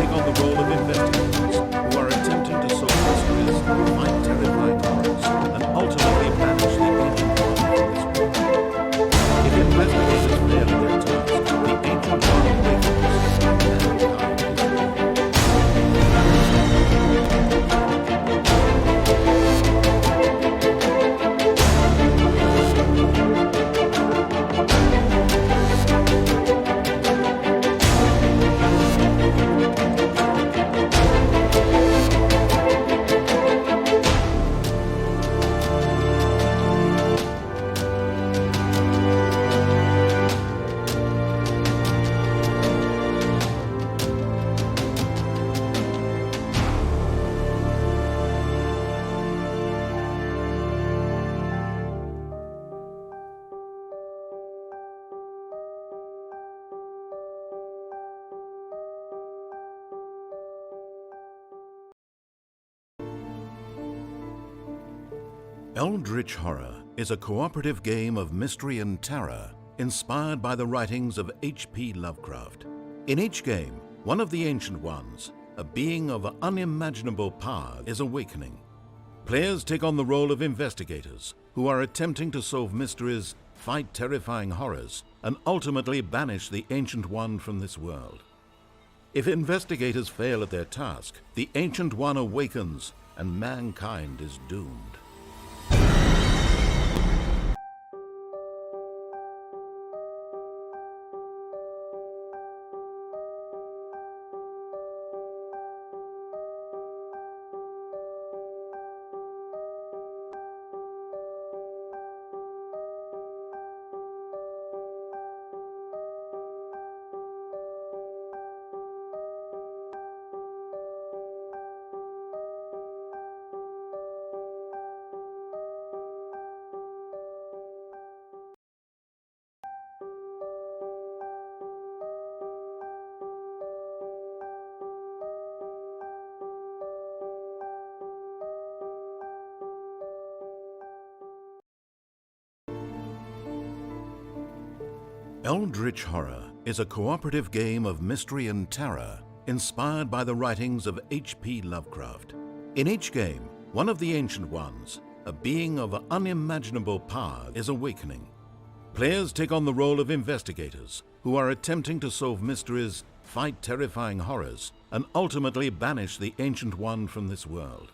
take on the role of investigators who are attempting to solve mysteries, fight terrifying horrors, and ultimately banish the ancient one from this world. If investigators fail in their task, the ancient one awakens, and mankind is doomed. Eldritch Horror is a cooperative game of mystery and terror inspired by the writings of H.P. Lovecraft. In each game, one of the Ancient Ones, a being of unimaginable power, is awakening. Players take on the role of investigators who are attempting to solve mysteries, fight terrifying horrors, and ultimately banish the Ancient One from this world. If investigators fail at their task, the Ancient One awakens and mankind is doomed. Eldritch Horror is a cooperative game of mystery and terror inspired by the writings of H.P. Lovecraft. In each game, one of the Ancient Ones, a being of unimaginable power, is awakening. Players take on the role of investigators who are attempting to solve mysteries, fight terrifying horrors, and ultimately banish the Ancient One from this world.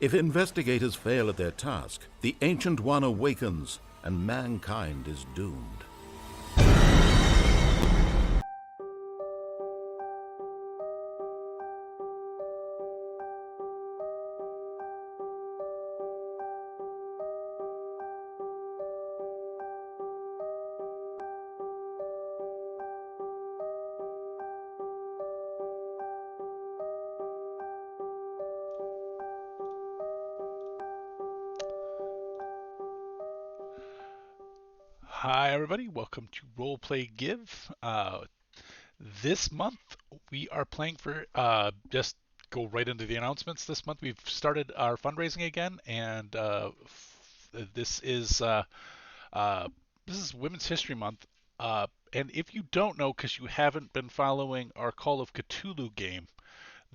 If investigators fail at their task, the Ancient One awakens and mankind is doomed. Hi everybody, welcome to Roleplay Give. This month we are playing for, just go right into the announcements. This month we've started our fundraising again, and this is Women's History Month. And if you don't know, because you haven't been following our Call of Cthulhu game,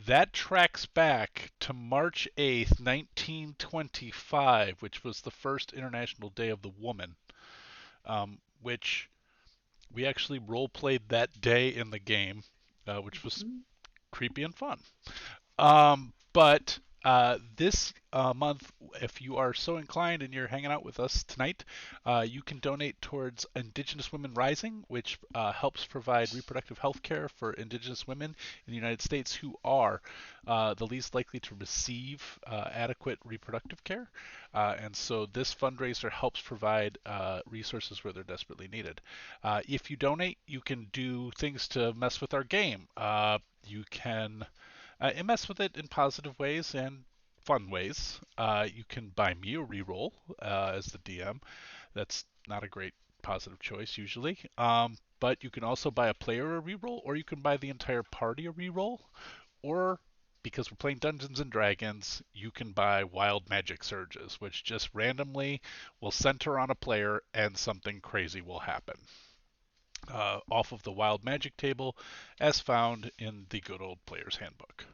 that tracks back to March 8th, 1925, which was the first International Day of the Woman. Which we actually role played that day in the game, which was creepy and fun. But this month, if you are so inclined and you're hanging out with us tonight, you can donate towards Indigenous Women Rising, which helps provide reproductive health care for Indigenous women in the United States who are the least likely to receive adequate reproductive care. And so this fundraiser helps provide resources where they're desperately needed. If you donate, you can do things to mess with our game. You can mess with it in positive ways and fun ways. You can buy me a reroll as the DM. That's not a great positive choice usually. But you can also buy a player a reroll, or you can buy the entire party a reroll, or because we're playing Dungeons and Dragons, you can buy Wild Magic Surges, which just randomly will center on a player and something crazy will happen. off of the Wild Magic table, as found in the good old Player's Handbook.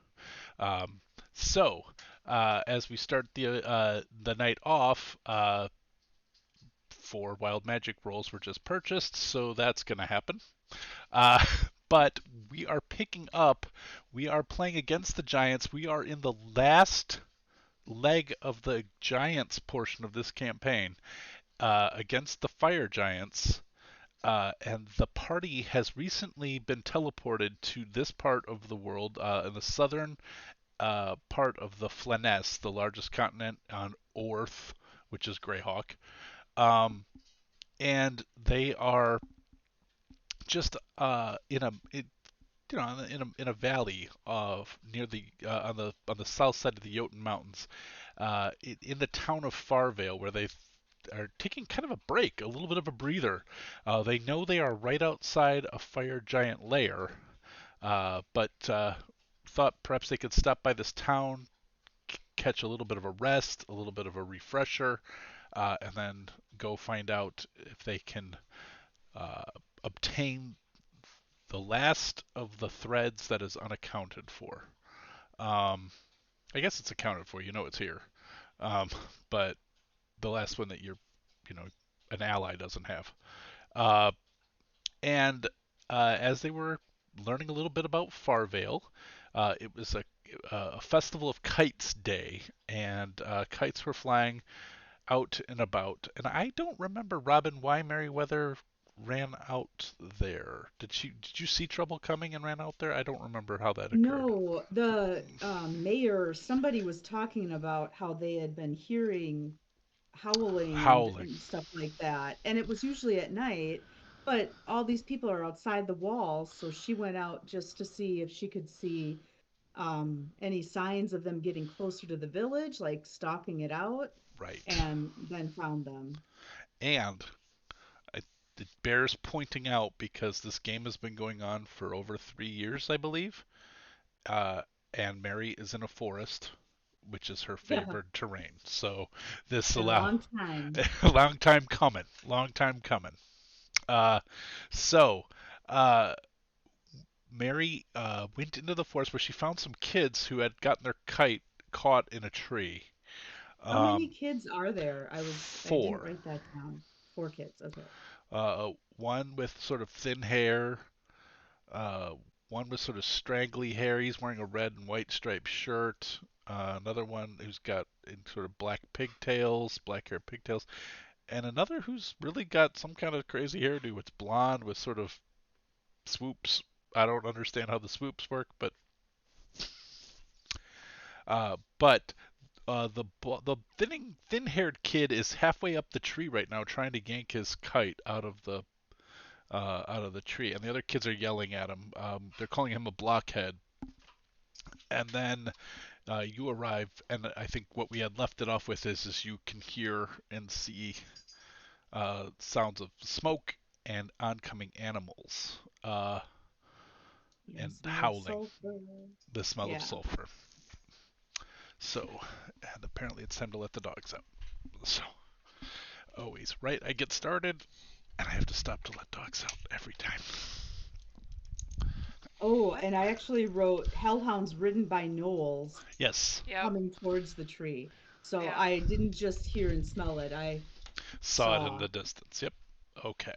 Um, so, as we start the night off, 4 Wild Magic rolls were just purchased, so that's going to happen. Uh, but we are picking up. We are playing against the Giants. We are in the last leg of the Giants portion of this campaign against the Fire Giants. And the party has recently been teleported to this part of the world in the southern part of the Flanness, the largest continent on Earth, which is Greyhawk. Um, and they are just in a valley of near the on the south side of the Jotun Mountains, in the town of Farvale, where they are taking kind of a break, a little bit of a breather. They know they are right outside a fire giant lair, but thought perhaps they could stop by this town, catch a little bit of a rest, a little bit of a refresher, and then go find out if they can uh, obtain the last of the threads that is unaccounted for. Um, I guess it's accounted for. You know it's here, um, but the last one that you know, an ally doesn't have. Uh, and as they were learning a little bit about Farvale, it was a festival of kites day, and kites were flying out and about. And I don't remember, Robin, why Merriweather ran out there. Did you see trouble coming and ran out there? I don't remember how that occurred. No, the mayor, somebody was talking about how they had been hearing howling Howling. and stuff like that. And it was usually at night, but all these people are outside the walls, so she went out just to see if she could see any signs of them getting closer to the village, like stalking it out, Right. and then found them. And I, it bears pointing out because this game has been going on for over 3 years, I believe. Uh, and Mary is in a forest, which is her Yeah, favored terrain. So this been a allow long time. a long time coming, long time coming. Uh, so uh, Mary went into the forest where she found some kids who had gotten their kite caught in a tree. How many Um, kids are there? I didn't four. write that down. 4 kids. Okay. One with sort of thin hair, uh, one with sort of straggly hair. He's wearing a red and white striped shirt. Another one who's got in sort of black pigtails, black hair pigtails, and another who's really got some kind of crazy hairdo. It's blonde with sort of swoops. I don't understand how the swoops work, but the thin-haired kid is halfway up the tree right now, trying to yank his kite out of the tree, and the other kids are yelling at him. They're calling him a blockhead. And then you arrive, and I think what we had left it off with is you can hear and see sounds of smoke and oncoming animals You can and smell of howling, sulfur. the smell of Yeah. sulfur. So, and apparently it's time to let the dogs out. So, always, right? I get started, and I have to stop to let dogs out every time. Oh, and I actually wrote hellhounds ridden by gnolls Yes, Yep. coming towards the tree. So Yeah. I didn't just hear and smell it, I saw it in saw. the distance. Yep. Okay.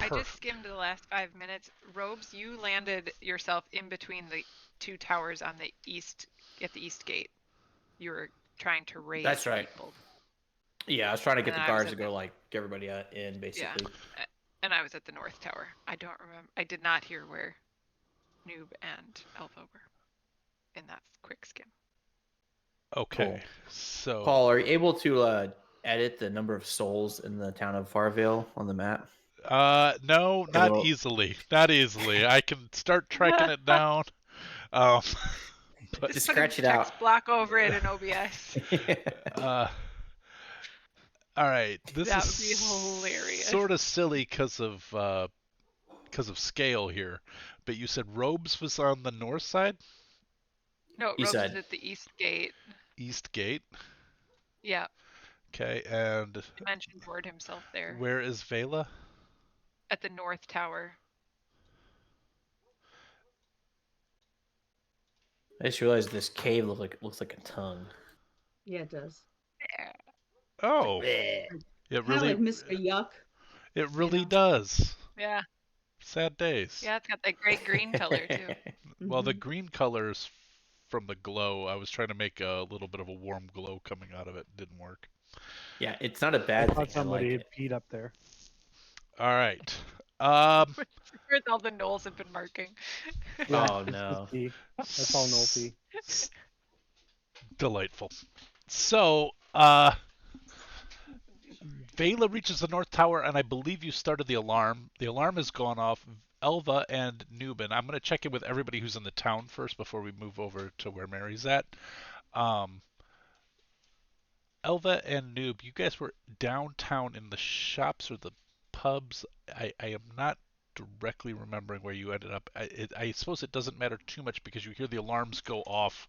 I just Perfect. skimmed the last 5 minutes. Robes, you landed yourself in between the two towers on the east at the east gate. You were trying to raid That's right. people. Yeah, I was trying to get And the then I was guards to at the go like get everybody in yeah. basically. And I was at the north tower. I don't remember. I did not hear where Noob and Alpha were in that quick skim. Okay. Cool. So, Paul, are you able to edit the number of souls in the town of Farvale on the map? no, Or not the easily. Not easily. I can start tracking it down. Um, but just Putting scratch it out. text block over it in OBS. uh, all right. This is That would be hilarious. sort of silly because of scale here. But you said Robes was on the north side, No, He Robes is said, at the east gate. east gate. Yeah. Okay, and Dimension board himself there. where is Vela? at the north tower. I just realized this cave looks like a tongue. Yeah, it does. Oh, Bleh. it Kind of really, like Mr. Yuck. it you really know? does. Yeah. Sad days. Yeah, it's got that great green color too. Well, the Mhm. green colors from the glow, I was trying to make a little bit of a warm glow coming out of it. Didn't work. Yeah, it's not a I bad thing. thought I somebody like had it. peed up there. All right. Where's all the knolls have been marking? Yeah, Oh it's just no. pee. That's all no pee. Delightful. So, Vela reaches the North Tower, and I believe you started the alarm. The alarm has gone off. Elva and Nubin. I'm going to check in with everybody who's in the town first before we move over to where Mary's at. Um, Elva and Noob, you guys were downtown in the shops or the pubs. I am not directly remembering where you ended up. I suppose it doesn't matter too much because you hear the alarms go off,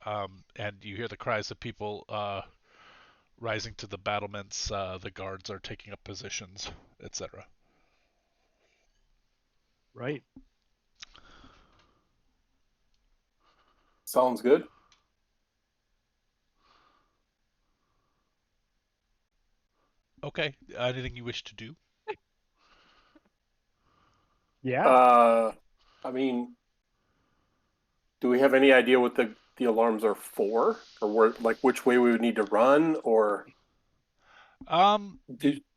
and you hear the cries of people rising to the battlements. The guards are taking up positions, etc. Right. Sounds good. Okay. Anything you wish to do? Yeah. I mean, do we have any idea what the alarms are for, or where, like, which way we would need to run, or Um,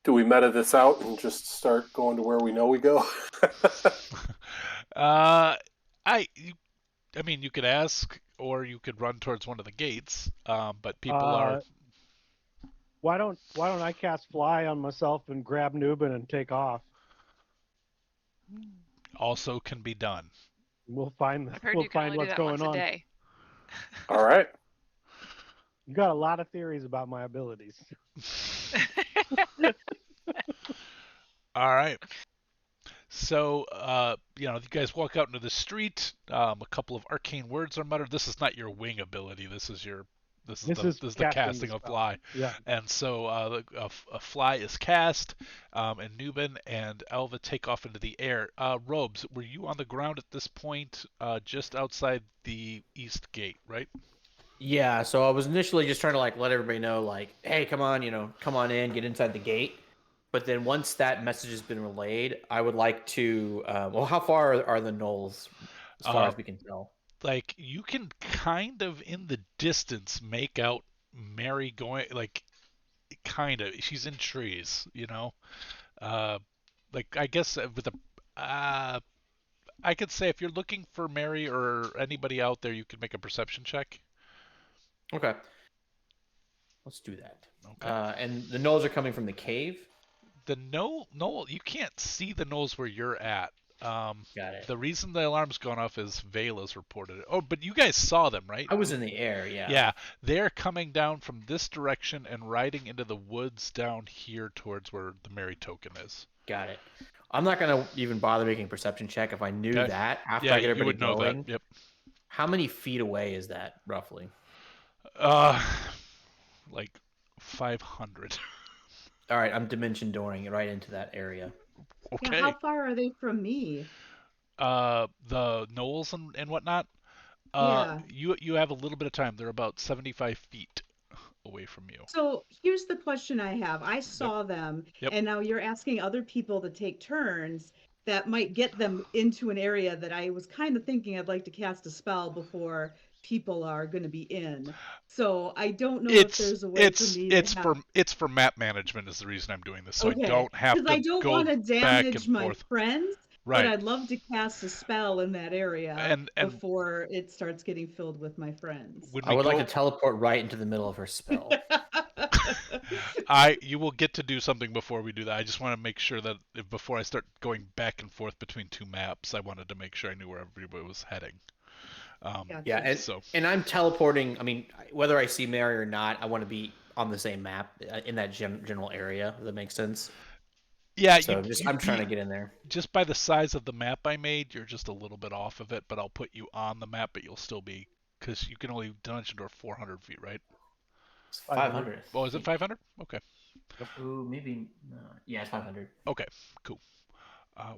do we meta this out and just start going to where we know we go? uh, I mean, you could ask, or you could run towards one of the gates. But people are Why don't I cast fly on myself and grab Nubin and take off? also can be done. We'll find I've heard we'll you can find only do what's that going once a on. day. All right. You got a lot of theories about my abilities. All right. So, you guys walk out into the street. A couple of arcane words are muttered. This is not your wing ability. This is the casting of spell. fly. Yeah. And so a fly is cast, and Nubin and Elva take off into the air. Robes, were you on the ground at this point, just outside the east gate, right? Yeah, so I was initially just trying to let everybody know, hey, come on, come on in, get inside the gate. But then once that message has been relayed, I would like to. Well, how far are the knolls, as far as we can tell? Like you can kind of in the distance make out Mary going, like kind of. She's in trees. Like I guess with a. I could say if you're looking for Mary or anybody out there, you could make a perception check. Okay, let's do that. Okay. And the knolls are coming from the cave. The knoll, you can't see the knolls where you're at. Got it. The reason the alarm's gone off is Vela's reported it. Oh, but you guys saw them, right? I was in the air, yeah. Yeah, they're coming down from this direction and riding into the woods down here towards where the Mary token is. Got it. I'm not gonna even bother making a perception check if I knew Okay. that after Yeah, I get you everybody would know going. that. Yep. How many feet away is that roughly? Uh, like 500. All right, I'm dimension dooring right into that area. Okay. Yeah, how far are they from me? The knolls and whatnot. Yeah. You have a little bit of time. They're about 75 feet away from you. So here's the question I have. I saw them, Yep. and now you're asking other people to take turns that might get them into an area that I was kind of thinking I'd like to cast a spell before people are going to be in. So I don't know if there's a way for me to have... it's for map management is the reason I'm doing this, so Okay, I don't have because to I don't go want to back damage and my forth. friends, Right. but I'd love to cast a spell in that area And before it starts getting filled with my friends. when I we would like go, to teleport right into the middle of her spell. you will get to do something before we do that. I just want to make sure that before I start going back and forth between two maps, I wanted to make sure I knew where everybody was heading. Gotcha. Yeah, and I'm teleporting. I mean, whether I see Mary or not, I want to be on the same map in that general area. If that makes sense. Yeah, So I'm trying to get in there. Just by the size of the map I made, you're just a little bit off of it, but I'll put you on the map, but you'll still be, because you can only dungeon door 400 feet, right? It's 500. Oh, is it 500? Okay. Ooh, maybe. No. Yeah, it's 500. Okay, cool.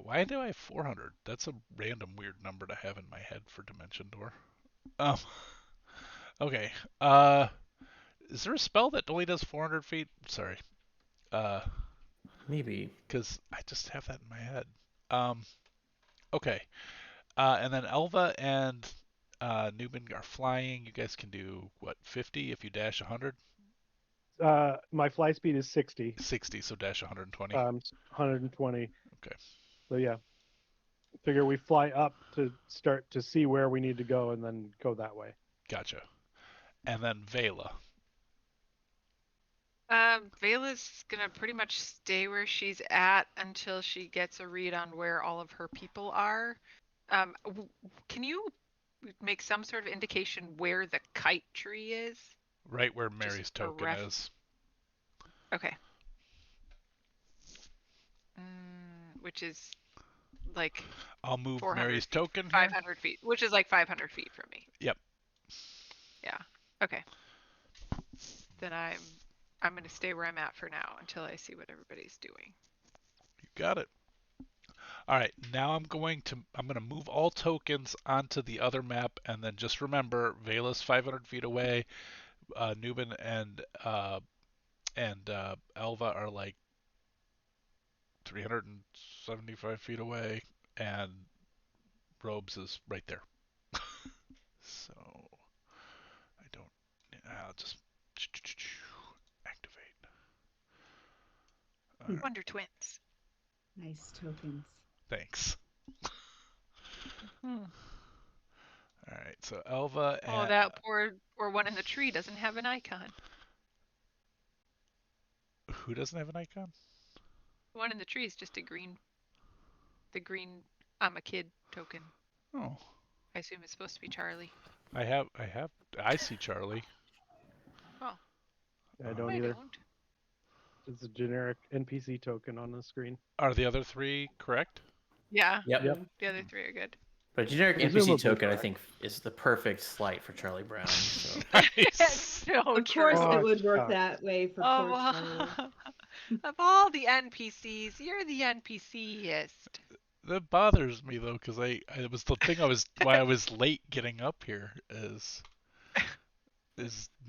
Why do I have 400? That's a random weird number to have in my head for Dimension Door. Um, okay. Is there a spell that only does 400 feet? Sorry. Uh, Maybe. because I just have that in my head. Um, okay. And then Elva and Newman are flying. You guys can do what, 50 if you dash 100? My fly speed is 60, 60, so dash 120. 120. Okay. So yeah, figure we fly up to start to see where we need to go and then go that way. Gotcha. And then Vela. Vela's gonna pretty much stay where she's at until she gets a read on where all of her people are. Can you make some sort of indication where the kite tree is? Right where Just Mary's for token is. Okay. Which is like I'll move 400 Mary's feet, token here. 500 feet, which is like 500 feet from me. Yep. Yeah. Okay. Then I'm gonna stay where I'm at for now until I see what everybody's doing. You got it. All right, now I'm going to move all tokens onto the other map, and then just remember, Vela's 500 feet away. Nubin and Alva are like 375 feet away, and Robes is right there. So I don't. I'll just activate. Wonder Twins. Nice tokens. Thanks. All right, so Elva and Oh, that poor one in the tree doesn't have an icon. who doesn't have an icon? The one in the tree is just the green I'm a kid token. Oh, I assume it's supposed to be Charlie. I see Charlie. Oh, I don't I either. don't. It's a generic NPC token on the screen. Are the other three correct? Yeah. Yep. The other three are good. But generic NPC Presumably token, I correct. think, is the perfect slight for Charlie Brown. So. Nice. So Of true. course, Oh, it would work shucks. that way for Oh, poor Charlie. of all the NPCs, you're the NPCist. That bothers me though, because it was the thing why I was late getting up here is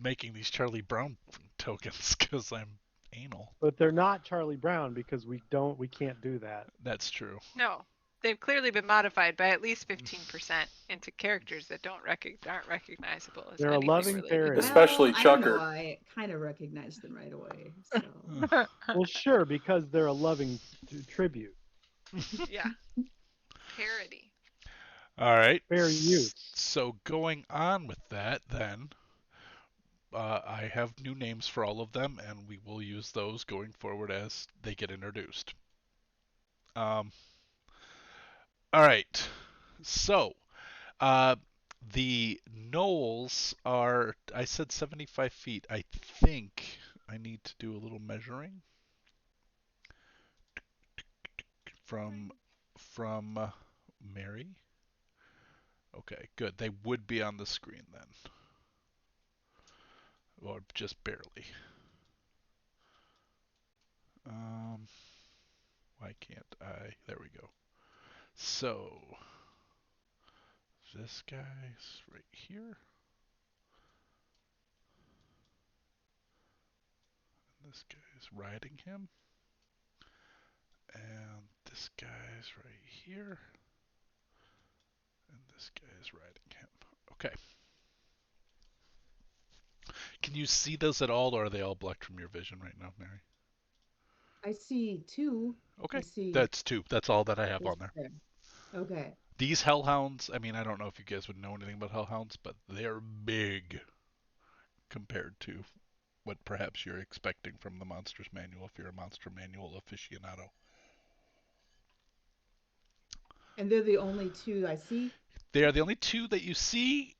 making these Charlie Brown tokens because I'm anal. But they're not Charlie Brown because we can't do that. That's true. No, they've clearly been modified by at least 15% into characters that aren't recognizable as They're a anything loving related. fairy. Especially Well, I don't Chucker. know. I kind of recognized them right away. So Well, sure, because they're a loving tribute. Yeah. Parody. All right. Fair use. So going on with that, then I have new names for all of them, and we will use those going forward as they get introduced. All right. So the knolls are. I said 75 feet. I think I need to do a little measuring from Mary. Okay, good. They would be on the screen then. Or just barely. Why can't I? There we go. So, this guy's right here. And this guy's riding him. And this guy's right here. And this guy's riding him. Okay. Can you see those at all, or are they all blocked from your vision right now, Mary? I see two. Okay. I see. That's two. That's all that I have this on there. there. Okay. These hellhounds, I mean, I don't know if you guys would know anything about hellhounds, but they're big compared to what perhaps you're expecting from the Monsters Manual if you're a Monster Manual aficionado. And they're the only two I see. They are the only two that you see.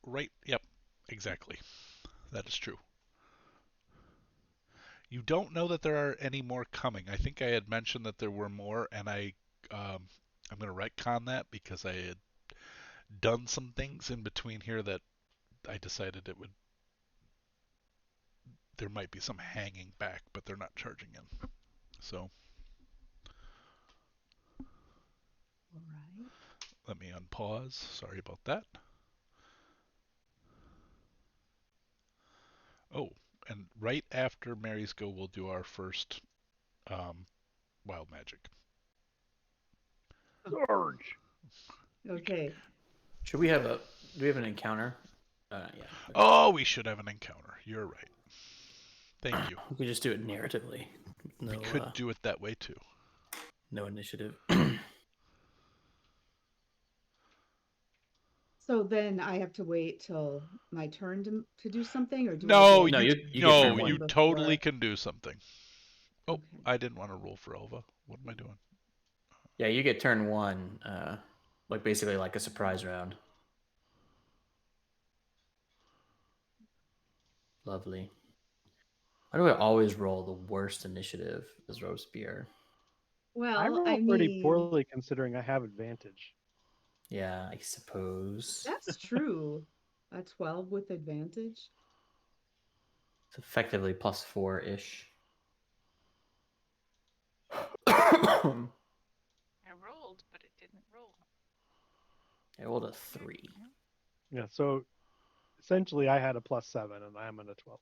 Right. Yep. Exactly. That is true. You don't know that there are any more coming. I think I had mentioned that there were more, and I'm going to retcon that because I had done some things in between here that I decided there might be some hanging back, but they're not charging in. So All right. Let me unpause. Sorry about that. Oh, and right after Mary's go, we'll do our first wild magic. Surge. Okay. Should we have a? Do we have an encounter? Yeah. Oh, we should have an encounter. You're right. Thank you. We could just do it narratively. No, We could do it that way too. no initiative. So then I have to wait till my turn to do something, or do I No, get No, you you get turn no, one. you one totally before? can do something. Oh, Okay. I didn't want to roll for Elva. What am I doing? Yeah, you get turn one. Like basically like a surprise round. Lovely. Why do I always roll the worst initiative as Robespierre? I Well, roll I pretty mean, poorly considering I have advantage. Yeah, I suppose. that's true. A 12 with advantage. It's effectively plus 4-ish. I I rolled, but it didn't roll. rolled a 3. Yeah, so essentially I had a +7 and I'm at a 12.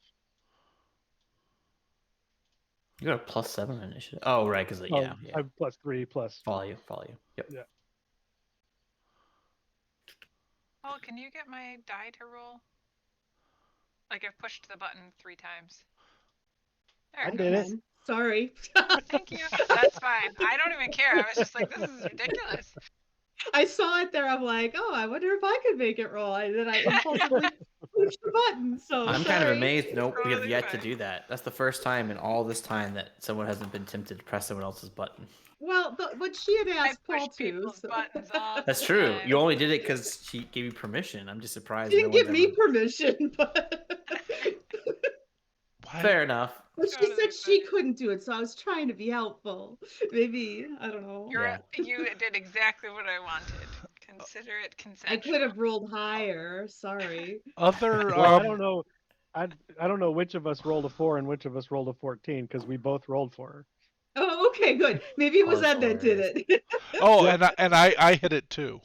You got a plus 7 initiative. Oh, right, because Oh, yeah. I have +3 plus. Follow you. Yep. Yeah. Paul, can you get my die to roll? Like I've pushed the button 3 times. There I it did goes. it. Sorry. Thank you. That's fine. I don't even care. I was just like, this is ridiculous. I saw it there. I'm like, oh, I wonder if I could make it roll. And then I impulsively pushed the button. So I'm sorry. kind of amazed. Nope, we have Totally yet to fine. do that. That's the first time in all this time that someone hasn't been tempted to press someone else's button. Well, but she had I asked push Paul to. people's So. buttons all That's the true. time. You only did it because she gave you permission. I'm just surprised She no didn't one's give me ever. permission, but What? Fair enough. she Totally said she fine. couldn't do it, so I was trying to be helpful. Maybe, I don't know. You did exactly what I wanted. Consider it I consensual. could have rolled higher. Sorry. Other Well, I don't know. I don't know which of us rolled a 4 and which of us rolled a 14 because we both rolled for her. Oh, okay, good. Maybe it was Paul's Ed that did hilarious. it. Oh, Yep. and I hit it too.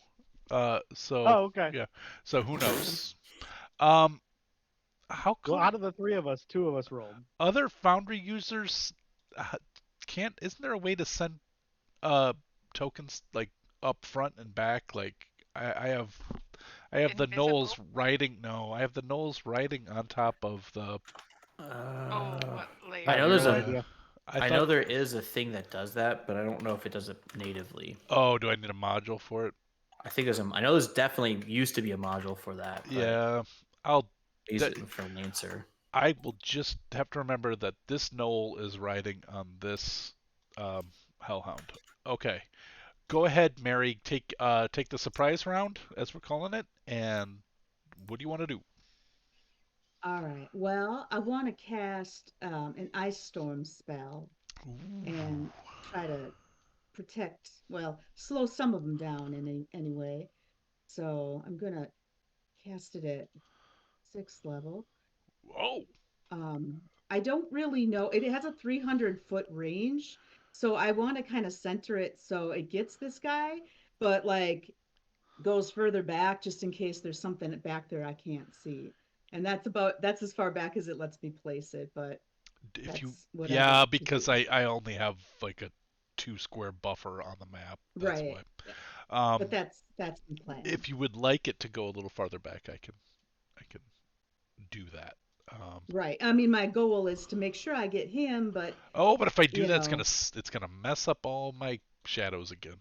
So Oh, okay. yeah. So who knows? Um, how Well, come out of the 3 of us, 2 of us rolled. other Foundry users can't? Isn't there a way to send tokens like up front and back? Like I have the Invisible? Knowles writing. No, I have the Knowles writing on top of the. Oh, what layer? I know there's No a. idea. I thought. know there is a thing that does that, but I don't know if it does it natively. Oh, do I need a module for it? I think there's a. I know there's definitely used to be a module for that. But Yeah, I'll. I use it for Lancer. I will just have to remember that this Knoll is riding on this Hellhound. Okay, go ahead, Mary. Take the surprise round, as we're calling it, and what do you want to do? All right. Well, I want to cast an ice storm spell and try to protect, well, slow some of them down in any way. So I'm gonna cast it at 6th level. Oh, Um, I don't really know. It has a 300-foot range, so I want to kind of center it so it gets this guy, but like goes further back just in case there's something back there I can't see. And that's as far back as it lets me place it, but if you that's what I'd yeah, like to because do. I only have like a 2 square buffer on the map. That's Right. why. Yeah. But Um, that's the plan. if you would like it to go a little farther back, I can do that. Right. I mean, my goal is to make sure I get him, but Oh, but if I do you that, know, it's gonna mess up all my shadows again.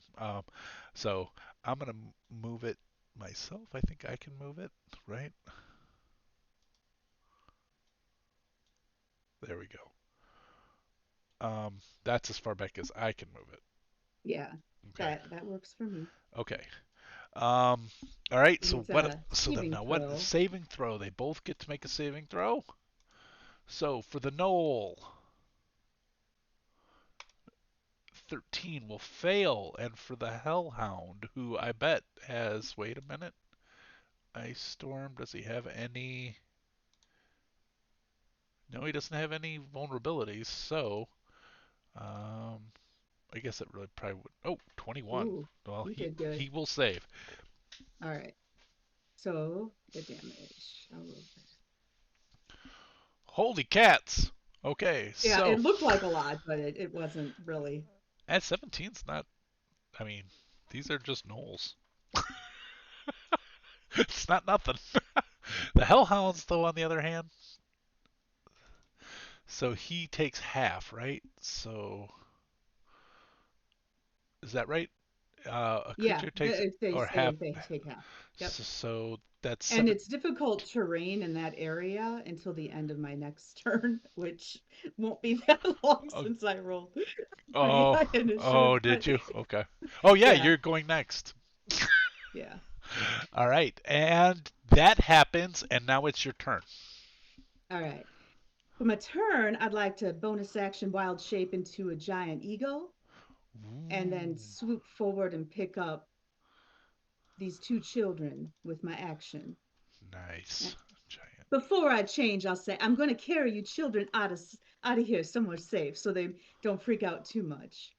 So I'm gonna move it myself. I think I can move it, right? There we go. That's as far back as I can move it. yeah, Okay. that works for me. Okay. All right. So It's what? a So then saving now what? throw. Saving throw. They both get to make a saving throw. So for the Knoll, 13 will fail, and for the Hellhound, who I bet has. Wait a minute. Ice Storm. Does he have any? No, he doesn't have any vulnerabilities. So, um, I guess it really probably would. Oh, 21. Ooh, Well, you he did good. he will save. All right. So the damage. I'll roll that. Holy cats! Okay, Yeah, so it looked like a lot, but it wasn't really. at 17's not. I mean, these are just gnolls. It's not nothing. The Hellhounds, though, on the other hand, so he takes half, right? So is that right? A Yeah, creature takes if they or half. save, they take half. Yep. So that's And 7. it's difficult terrain in that area until the end of my next turn, which won't be that long Oh, since I rolled my oh, initiative. oh, did But you? Okay. Oh yeah, yeah, you're going next. yeah. All right, and that happens, and now it's your turn. All right. For my turn, I'd like to bonus action wild shape into a giant eagle and then Ooh, swoop forward and pick up these two children with my action. nice. Giant. Before I change, I'll say, I'm going to carry you children out of here somewhere safe so they don't freak out too much,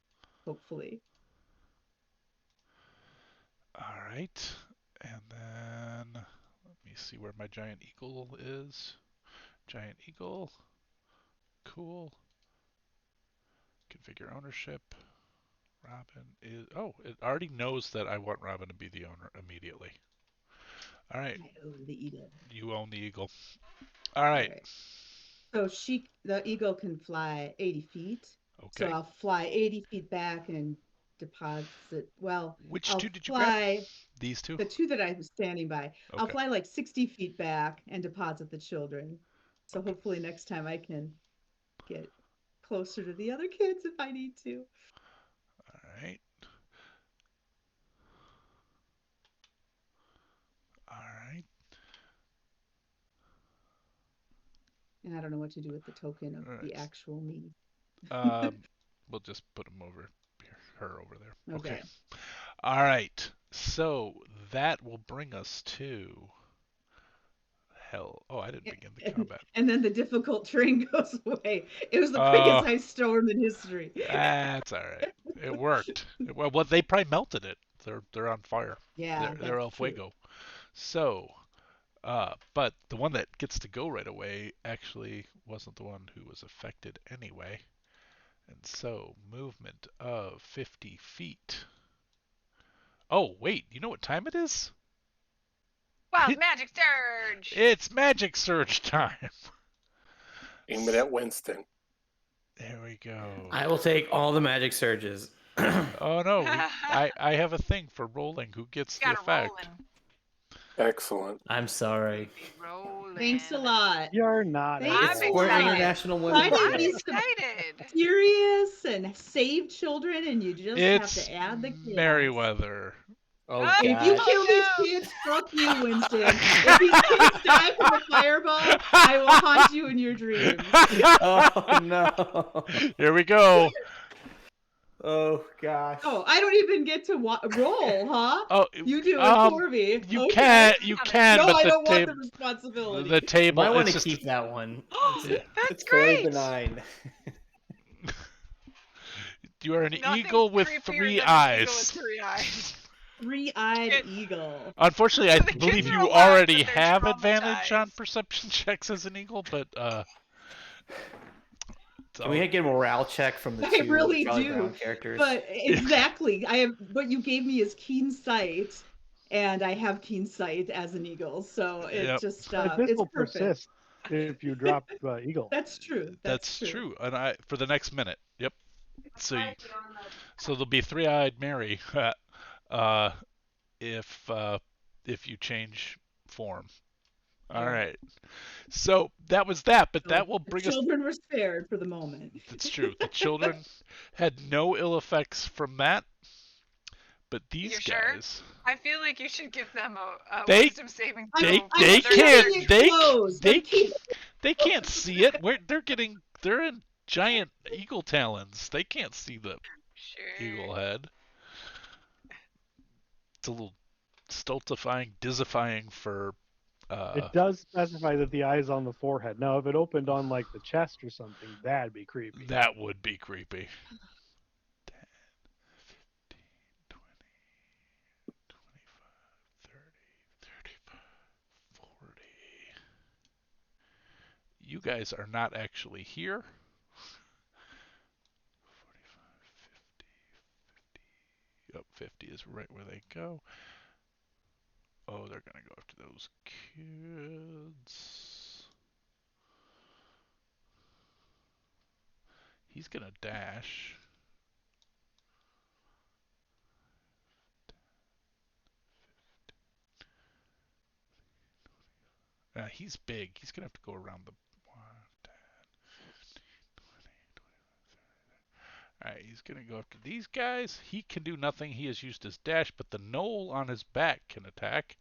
hopefully. All right, and then let me see where my giant eagle is. Giant eagle. Cool. Configure ownership. Robin is. Oh, it already knows that I want Robin to be the owner immediately. All right, I own the eagle. you own the eagle. All All right. right. So the eagle can fly 80 feet. So Okay. I'll fly 80 feet back and deposit. Well, Which I'll two did you grab? fly These two? the two that I was standing by. I'll Okay. fly like 60 feet back and deposit the children. So Okay. hopefully next time I can get closer to the other kids if I need to. All right. All right. And I don't know what to do with the token of All the right. actual me. We'll just put them over here, her over there. Okay. Okay. All right. So that will bring us to hell. Oh, I didn't begin the And, combat. and then the difficult terrain goes away. It was the quickest Oh, ice storm in history. that's all right. It worked. Well, they probably melted it. They're on fire. Yeah, They're that's el true. fuego. So, but the one that gets to go right away actually wasn't the one who was affected anyway. And so, movement of 50 feet. Oh, wait, you know what time it is? Wild magic surge. It's magic surge time. Aim it at Winston. There we go. I will take all the magic surges. Oh no, I have a thing for rolling who gets the Got a effect. rolling. Excellent. I'm sorry. Rolling. Thanks a lot. You're not. Thanks I'm It's a for lot. excited. International Why Women's do you I'm Day. be so excited. serious and save children and you just have It's to add the chaos? Merryweather. Oh, If you gosh. kill these no. kids, fuck you, Winston. If these kids die from a fireball, I will haunt you in your dreams. Oh, no. Here we go. Oh, gosh. Oh, I don't even get to roll, huh? Oh, You do it for me. you Okay. can, No, but I the don't want the table, responsibility. the You table. might want It's to just keep that one. Yeah. That's It's very great. benign. You are an Nothing's eagle with creepier 3 than an eagle with eyes. 3 eyes. Three-eyed Kid- eagle. Unfortunately, I So the kids believe are you alive, already but they're have advantage on traumatized. perception checks as an eagle, but Can we get a morale check from the I two really Charlie do. Brown characters? But exactly, I have what you gave me is keen sight, and I have keen sight as an eagle, so it Yep. just But this it's will perfect. persist if you drop Eagle. That's true. That's true. And I for the next minute. Yep. So there'll be 3-eyed Mary uh, if you change form. All Yeah. right. So that was that, but So that will the bring us. children were spared for the moment. That's true. The children had no ill effects from that, but these You're sure? guys. I feel like you should give them a They- wisdom saving I'm- throw. I'm They keeping can't. it They closed. they I'm keeping- they can't see it. They're in giant eagle talons. They can't see the Sure. eagle head. It's a little stultifying, dizzifying for. It does specify that the eye is on the forehead. Now, if it opened on like the chest or something, that'd be creepy. That would be creepy. You guys are not actually here. 45, 50, 50. Yep, 50 is right where they go. Oh, they're going to go after those kids. He's going to dash. He's big. He's going to have to go around the 1, 10, 20, 30. Alright, he's going to go after these guys. He can do nothing. He has used his dash, but the knoll on his back can attack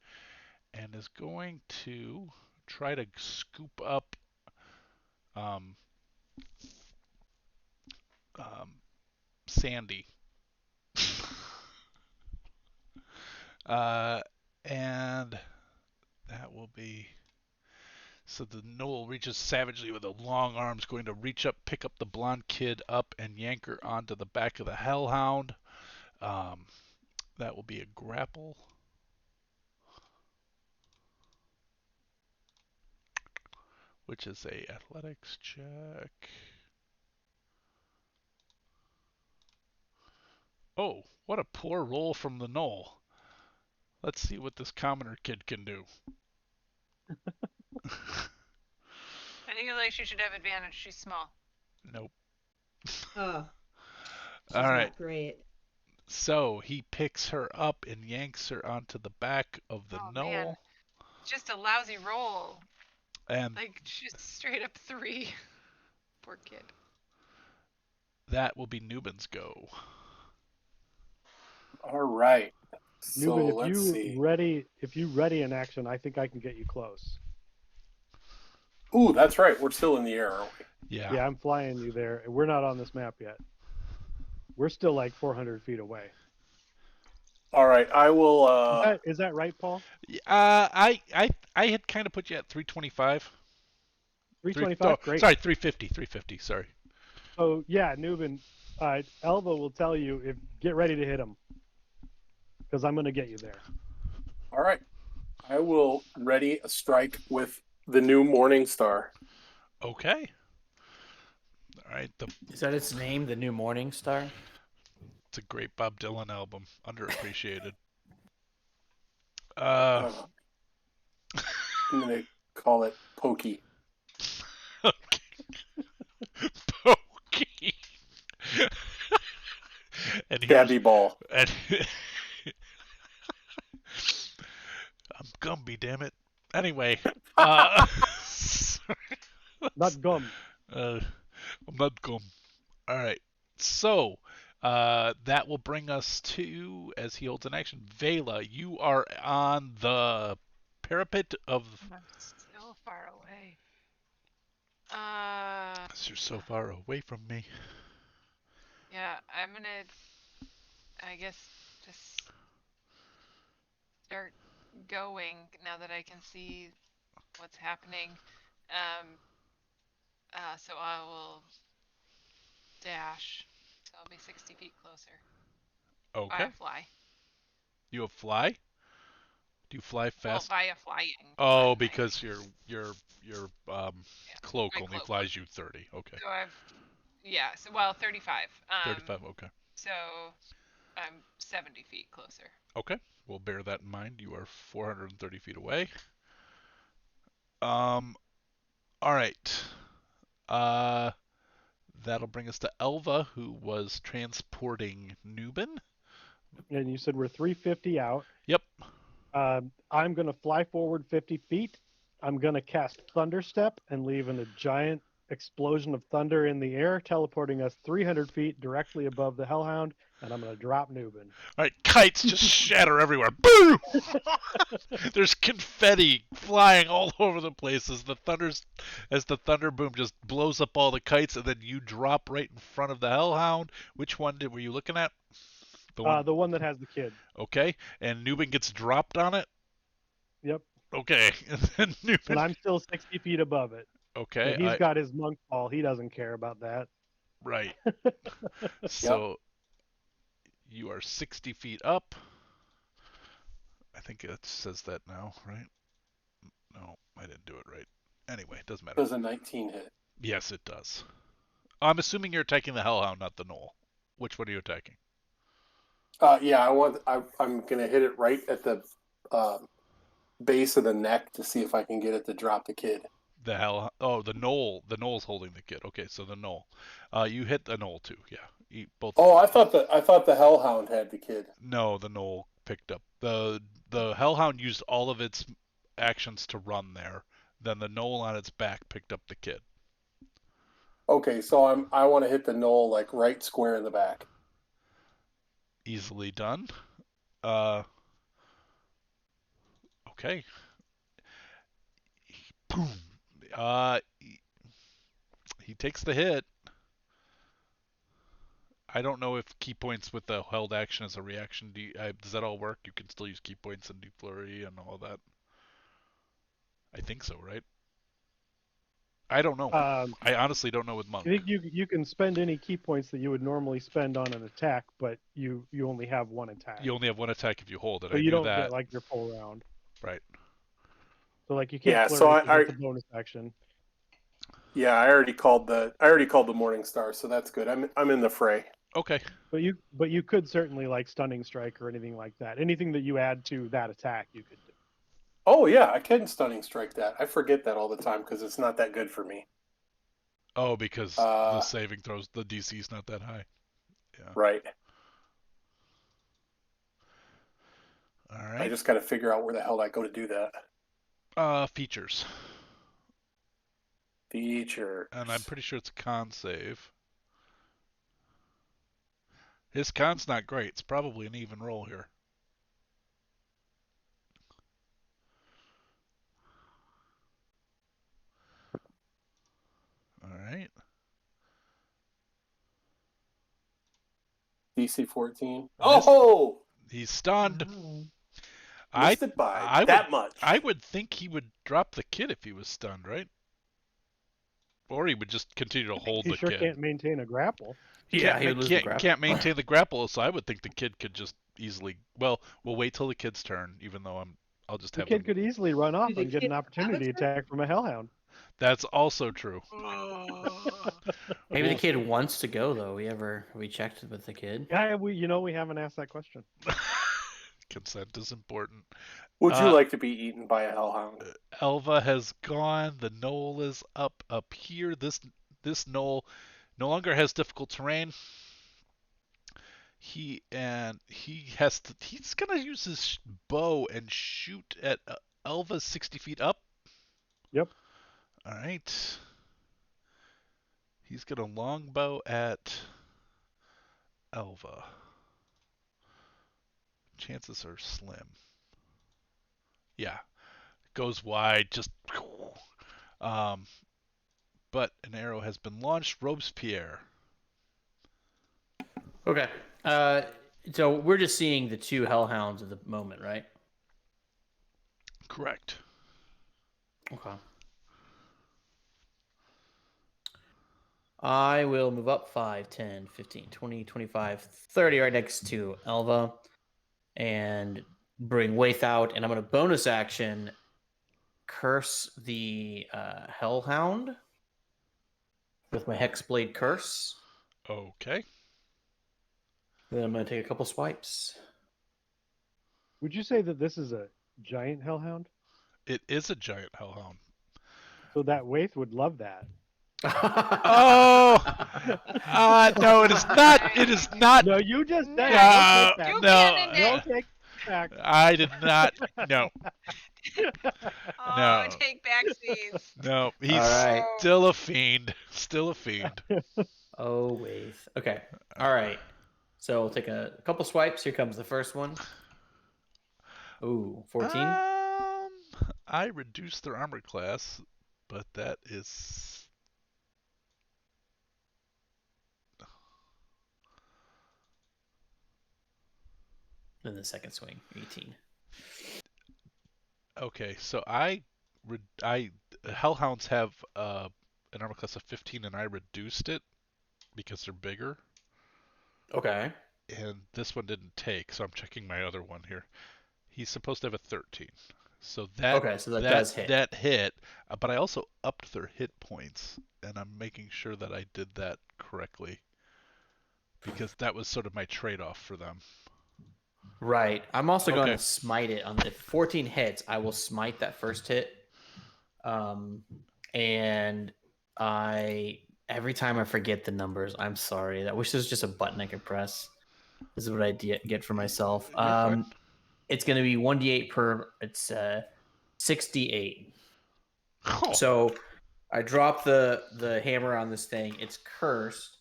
and is going to try to scoop up Sandy. And that will be... So the knoll reaches savagely with the long arms, going to reach up, pick up the blonde kid up, and yank her onto the back of the hellhound. That will be a grapple. Which is a athletics check. Oh, what a poor roll from the knoll. Let's see what this commoner kid can do. I think like she should have advantage. She's small. Nope. Oh, she's All right. not great. So he picks her up and yanks her onto the back of the knoll. Man. Just a lousy roll. And like just straight up 3. Poor kid. That will be Nubin's go. All right. So Newman, let's see. if you ready in action, I think I can get you close. Ooh, that's right. We're still in the air, aren't we? Yeah. Yeah, I'm flying you there. We're not on this map yet. We're still like 400 feet away. All right. I will. Is that right, Paul? I had kind of put you at 325. 325. Great. Sorry, 350. 350. Sorry. So yeah, Newman, Elva will tell you if get ready to hit him because I'm going to get you there. All right. I will ready a strike with the new Morning Star. Okay. All right. Is that its name, the New Morning Star? It's a great Bob Dylan album. Underappreciated. I'm going to call it Pokey. Pokey. And Gabby Ball. And I'm Gumby, damn it. Anyway. Not gum. I'm not Gum. All right. So, that will bring us to, as he holds an action, Vela, you are on the parapet of... I'm so far away. You're so far away from me. Yeah, I'm gonna, I guess, just start going now that I can see what's happening. So I will dash. So I'll be 60 feet closer. Okay. Via fly. You have fly? Do you fly fast? Well, via flying. Oh, because your cloak my only cloak. flies you 30. Okay. So 35. 35. Okay. So I'm 70 feet closer. Okay. We'll bear that in mind. You are 430 feet away. All right. That'll bring us to Elva, who was transporting Nubin. And you said we're 350 out. Yep. I'm going to fly forward 50 feet. I'm going to cast Thunderstep and leave a giant explosion of thunder in the air, teleporting us 300 feet directly above the Hellhound, and I'm going to drop Nubin. All right, kites just shatter everywhere. Boom! There's confetti flying all over the place as the thunder boom just blows up all the kites, and then you drop right in front of the Hellhound. Which one were you looking at? The one that has the kid. Okay, and Nubin gets dropped on it. Yep. Okay, and then Nubin. And I'm still 60 feet above it. Okay. So he's got his monk ball. He doesn't care about that. Right. So you are 60 feet up. I think it says that now, right? No, I didn't do it right. Anyway, it doesn't matter. Does a 19 hit? Yes, it does. I'm assuming you're attacking the Hellhound, not the Knoll. Which one are you attacking? Yeah, I'm gonna hit it right at the base of the neck to see if I can get it to drop the kid. The Hell. Oh, the Knoll. The Knoll's holding the kid. Okay, so the Knoll. You hit the Knoll too. Yeah, both. Oh, I thought the Hellhound had the kid. No, the Knoll picked up the Hellhound used all of its actions to run there. Then the Knoll on its back picked up the kid. Okay, so I want to hit the Knoll like right square in the back. Easily done. Okay. Boom. He takes the hit. I don't know if key points with the held action as a reaction. Does that all work? You can still use key points and do flurry and all that. I think so, right? I don't know. I honestly don't know with Monk. I think you can spend any key points that you would normally spend on an attack, but you only have one attack. You only have one attack if you hold it. So I you knew don't that. get like your full round. Right. So like you can't. Yeah, flurry so 'cause it's a bonus action. Yeah, I already called the Morning Star, so that's good. I'm in the fray. Okay. But you could certainly like stunning strike or anything like that. Anything that you add to that attack, you could do. Oh yeah, I can stunning strike that. I forget that all the time because it's not that good for me. Oh, because the saving throws, the DC is not that high. Yeah. Right. All I right. just got to figure out where the hell I go to do that. Features. Features. And I'm pretty sure it's a con save. His con's not great. It's probably an even roll here. All right. DC 14. Oh! He's stunned. Missed it by that much. I would think he would drop the kid if he was stunned, right? Or he would just continue to hold the He sure kid. can't maintain a grapple. Yeah, he would lose the grapple. Can't maintain the grapple, so I would think the kid could just easily. Well, we'll wait till the kid's turn, even though I'll just have The kid could easily run off Did the and get kid an opportunity have a turn? attack from a Hellhound. That's also true. Maybe the kid wants to go though. We checked with the kid. Yeah, we haven't asked that question. Consent is important. Would you like to be eaten by a Hellhound? Elva has gone. The knoll is up here. This knoll no longer has difficult terrain. He's gonna use his bow and shoot at Elva 60 feet up. Yep. All right. He's gonna longbow at Elva. Chances are slim. Yeah, goes wide. Just. But an arrow has been launched. Robespierre. Okay. So we're just seeing the two Hellhounds at the moment, right? Correct. Okay. I will move up 5, 10, 15, 20, 25, 30 right next to Elva and bring Waith out. And I'm going to bonus action curse the Hellhound with my Hexblade Curse. Okay. Then I'm going to take a couple swipes. Would you say that this is a giant Hellhound? It is a giant hellhound. So that Waith would love that. Oh! No, it is not. It is not. No, you just No, Don't take back. I did not. No. Oh, No. take back seats. No, he's All right. still a fiend. Still a fiend. Oh, Waith. Okay. All right. So we'll take a couple swipes. Here comes the first one. Ooh, 14. I reduced their armor class, but that is. Then the second swing, 18. Okay, so Hellhounds have an armor class of 15, and I reduced it because they're bigger. Okay. And this one didn't take, so I'm checking my other one here. He's supposed to have a 13. So that Okay, so that does hit. That hit, but I also upped their hit points, and I'm making sure that I did that correctly because that was sort of my trade-off for them. Right. I'm also going Okay. to smite it on if 14 hits. I will smite that first hit. And every time I forget the numbers, I'm sorry. I wish there was just a button I could press. This is what I get for myself. You're fine. It's going to be 1d8 per. It's 68. Oh. So I drop the hammer on this thing. It's cursed,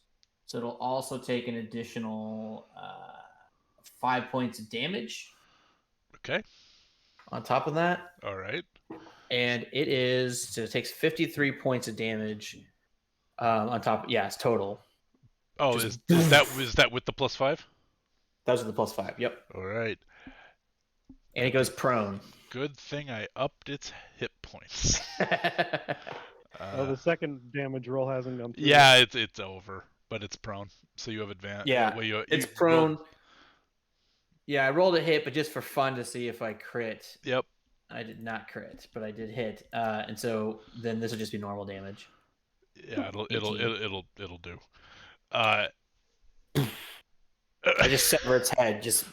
so it'll also take an additional 5 points of damage. Okay. On top of that. All right. And it takes 53 points of damage on top. Yeah, it's total. Oh, is that with the +5? Those are the +5. Yep. All right. And it goes prone. Good thing I upped its hit points. The second damage roll hasn't gone through. Yeah, it's over, but it's prone, so you have advantage. Yeah, it's prone. Yeah, I rolled a hit, but just for fun to see if I crit. Yep. I did not crit, but I did hit, and so then this will just be normal damage. Yeah, it'll do. I just sever its head, just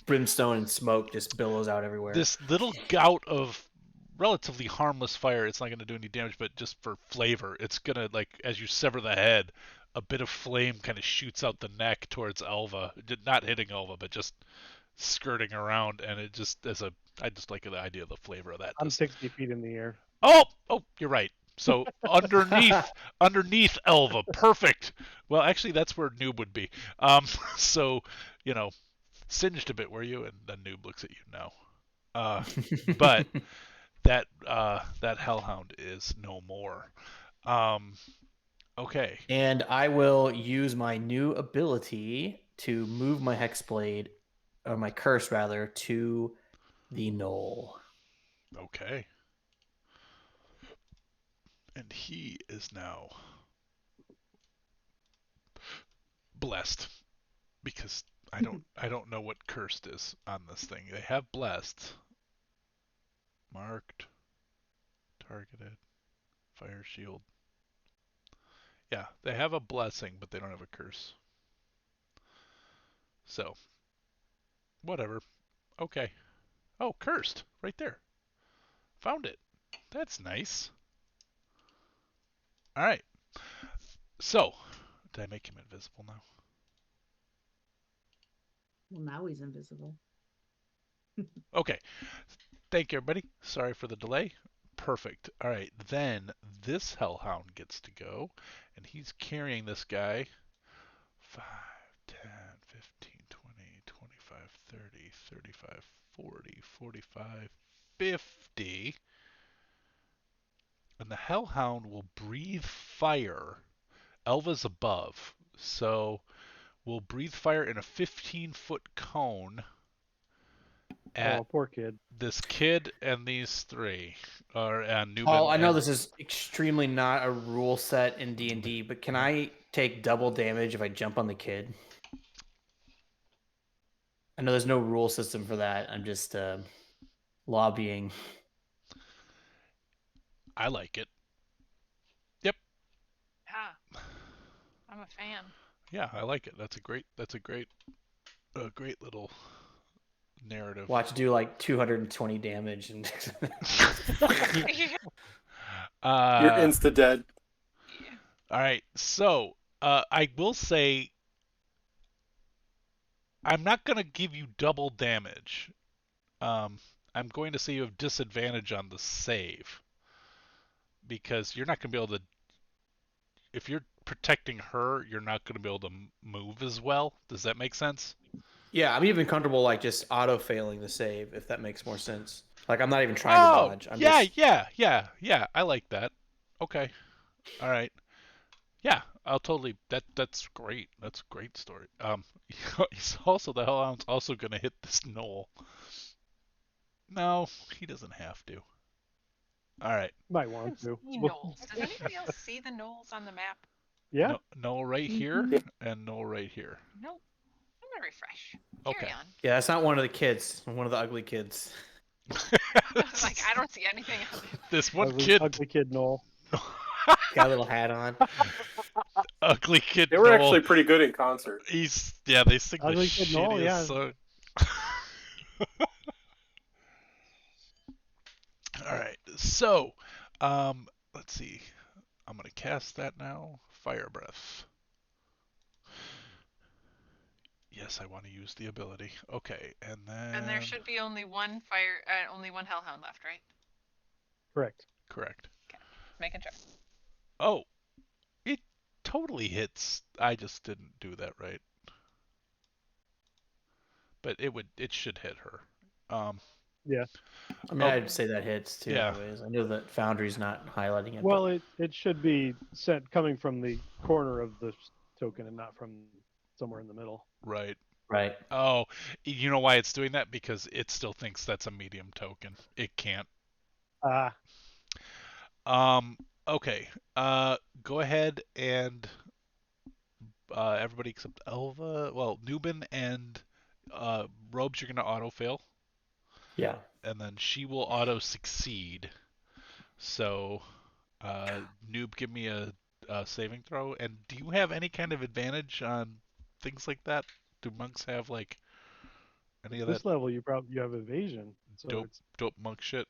brimstone and smoke just billows out everywhere. This little gout of relatively harmless fire, it's not going to do any damage, but just for flavor, it's going to, like, as you sever the head, a bit of flame kind of shoots out the neck towards Elva. Not hitting Elva, but just skirting around, and it just, I just like the idea of the flavor of that. I'm 60 feet in the air. Oh, you're right. So underneath Elva, perfect. Well, actually, that's where Noob would be. So, singed a bit, were you? And then Noob looks at you now. But that hellhound is no more. Okay. And I will use my new ability to move my hexblade, or my curse rather, to the knoll. Okay. And he is now blessed, because I don't know what cursed is on this thing. They have blessed, marked, targeted, fire shield. Yeah, they have a blessing, but they don't have a curse. So, whatever. Okay. Oh, cursed, right there. Found it. That's nice. All right. So, did I make him invisible now? Well, now he's invisible. Okay. Thank you, everybody. Sorry for the delay. Perfect. All right. Then this hellhound gets to go, and he's carrying this guy 5, 10, 15, 20, 25, 30, 35, 40, 45, 50. And the hellhound will breathe fire. Elva's above, so we'll breathe fire in a 15-foot cone at poor kid. this kid and these three. And Paul, I know this is extremely not a rule set in D&D, but can I take double damage if I jump on the kid? I know there's no rule system for that. I'm just lobbying. I like it. Yep. Yeah. I'm a fan. Yeah, I like it. That's a great little narrative. Watch do like 220 damage and You're insta dead. All right. So, I will say I'm not going to give you double damage. I'm going to say you have disadvantage on the save, because you're not going to be able to, if you're protecting her, you're not going to be able to move as well. Does that make sense? Yeah, I'm even comfortable like just auto failing the save, if that makes more sense. Like I'm not even trying to dodge. Yeah. I like that. Okay. All right. Yeah, I'll totally. That's great. That's a great story. He's also, the hellhound's also going to hit this knoll. No, he doesn't have to. All right. Might want to. Knolls. Does anybody else see the knolls on the map? Yeah. Knoll right here and knoll right here. Nope. I'm gonna refresh. Okay. Carry on. Yeah, that's not one of the kids. One of the ugly kids. Like, I don't see anything of it. This one ugly, kid, ugly kid Noel. Got a little hat on. ugly kid They were Noel. actually pretty good in concert. They sing the Ugly kid Noel, shittiest yeah. song. All right, so let's see. I'm gonna cast that now. Fire breath. Yes, I want to use the ability. Okay, and then. And there should be only one only one hellhound left, right? Correct. Correct. Making sure. Oh, it totally hits. I just didn't do that right. But it should hit her. Yeah. I mean, I'd say that hits too. Yeah. Anyways, I know that Foundry's not highlighting it. Well, it should be sent coming from the corner of the token and not from somewhere in the middle. Right. Right. Oh, you know why it's doing that? Because it still thinks that's a medium token. It can't. Okay. Go ahead and everybody except Elva. Well, Nubin and Robes, you're gonna auto fail. Yeah. And then she will auto succeed. So, Noob, give me a saving throw. And do you have any kind of advantage on things like that? Do monks have like any of This that level, you have evasion, so it's dope monk shit?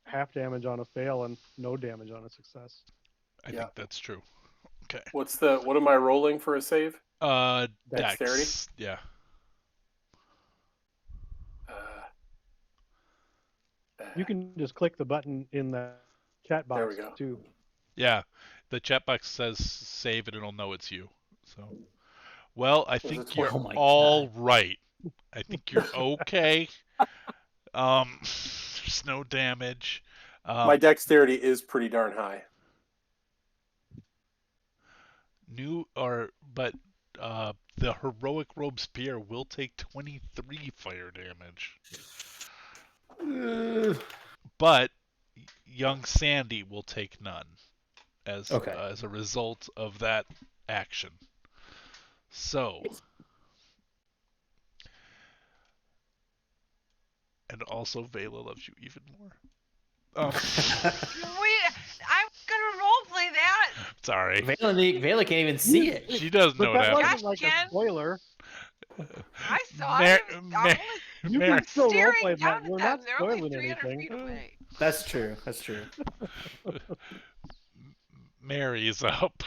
half damage on a fail and no damage on a success. I think that's true. Okay. What am I rolling for a save? Dexterity? Dex. Yeah. You can just click the button in the chat box There we go. too. Yeah. The chat box says save and it'll know it's you. So, well, I think you're Oh my all God. right. I think you're okay. There's no damage. My dexterity is pretty darn high. But the heroic robe spear will take 23 fire damage. But young Sandy will take none as a result of that action. So, and also Vela loves you even more. I'm gonna roleplay that. Sorry. Vela can't even see it. She doesn't know But that that. wasn't like a spoiler. I saw it. You Mary, can still Staring roleplay down that. at We're them. not They're only spoiling 300 anything. feet away. That's true. That's true. Mary's up.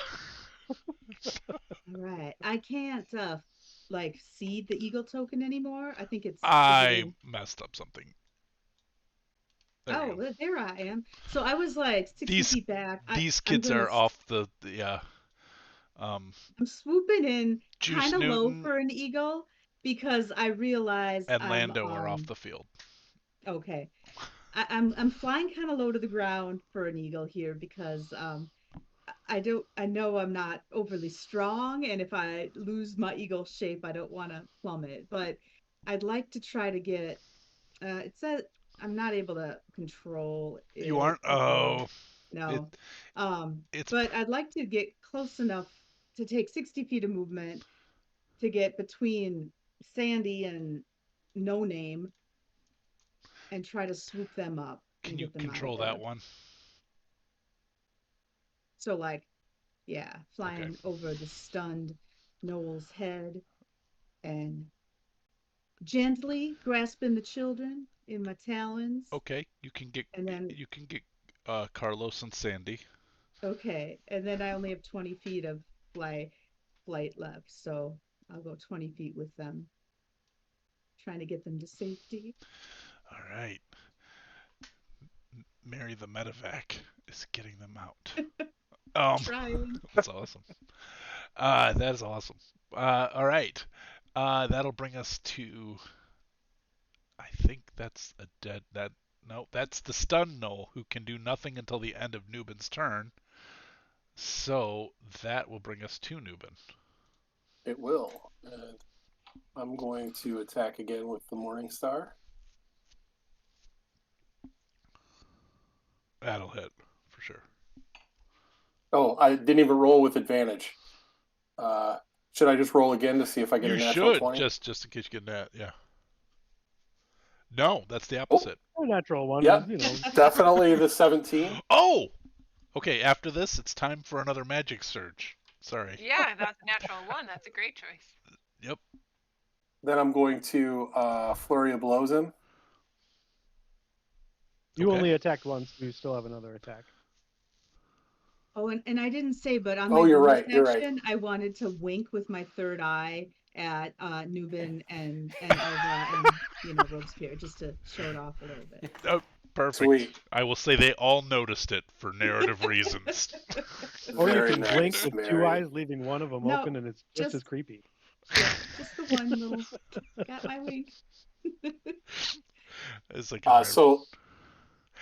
All right. I can't seed the eagle token anymore. I think it's I messed up something. There I am. So I was like 60 feet back. These kids are off the I'm swooping in Juice kind of low Newton for an eagle because I realize and Lando are off the field. Okay. I'm flying kind of low to the ground for an eagle here because I know I'm not overly strong, and if I lose my eagle shape, I don't want to plummet. But I'd like to try to get. It says I'm not able to control it. You aren't. Oh. No. But I'd like to get close enough to take 60 feet of movement to get between Sandy and No Name and try to swoop them up. Can you control that one? So flying over the stunned Noel's head and gently grasping the children in my talons. Okay, you can get Carlos and Sandy. Okay, and then I only have 20 feet of flight left, so I'll go 20 feet with them, trying to get them to safety. All right. Mary the medevac is getting them out. Trying. That's awesome. That is awesome. All right. That'll bring us to. I think that's a dead. No, that's the stun Null who can do nothing until the end of Nubin's turn. So that will bring us to Nubin. It will. And I'm going to attack again with the Morning Star. That'll hit for sure. Oh, I didn't even roll with advantage. Should I just roll again to see if I get a natural 20? Just in case you get that, yeah. No, that's the opposite. A natural one. Yep. You know, Definitely the 17. Oh! Okay, after this, it's time for another magic surge. Sorry. Yeah, that's a natural 1. That's a great choice. Yep. Then I'm going to Flurry of Blows him. you Okay. only attacked once. You still have another attack. Oh, and I didn't say, but on Oh, my you're bonus right, you're right. action, I wanted to wink with my third eye at Nubin and Elva and Robespierre, just to show it off a little bit. Oh, perfect. Sweet. I will say they all noticed it for narrative reasons. Or you Very can nice, blink with two Mary. eyes, leaving one of them No, open, and it's just as creepy. Yeah, just the one little. Got my wink. It's like So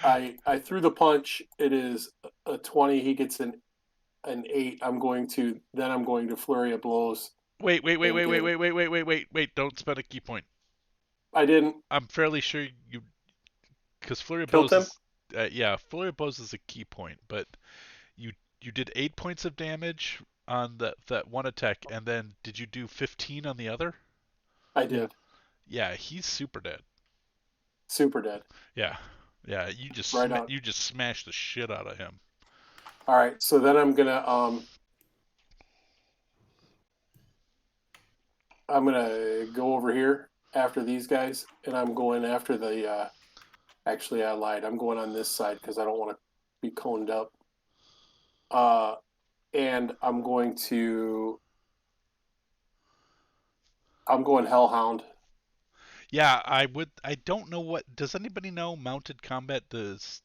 I threw the punch. It is a 20. He gets an 8. I'm going to Flurry of Blows. wait. Don't spend a key point. I didn't. I'm fairly sure you, because Flurry of Killed Blows him? is, yeah, Flurry of Blows is a key point, but you did 8 points of damage on that one attack, and then did you do 15 on the other? I did. Yeah, he's super dead. Super dead. Yeah, you just Right on. you just smashed the shit out of him. All right. So then I'm gonna go over here after these guys, and I'm going after the. Actually, I lied. I'm going on this side because I don't want to be coned up. And I'm going Hellhound. Yeah, I don't know what. Does anybody know mounted combat? Does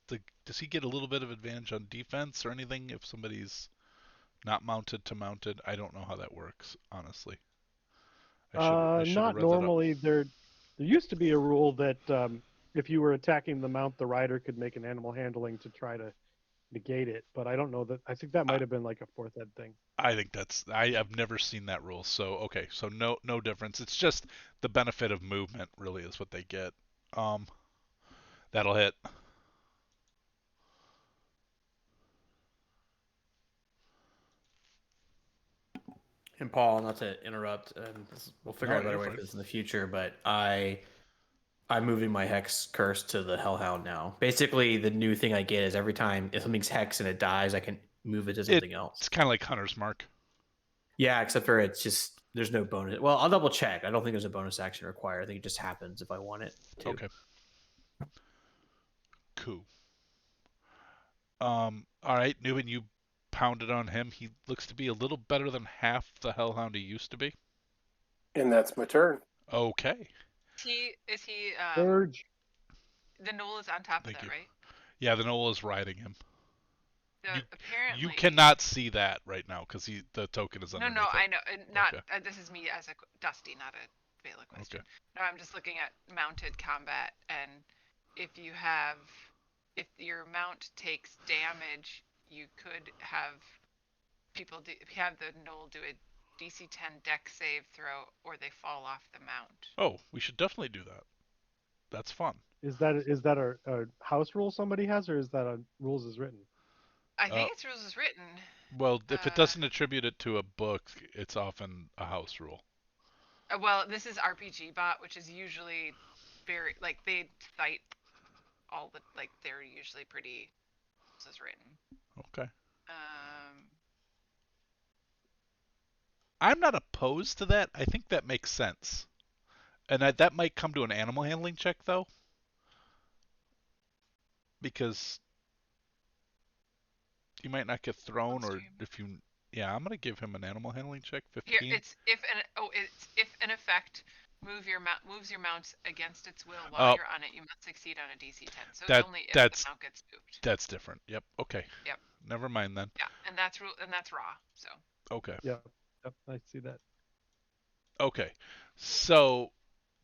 he get a little bit of advantage on defense or anything if somebody's not mounted to mounted? I don't know how that works, honestly. I should have Not read normally. There used to be a rule that if you were attacking the mount, the rider could make an animal handling to try to negate it. But I don't know that. I think that might have been like a fourth ed thing. I think I've never seen that rule. So okay, so no difference. It's just the benefit of movement really is what they get. That'll hit. And Paul, not to interrupt, we'll figure out a better way for this in the future, but I'm moving my hex curse to the Hellhound now. Basically, the new thing I get is every time if something's hex and it dies, I can move it to something else. It's kind of like Hunter's Mark. Yeah, except for it's just there's no bonus. Well, I'll double check. I don't think there's a bonus action required. I think it just happens if I want it to. Okay. Cool. All right, Newman, you pounded on him. He looks to be a little better than half the Hellhound he used to be. And that's my turn. Okay. Is he Urge. the Knoll is on top Thank of that, you. right? Yeah, the Knoll is riding him. So apparently You cannot see that right now because the token is underneath No, it. I know. Not Okay. this is me as a Dusty, not a Vela question. Okay. No, I'm just looking at mounted combat, and if your mount takes damage, you could have have the Knoll do a DC 10 deck save throw, or they fall off the mount. Oh, we should definitely do that. That's fun. Is that a house rule somebody has, or is that a rules as written? I think it's rules as written. Well, if it doesn't attribute it to a book, it's often a house rule. Well, this is RPG bot, which is usually very they cite all the they're usually pretty rules as written. Okay. I'm not opposed to that. I think that makes sense. And that might come to an animal handling check, though. Because you might not get thrown, or if you... Yeah, I'm going to give him an animal handling check, 15. Here, it's if an effect moves your mount against its will while you're on it, you must succeed on a DC 10. So it's only if the mount gets moved. That's different. Yep. Okay. Yep. Never mind then. Yeah, and that's raw. So. Okay. Yep. I see that. Okay. So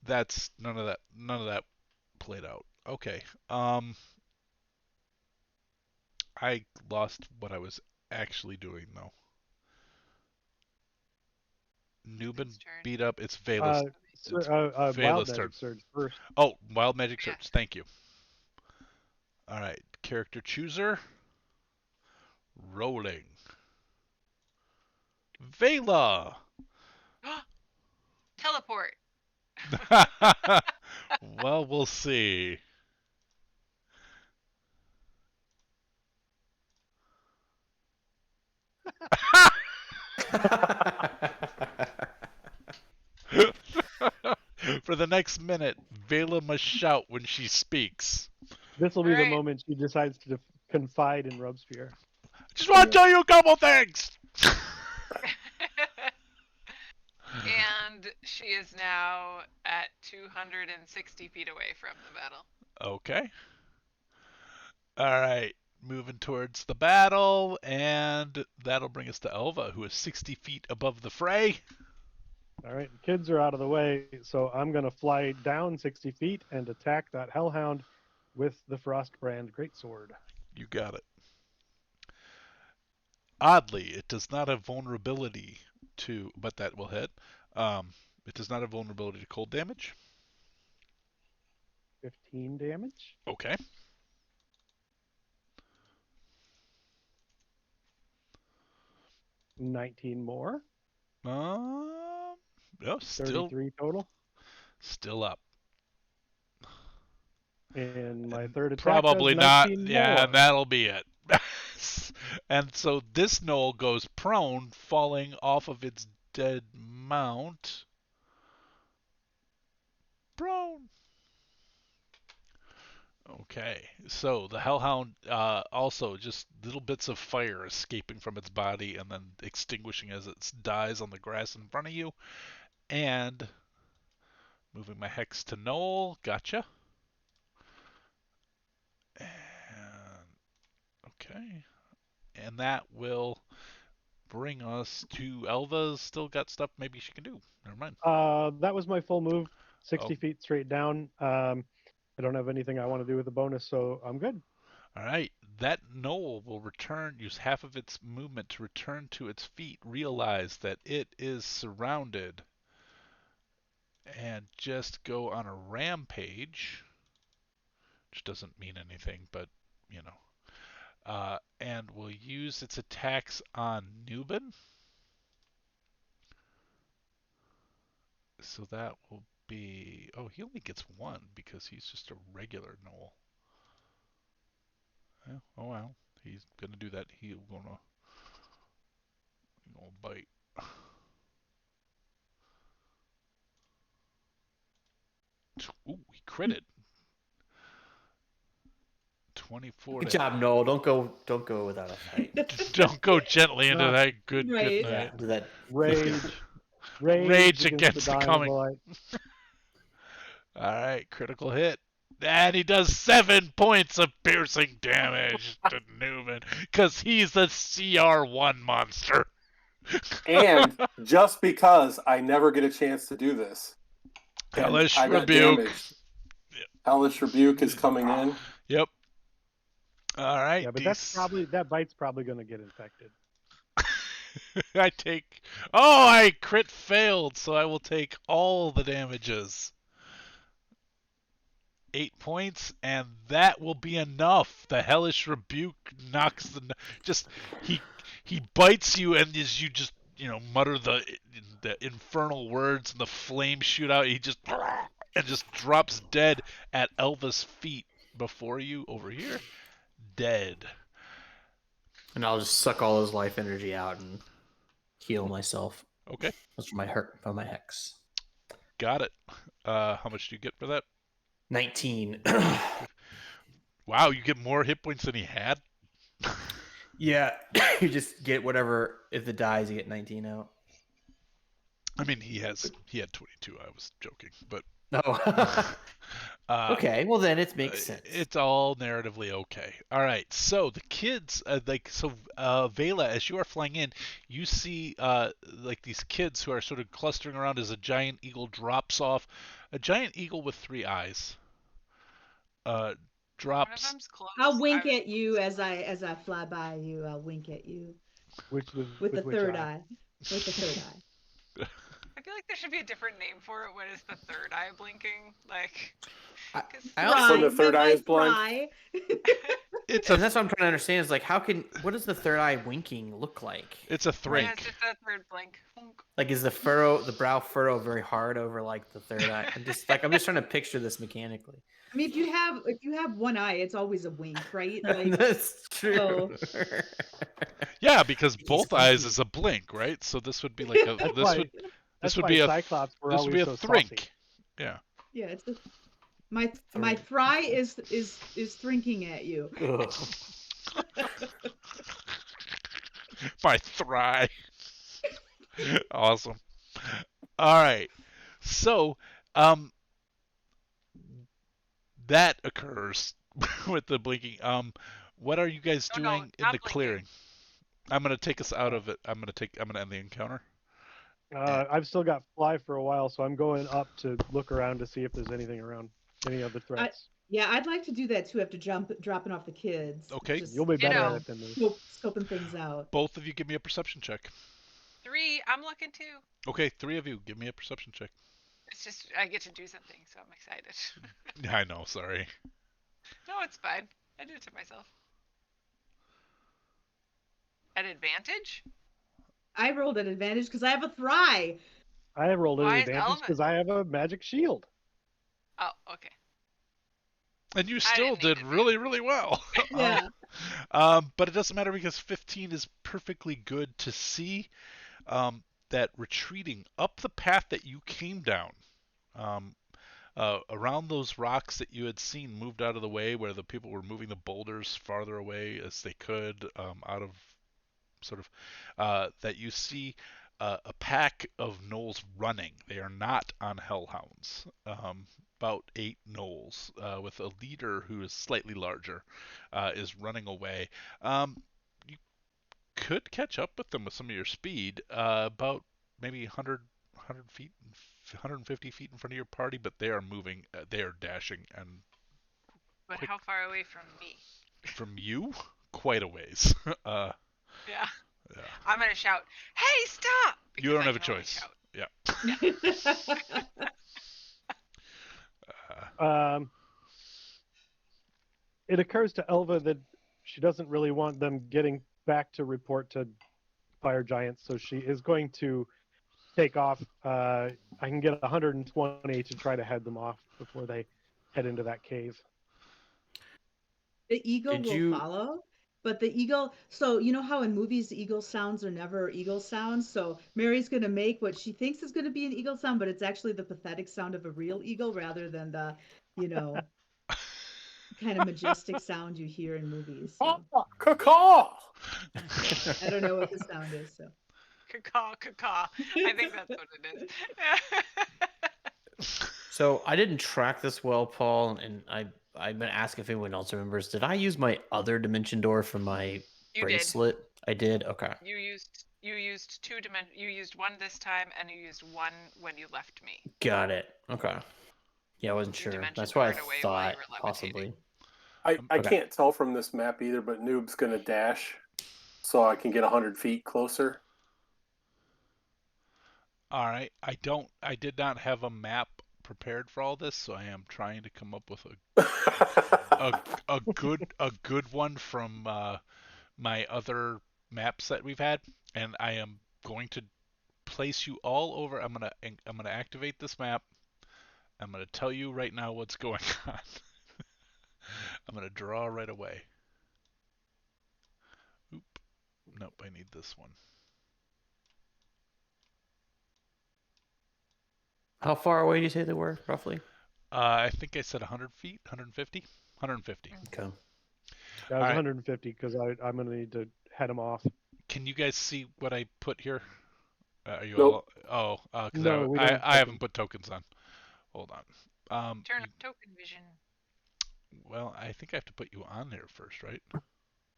that's none of that played out. Okay. I lost what I was actually doing though. Newbin beat up. It's Vela's. Wild Magic Surge first. Oh, Wild Magic Surge. Thank you. All right. Character chooser. Rolling. Vela. Teleport. Well, we'll see. For the next minute, Vela must shout when she speaks. This will be the Alright. moment she decides to confide in Robespierre. Just want to tell you a couple things. And she is now at 260 feet away from the battle. Okay. All right. Moving towards the battle, and that'll bring us to Elva, who is 60 feet above the fray. All right, kids are out of the way, so I'm going to fly down 60 feet and attack that Hellhound with the Frostbrand Greatsword. You got it. Oddly, it does not have vulnerability to, but that will hit. It does not have vulnerability to cold damage. 15 damage. Okay. $19 more. No, still 33 total. Still up. And my third attack Probably does not. 19 Yeah, more. and that'll be it. And so this gnoll goes prone, falling off of its dead mount. Prone. Okay, so the Hellhound also just little bits of fire escaping from its body and then extinguishing as it dies on the grass in front of you. And moving my hex to Noel, gotcha. And okay, and that will bring us to Elva's still got stuff maybe she can do. Never mind. That was my full move, 60 Oh. feet straight down. I don't have anything I want to do with the bonus, so I'm good. All right, that Knoll will return, use half of its movement to return to its feet, realize that it is surrounded, and just go on a rampage, which doesn't mean anything, but, you know. And will use its attacks on Nubin. So that will be... Oh, he only gets one because he's just a regular Knoll. Yeah, oh well, he's gonna do that. He's gonna bite. Ooh, he critted. 24. Good job, Noel. Don't go without a fight. Don't go gently into No. that good Right. good Yeah, night. do that. Rage Against the dying coming. boy. All right, critical hit. And he does 7 points of piercing damage to Newman because he's a CR1 monster. And just because I never get a chance to do this, and Hellish I got Rebuke. damaged. Hellish Rebuke is coming in. Yep. All right. Yeah, but that bite's probably going to get infected. I take. Oh, I crit failed, so I will take all the damages. 8 points, and that will be enough. The Hellish Rebuke knocks he bites you, and as you just mutter the infernal words and the flames shoot out, he just drops dead at Elva's feet before you over here, dead. And I'll just suck all his life energy out and heal myself. Okay, That's from my hex. got it. How much do you get for that? 19. Wow, you get more hit points than he had. Yeah, you just get whatever. If it dies, you get 19 out. I mean, he had 22. I was joking, but Oh. Okay, well then it makes sense. It's all narratively okay. All right, so the kids, Vela, as you are flying in, you see these kids who are sort of clustering around as a giant eagle drops off. A giant eagle with 3 eyes. Drops. One of them's close. I'll wink at you as I fly by you. I'll wink at you with the third eye. With the third eye. I feel like there should be a different name for it. What is the third eye blinking? Like, I also When the third eye is blind. It's and that's what I'm trying to understand is like what does the third eye winking look like? It's a yeah, thrink. it's just a third blink. Like, is the brow furrow very hard over like the third eye? I'm just trying to picture this mechanically. I mean, if you have one eye, it's always a wink, right? Like, That's true. so Yeah, because He's both eyes kinky. is a blink, right? So this would be like a That's this why. would That's this would why be a Cyclops were this would be always a so thrink. saucy. Yeah. yeah, it's my thry is shrinking at you. Ugh. My thry. Awesome. All right. So, that occurs with the blinking. What are you guys No, doing in not the blinking. clearing? I'm gonna take us out of it. I'm gonna end the encounter. I've still got fly for a while, so I'm going up to look around to see if there's anything around, any other threats. Yeah, I'd like to do that too after dropping off the kids. Okay. Just, You'll be better know, at it than me. scoping things out. Both of you give me a perception check. 3, I'm looking too. Okay, 3 of you give me a perception check. It's just I get to do something, so I'm excited. I know, sorry. No, it's fine. I do it to myself. At advantage? I rolled an advantage because I have a thry. I rolled an Why is advantage Element- because I have a magic shield. Oh, okay. And you still didn't need did to do really, really well. Yeah. But it doesn't matter because 15 is perfectly good to see that retreating up the path that you came down, around those rocks that you had seen moved out of the way, where the people were moving the boulders farther away as they could, out of sort of, that you see a pack of gnolls running. They are not on hellhounds. About 8 gnolls, with a leader who is slightly larger, is running away. You could catch up with them with some of your speed, about maybe 100 feet, 150 feet in front of your party, but they are moving, they are dashing, and But quick. how far away from me? From you, quite a ways. Yeah. Yeah. I'm gonna shout, "Hey, stop!" You don't I have a can only choice. shout. Yeah. It occurs to Elva that she doesn't really want them getting back to report to fire giants, so she is going to take off. I can get 120 to try to head them off before they head into that cave. The eagle Did will you- follow, but the eagle. So you know how in movies eagle sounds are never eagle sounds. So Mary's gonna make what she thinks is gonna be an eagle sound, but it's actually the pathetic sound of a real eagle rather than the, kind of majestic sound you hear in movies. So Caw-caw! I don't know what the sound is. So Caw, caw. I think that's what it is. So I didn't track this well, Paul, and I've been asking if anyone else remembers. Did I use my other dimension door for my You bracelet? I did. Okay. did. You used 2 dimension. You used 1 this time, and you used 1 when you left me. Got it. Okay. Yeah, I wasn't You sure. dimension That's why I doored away while you thought were possibly. I Okay. can't tell from this map either, but Noob's going to dash so I can get 100 feet closer. All right. I did not have a map prepared for all this, so I am trying to come up with a good one from my other maps that we've had, and I am going to place you all over. I'm gonna activate this map. I'm gonna tell you right now what's going on. I'm gonna draw right away. Oop. Nope, I need this one. How far away do you say they were, roughly? I think I said 100 feet, 150? 150. Okay. That was All right. 150 because I'm going to need to head them off. Can you guys see what I put here? Are you Nope. all? Oh, because No, we don't I haven't put tokens on. Hold on. Turn on token vision. Well, I think I have to put you on there first, right?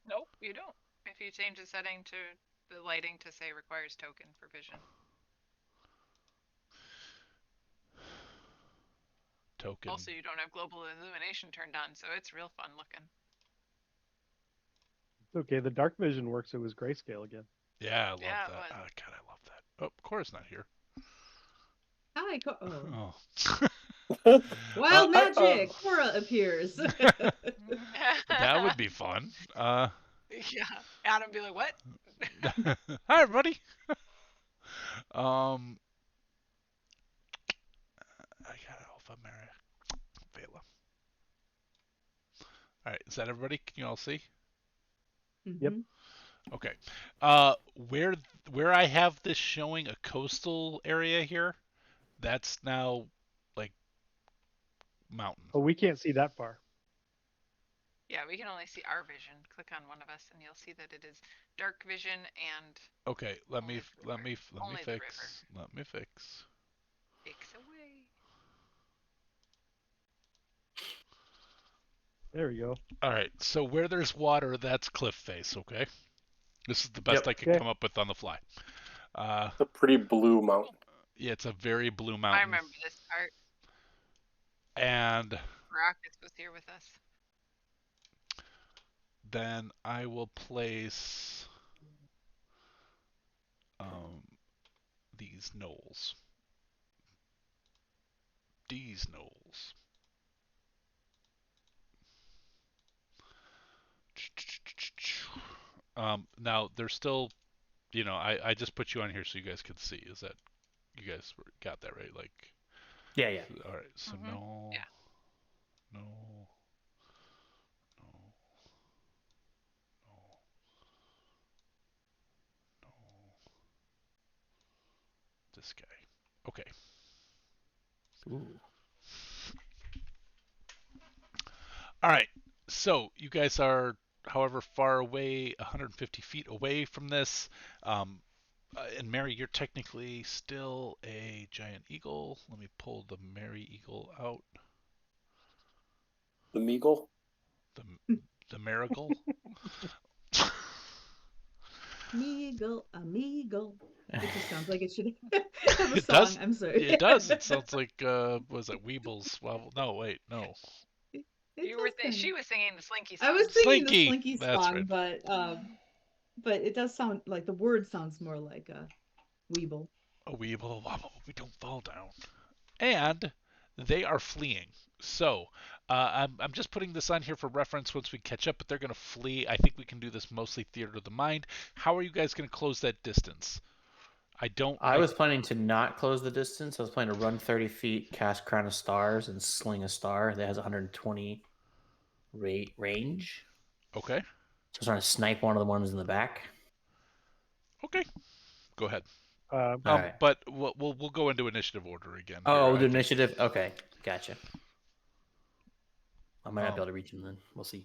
Nope, you don't. If you change the setting to the lighting to say requires token for vision. Token. Also, you don't have global illumination turned on, so it's real fun looking. It's okay. The dark vision works. It was grayscale again. Yeah, I love Yeah, it that. was. Oh, God, I love that. Oh, Cora's not here. hi, Oh. wild magic. Cora appears. That would be fun. Yeah. Adam be like, what? Hi, everybody. Um, I got Alpha Mary Vela. All right, is that everybody? Can you all see? Yep. Mm-hmm. Okay. Where I have this showing a coastal area here, that's now like mountain. Oh, we can't see that far. Yeah, we can only see our vision. Click on one of us, and you'll see that it is dark vision and Okay, only the river. Only the river. let me fix. Fix away. There we go. All right, so where there's water, that's cliff face. Okay, this is the best Yep. I could Okay. come up with on the fly. It's a pretty blue mountain. Yeah, it's a very blue I mountain, remember this part. and Rockets was here with us. then I will place um, these knolls. These knolls. Now they're still, I just put you on here so you guys could see. Is that you guys got that right? Like, Yeah, yeah. all right. So Mm-hmm. no, Yeah. no, no, no, no. This guy. Okay. Ooh. All right. So you guys are, however far away, 150 feet away from this. And Mary, you're technically still a giant eagle. Let me pull the Mary eagle out. The Meagle? The marigold. Meagle, amigo. It just sounds like it should have a It song. does. I'm sorry. It does. It sounds like was it Weebles? Well, no, wait, no. It You were does kind she of. was singing the Slinky I song. was singing the Slinky. Slinky That's song, right. but it does sound like the word sounds more like a Weeble. A Weeble, wobble, we don't fall down. And they are fleeing. So I'm just putting this on here for reference once we catch up, but they're going to flee. I think we can do this mostly theater of the mind. How are you guys going to close that distance? I was planning to not close the distance. I was planning to run 30 feet, cast Crown of Stars, and sling a star that has 120 range. Okay. So I was trying to snipe one of the ones in the back. Okay. Go ahead. All right. But we'll go into initiative order again. Oh, here. the initiative. Okay, gotcha. I might not be Um, able to reach him then. We'll see.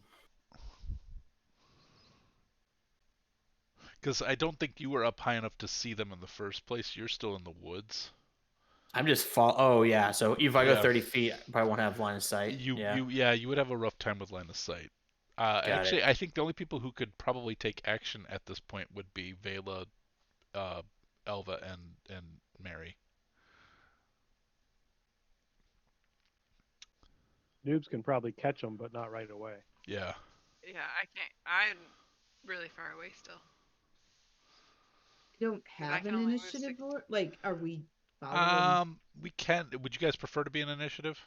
Because I don't think you were up high enough to see them in the first place. You're still in the woods. I'm just fall. Oh yeah. So if I go Yeah. 30 feet, I probably won't have line of sight. You would have a rough time with line of sight. Actually, I think the only people who could probably take action at this point would be Vela, Elva, and Mary. Noobs can probably catch them, but not right away. Yeah. Yeah, I can't. I'm really far away still. You don't I have can an only move initiative 6. or like are we following? We can. Would you guys prefer to be an initiative?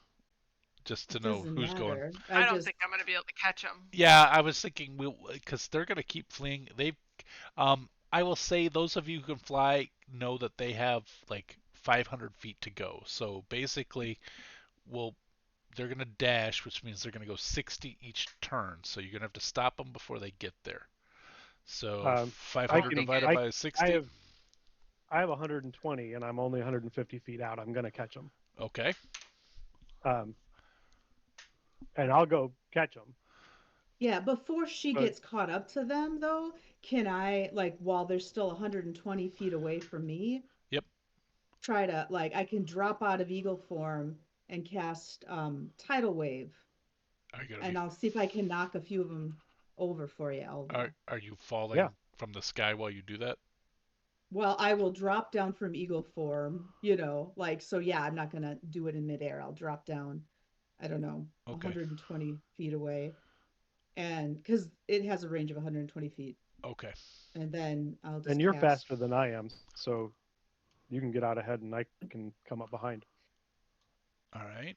Just to It know doesn't who's going. matter. I don't think I'm gonna be able to catch them. Yeah, I was thinking because they're gonna keep fleeing. I will say those of you who can fly know that they have like 500 feet to go. So basically, they're gonna dash, which means they're gonna go 60 each turn. So you're gonna have to stop them before they get there. So 500 divided by 60. I have 120, and I'm only 150 feet out. I'm gonna catch them. Okay. And I'll go catch them. Yeah, before she gets caught up to them, though, can I, like, while they're still 120 feet away from me, Yep. try to, like, I can drop out of eagle form and cast Tidal Wave, and I'll see if I can knock a few of them over for you, Alva. Are you falling from the sky while you do that? Well, I will drop down from eagle form, like, so yeah, I'm not gonna do it in midair. I'll drop down, I don't know, 120 feet away. And because it has a range of 120 feet. Okay. And then I'll just. And you're faster than I am, so you can get out ahead, and I can come up behind. All right.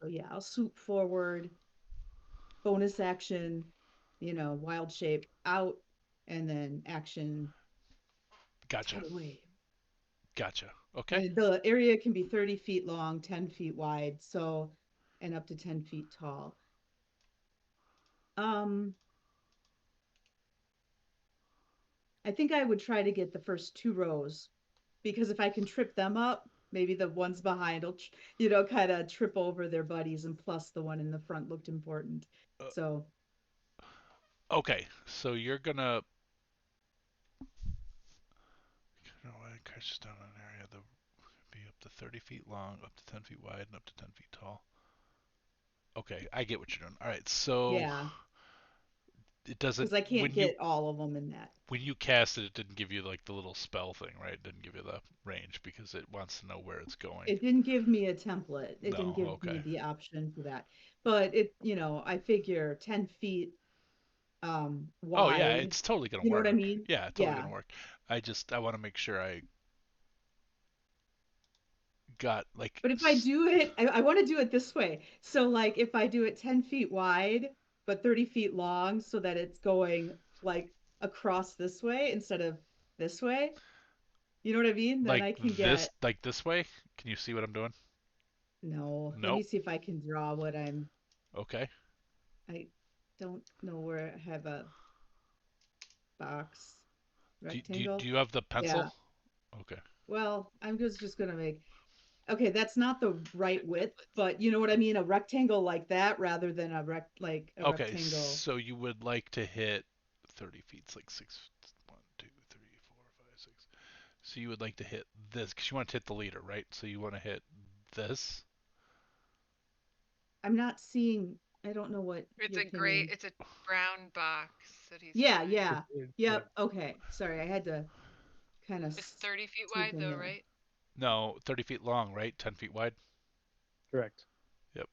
So yeah, I'll swoop forward, bonus action, wild shape out, and then action. Gotcha. Away. Gotcha. Okay. And the area can be 30 feet long, 10 feet wide, so, and up to 10 feet tall. Um, I think I would try to get the first two rows because if I can trip them up, maybe the ones behind will, kind of trip over their buddies, and plus the one in the front looked important. Uh, So, okay. So you're gonna crashes down an area that be up to 30 feet long, up to 10 feet wide, and up to 10 feet tall. Okay, I get what you're doing. All right. So yeah, it doesn't because I can't when you get all of them in that. when you cast it, it didn't give you like the little spell thing, right? It didn't give you the range because it wants to know where it's going. It didn't give me a template. It didn't No. give me Okay. the option for that. But I figure 10 feet Oh yeah, wide. it's totally gonna You know what I work. mean? Yeah, totally Yeah. gonna work. I want to make sure I got like But if I do it, I want to do it this way. So, like, if I do it 10 feet wide, but 30 feet long, so that it's going like across this way instead of this way, you know what I mean? Then I can get, like this way. Can you see what I'm doing? no, let me Nope. see if I can draw what Okay. I don't know where I have a box Do rectangle. you have the Yeah. pencil? Okay. Well, I'm just gonna make, okay, that's not the right width, but you know what I mean? A rectangle like that rather than like a Okay. rectangle. So you would like to hit 30 feet. It's like six. 1, 2, 3, 4, 5, 6. So you would like to hit this because you want to hit the leader, right? So you want to hit this. I'm not seeing, I don't know what It's your a gray, pinging. it's a brown box that he's Yeah, drawing. yeah. Yeah. Yep. Okay. Sorry, I had to kind of It's 30 feet swoop wide in though, there. right? No, 30 feet long, right? 10 feet wide. Correct. Yep.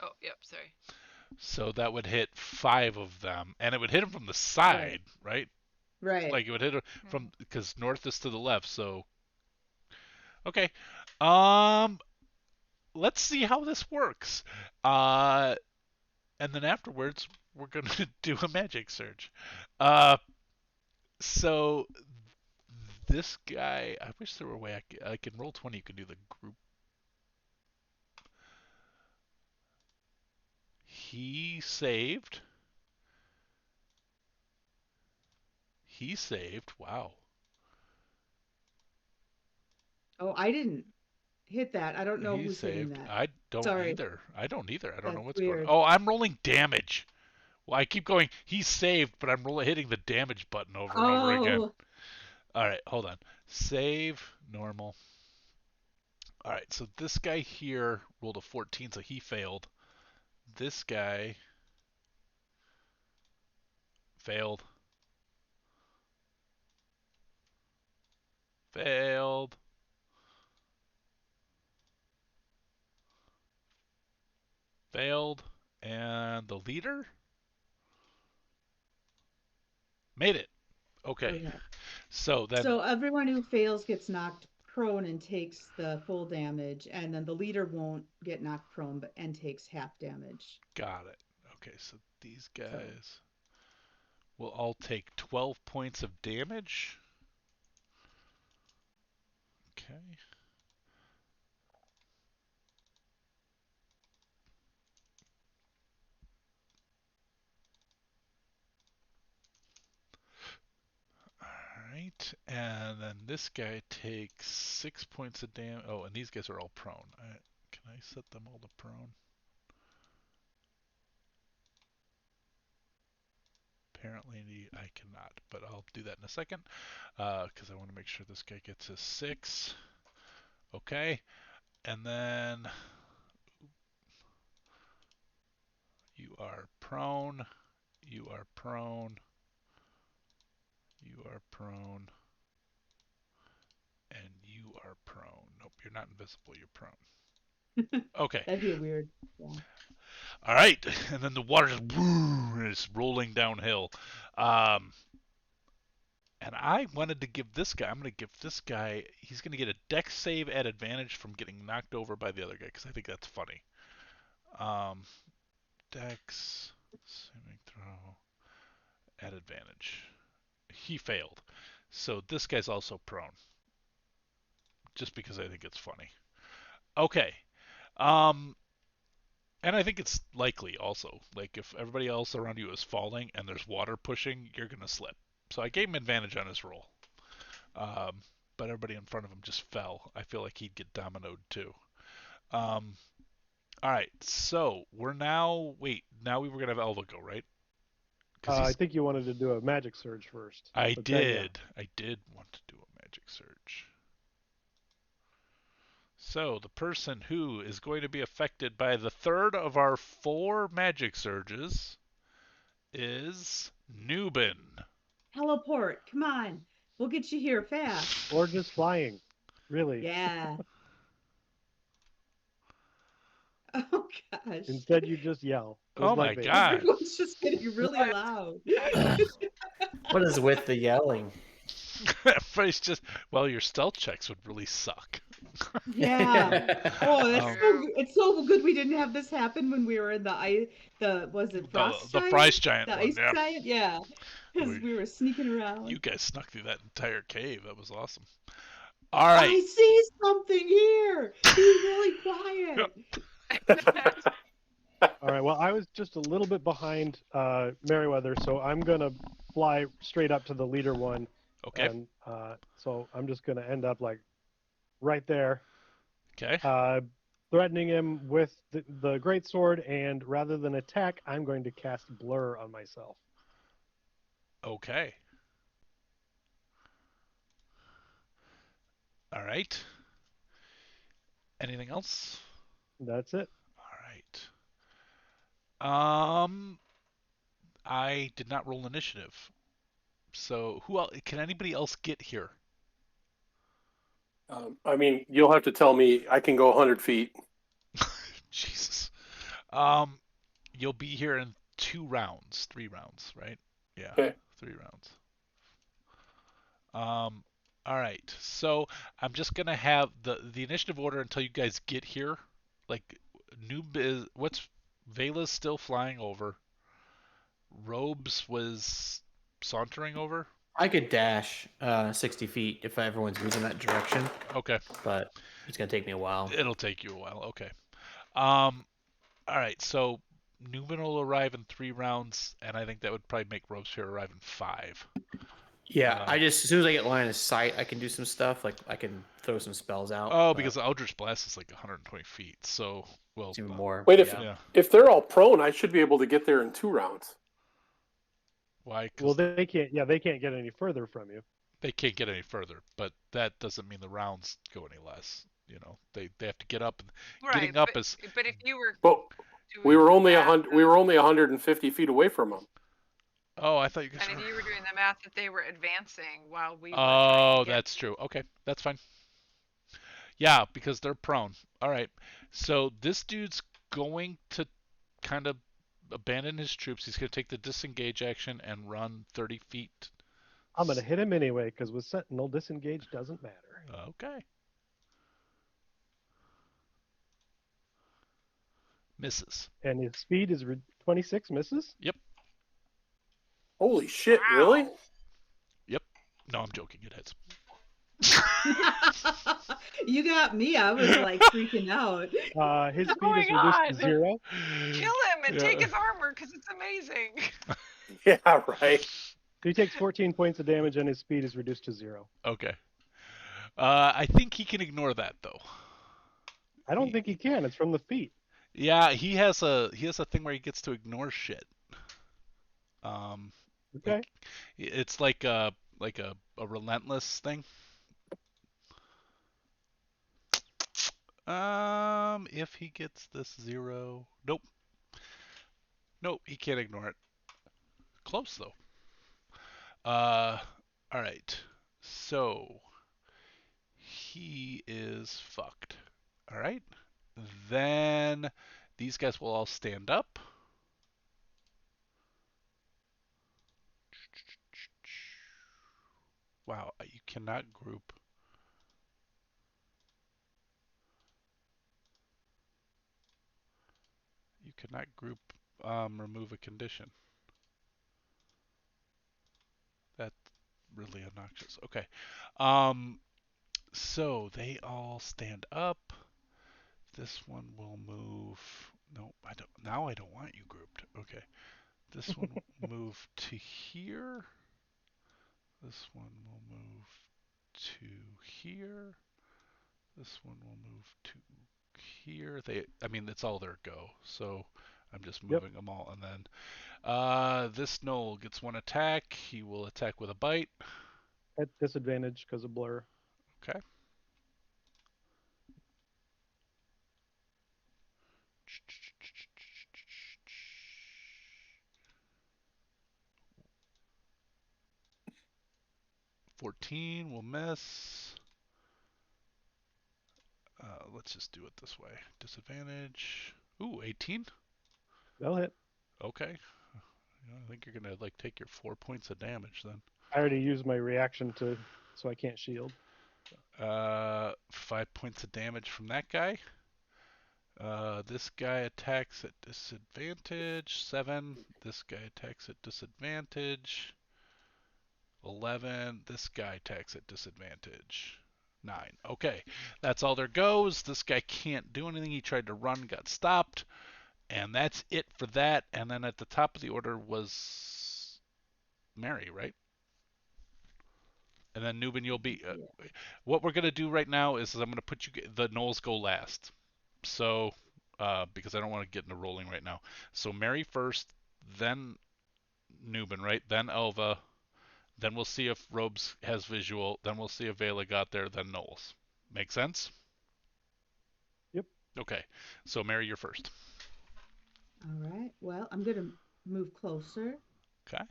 Oh, yep, sorry. So that would hit five of them, and it would hit them from the Right. side, right? Right. Like it would hit them Hmm. from because north is to the left. So okay, um, let's see how this works. Uh, and then afterwards we're gonna do a magic search. Uh, so this guy, I wish there were a way I can roll 20. You can do the group. He saved. He saved. Wow. Oh, I didn't hit that. I don't know He who's hitting saved. that. I don't Sorry. either. I don't either. I don't know That's what's going on. weird. Oh, I'm rolling damage. Well, I keep going. He's saved, but I'm hitting the damage button over and over again. Oh, All right, hold on. Save normal. All right, so this guy here rolled a 14, so he failed. This guy failed. Failed. Failed. And the leader made it. Okay. okay. So then, So everyone who fails gets knocked prone and takes the full damage, and then the leader won't get knocked prone but and takes half damage. got it. Okay, so these So guys will all take 12 points of damage. Okay. Alright, and then this guy takes 6 points of damage. Oh, and these guys are all prone. Can I set them all to prone? Apparently I cannot, but I'll do that in a second because I want to make sure this guy gets his 6. Okay, and then you are prone, you are prone, you are prone, and you are prone. Nope, you're not invisible, you're prone. Okay, that'd be a weird. Yeah. all right, and then the water just is rolling downhill. Um, and I wanted to give this guy, I'm going to give this guy, he's going to get a dex save at advantage from getting knocked over by the other guy because I think that's funny. Um, dex saving throw at advantage. He failed. So this guy's also prone. just because I think it's funny. Okay. Um, and I think it's likely also. Like if everybody else around you is falling and there's water pushing, you're gonna slip. So I gave him advantage on his roll. Um, but everybody in front of him just fell. I feel like he'd get dominoed too. Um, all right. So we're now. Wait. Now we were gonna have Elva go, right? I think you wanted to do a magic surge first. I but then, yeah. did. I did want to do a magic surge. So the person who is going to be affected by the third of our 4 magic surges is Nubin. Teleport. Come on. We'll get you here fast. Or just flying. Really. Yeah. Oh gosh. Instead, you just yell. Oh my Vader. god. Everyone's just getting really loud. What is with the yelling? Everybody's just, well, your stealth checks would really suck. Yeah. Oh, that's Um, it's so good we didn't have this happen when we were in was it Frost the Giant? Frost Giant The one, Ice yeah. Giant? Yeah. Because we were sneaking around. You guys snuck through that entire cave. That was awesome. All right. I see something here. Be really quiet. All right. Well, I was just a little bit behind Merriweather, so I'm gonna fly straight up to the leader one. Okay. And so I'm just gonna end up like right there, Okay. threatening him with the great sword, and rather than attack, I'm going to cast blur on myself. Okay. All right. Anything else? That's it. All right. I did not roll initiative. So who else, can anybody else get here? I mean, you'll have to tell me I can go 100 feet. Jesus. You'll be here in 3 rounds, right? Yeah. Okay. 3 rounds. All right. So I'm just gonna have the initiative order until you guys get here. Like, what's Vela's still flying over. Robes was sauntering over. I could dash 60 feet if everyone's moving that direction, Okay. but it's gonna take me a while. It'll take you a while. Okay. All right. So Newman will arrive in 3 rounds, and I think that would probably make Robespierre arrive in 5. Yeah, as soon as I get line of sight, I can do some stuff. Like I can throw some spells out. Oh, because the Eldritch Blast is like 120 feet. So, well, it's even more. Wait, yeah. if they're all prone, I should be able to get there in 2 rounds. Why? Well, they can't. Yeah, they can't get any further from you. They can't get any further, but that doesn't mean the rounds go any less. You know, they have to get up. And getting up is. But if you were. But doing we were only the math 100. We were only 150 feet away from them. Oh, I thought you guys. And if you were doing the math that they were advancing while we were. Oh, that's true. Okay, that's fine. Yeah, because they're prone. All right. So this dude's going to kind of abandon his troops. He's going to take the disengage action and run 30 feet. I'm going to hit him anyway, because with Sentinel, disengage doesn't matter. Okay. Misses. And his speed is 26, misses? Yep. Holy shit, Wow. really? Yep. No, I'm joking. It hits. You got me. I was like freaking out. His What's speed is going reduced on? to 0. Kill him and take his armor because it's amazing. Yeah, right. He takes 14 points of damage, and his speed is reduced to 0. Okay. I think he can ignore that though. I don't think he can. It's from the feet. Yeah, he has a thing where he gets to ignore shit. Okay. It's like a relentless thing. If he gets this 0, nope, he can't ignore it. Close though. All right, so he is fucked. All right, then these guys will all stand up. Wow, you cannot group. You cannot group remove a condition. That's really obnoxious. Okay. So they all stand up. This one will move. No, I don't. Now I don't want you grouped. Okay. This one will move to here. This one will move to here. This one will move to here. I mean, it's all their go. So I'm just Yep. moving them all. And then this Knoll gets one attack. He will attack with a bite. At disadvantage because of blur. Okay. $14 will miss. Let's just do it this way. Disadvantage. Ooh, 18. They'll hit. Okay. I think you're gonna like take your 4 points of damage then. I already used my reaction so I can't shield. 5 points of damage from that guy. This guy attacks at disadvantage. 7. This guy attacks at disadvantage. 11. This guy attacks at disadvantage. 9. Okay, that's all there goes. This guy can't do anything. He tried to run, got stopped. And that's it for that. And then at the top of the order was Mary, right? And then Newbin, you'll be. What we're gonna do right now is I'm gonna put you. The Knolls go last. So, because I don't want to get into rolling right now. So Mary first, then Newbin, right? Then Elva. Then we'll see if Robes has visual. Then we'll see if Vela got there. Then Knowles. Make sense? Yep. Okay. So Mary, you're first. All right. Well, I'm going to move closer Okay.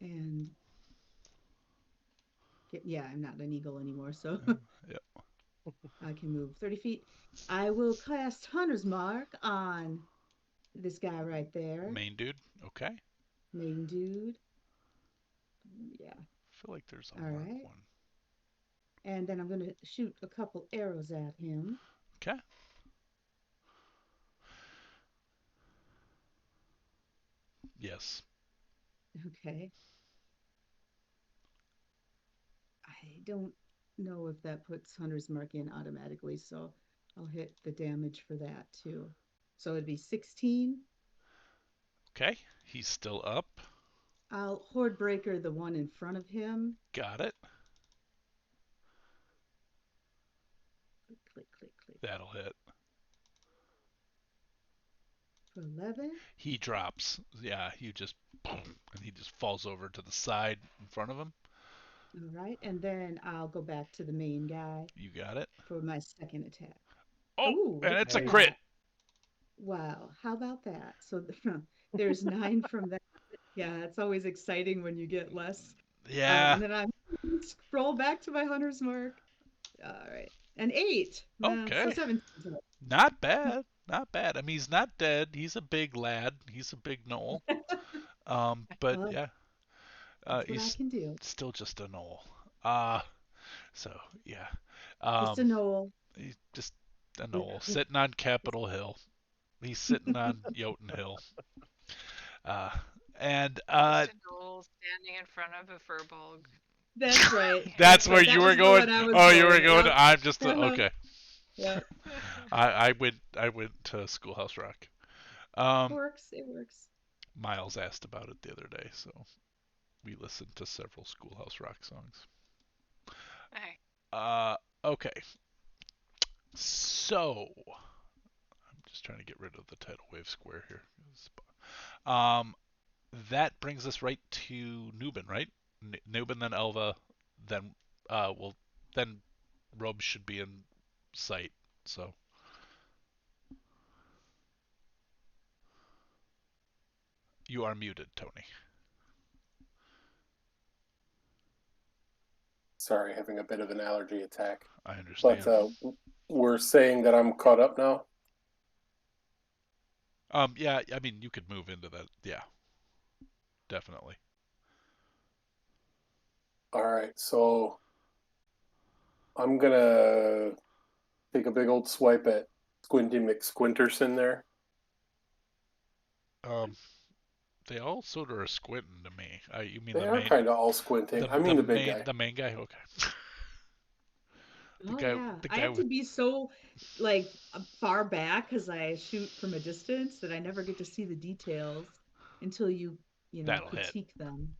and yeah, I'm not an eagle anymore, so Yep. I can move 30 feet. I will cast Hunter's Mark on this guy right there. Main dude. Okay. Main dude. Yeah. I feel like there's a All mark right. one. And then I'm going to shoot a couple arrows at him. Okay. Yes. Okay. I don't know if that puts Hunter's Mark in automatically, so I'll hit the damage for that too. So it'd be 16. Okay. He's still up. I'll Horde Breaker the one in front of him. Got it. Click, click, click, click. That'll hit. For 11. He drops. Yeah, you just boom, and he just falls over to the side in front of him. All right, and then I'll go back to the main guy You got it. for my second attack. Oh, Ooh, and look it's a at crit. that. Wow, how about that? So there's 9 from that. Yeah, it's always exciting when you get less. Yeah. And then I'm scroll back to my Hunter's Mark. All right, an 8. Okay. So 17. Not bad. Not bad. I mean, he's not dead. He's a big lad. He's a big knoll. But Well, yeah, that's what I he's can do. still just a knoll. So yeah, Just a knoll. he's just a knoll sitting on Capitol Hill. He's sitting on Jotun Hill. And Just a Knoll standing in front of a furball. That's right. that's where that you were was the going. one I was Oh, you were going. going. Yep. I'm just Uh-huh. okay. Yeah, I went to Schoolhouse Rock. it works. Miles asked about it the other day, so we listened to several Schoolhouse Rock songs. Okay. Okay. So I'm just trying to get rid of the tidal wave square here. That brings us right to Newbin, right? Newbin, then Elva, then then Rob should be in sight. So you are muted, Tony. Sorry, having a bit of an allergy attack. I understand. But we're saying that I'm caught up now? Yeah, I mean, you could move into that. Yeah, definitely. All right, so I'm going to take a big old swipe at Squinty McSquinterson there. They all sort of are squinting to me. You mean They the are main? kind of all squinting. I mean the big guy. The main guy. Okay. Oh guy, yeah, the I guy have to with be so like far back because I shoot from a distance that I never get to see the details until you that'll hit. critique them.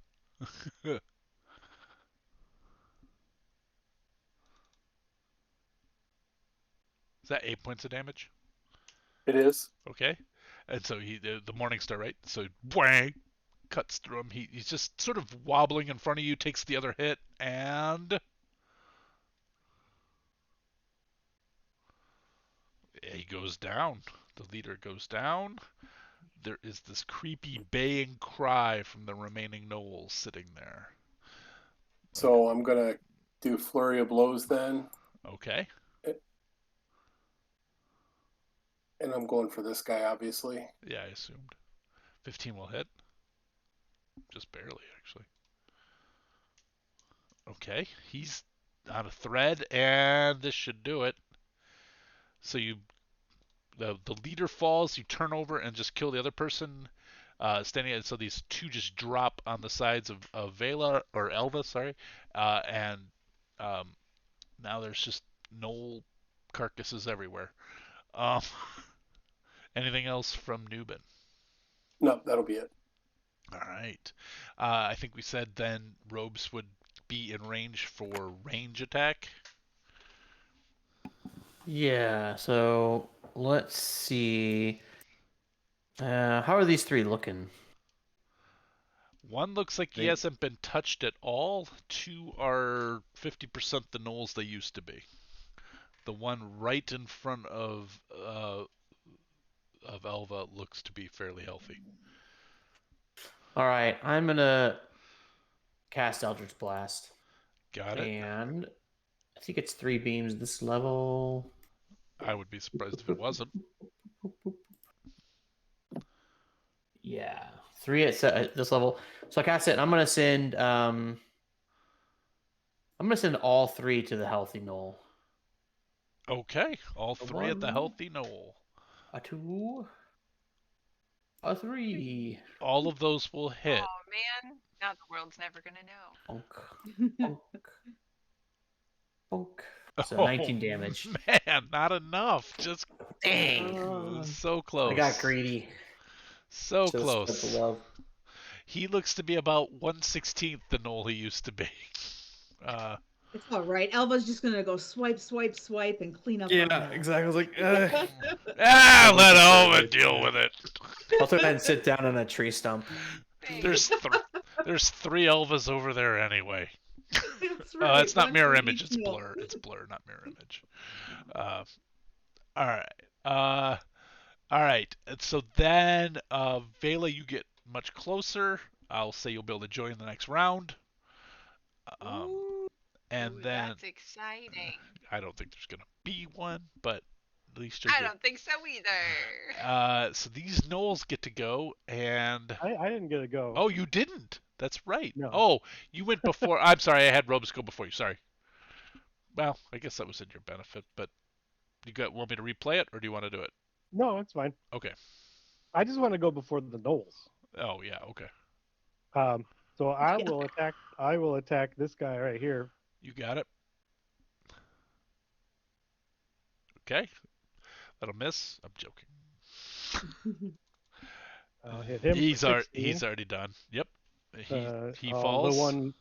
Is that 8 points of damage? It is. Okay. And so the Morning Star, right? So bang, cuts through him. He's just sort of wobbling in front of you, takes the other hit, and he goes down. The leader goes down. There is this creepy baying cry from the remaining gnolls sitting there. So I'm gonna do flurry of blows then, Okay. and I'm going for this guy, obviously. Yeah, I assumed. 15 will hit. Just barely, actually. Okay. He's on a thread, and this should do it. So the leader falls, you turn over and just kill the other person standing. So these two just drop on the sides of Vela or Elva, sorry, and now there's just gnoll carcasses everywhere. Um, anything else from Newbin? No, that'll be it. All right. I think we said then Robes would be in range for range attack. Yeah, so let's see. How are these three looking? One looks like he hasn't been touched at all. Two are 50% the gnolls they used to be. The one right in front of Elva looks to be fairly healthy. All right, I'm gonna cast Eldritch Blast. Got it. And I think it's 3 beams this level. I would be surprised if it wasn't. Yeah, 3 at this level. So I cast it, and I'm gonna send all 3 to the healthy gnoll. Okay, all 3 at the healthy gnoll. A 2, a 3. All of those will hit. Oh man, now the world's never gonna know. Bonk, bonk, bonk. So 19 damage. Man, not enough. Just dang. So close. I got greedy. So Just close. He looks to be about 1/16 the gnoll he used to be. It's all right. Elva's just gonna go swipe, swipe, swipe, and clean up. Yeah, exactly. I was like, let Elva deal with it. I'll go ahead and sit down on a tree stump. There's 3 Elvas over there anyway. That's right. It's not One mirror for image. each It's gnoll. blur. It's blur, not mirror image. All right. All right. So then, Vela, you get much closer. I'll say you'll be able to join the next round. And then That's exciting. I don't think there's gonna be one, but at least I don't think so either. So these gnolls get to go, and I didn't get to go. oh, you didn't. That's right. No. Oh, you went before. I'm sorry. I had Robes go before you. Sorry. Well, I guess that was in your benefit, but want me to replay it, or do you want to do it? No, it's fine. Okay. I just want to go before the gnolls. Oh yeah. Okay. So I will attack. I will attack this guy right here. You got it. Okay. That'll miss. I'm joking. I'll hit him. He's for 16. he's already done. Yep. He The falls. one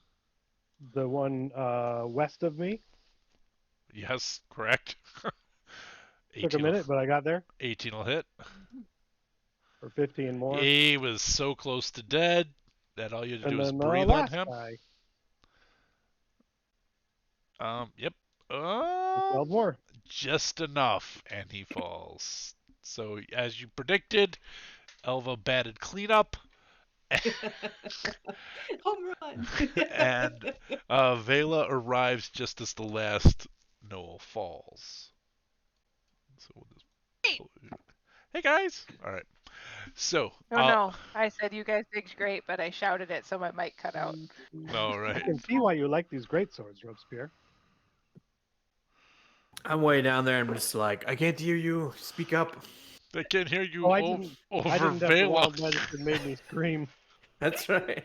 west of me. Yes, correct. Took a minute, but I got there 18 will hit. for 15 more. He was so close to dead that all you had to And do was then breathe the on last him. guy. Yep. 12 more. Just enough, and he falls. So, as you predicted, Elva batted cleanup. Home run. And Vela arrives just as the last Noel falls. So we'll just... Hey guys! Alright. So. No. I said you guys did great, but I shouted it so my mic cut out. Alright. I can see why you like these great swords, Robespierre. I'm way down there and I'm just like, I can't hear you. Speak up. They can't hear you I over didn't have the Vela. wild medicine made me scream. That's right.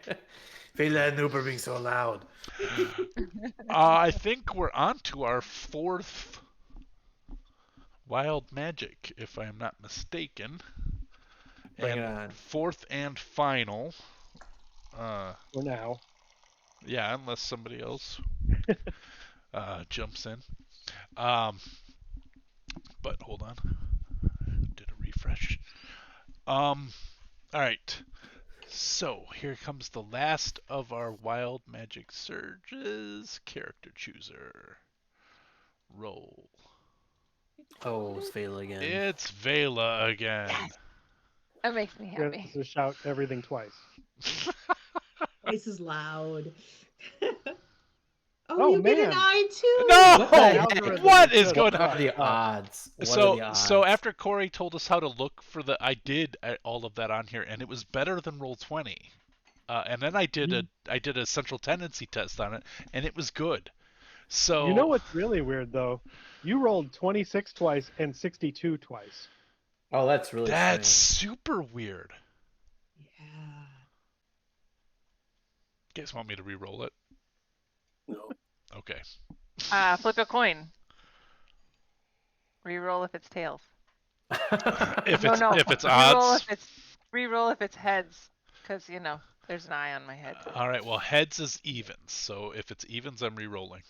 Vela and Noob are being so loud. I think we're on to our fourth wild magic, if I am not mistaken. Bring and it on. fourth and final. For now. Yeah, unless somebody else jumps in. But hold on. Did a refresh. All right. So here comes the last of our wild magic surges. Character chooser. Roll. Oh, it's Vela again. It's Vela again. That makes me You have happy. to shout everything twice. Twice as loud. Oh, you get an man. eye too. No! What the heck? Algorithm What is is just going What on? are the fucked up. odds? What are So the odds? so after Corey told us how to look for the, I did all of that on here, and it was better than Roll20. And then I did a central tendency test on it, and it was good. So You know what's really weird though? You rolled 26 twice and 62 twice. Oh, that's really that's strange. super weird. Yeah. You guys want me to re-roll it? No. Okay. Flip a coin. Reroll if it's tails. If No, it's no. if it's Reroll odds. if it's reroll if it's heads, because there's an eye on my head. All right. Well, heads is evens. So if it's evens, I'm re-rolling.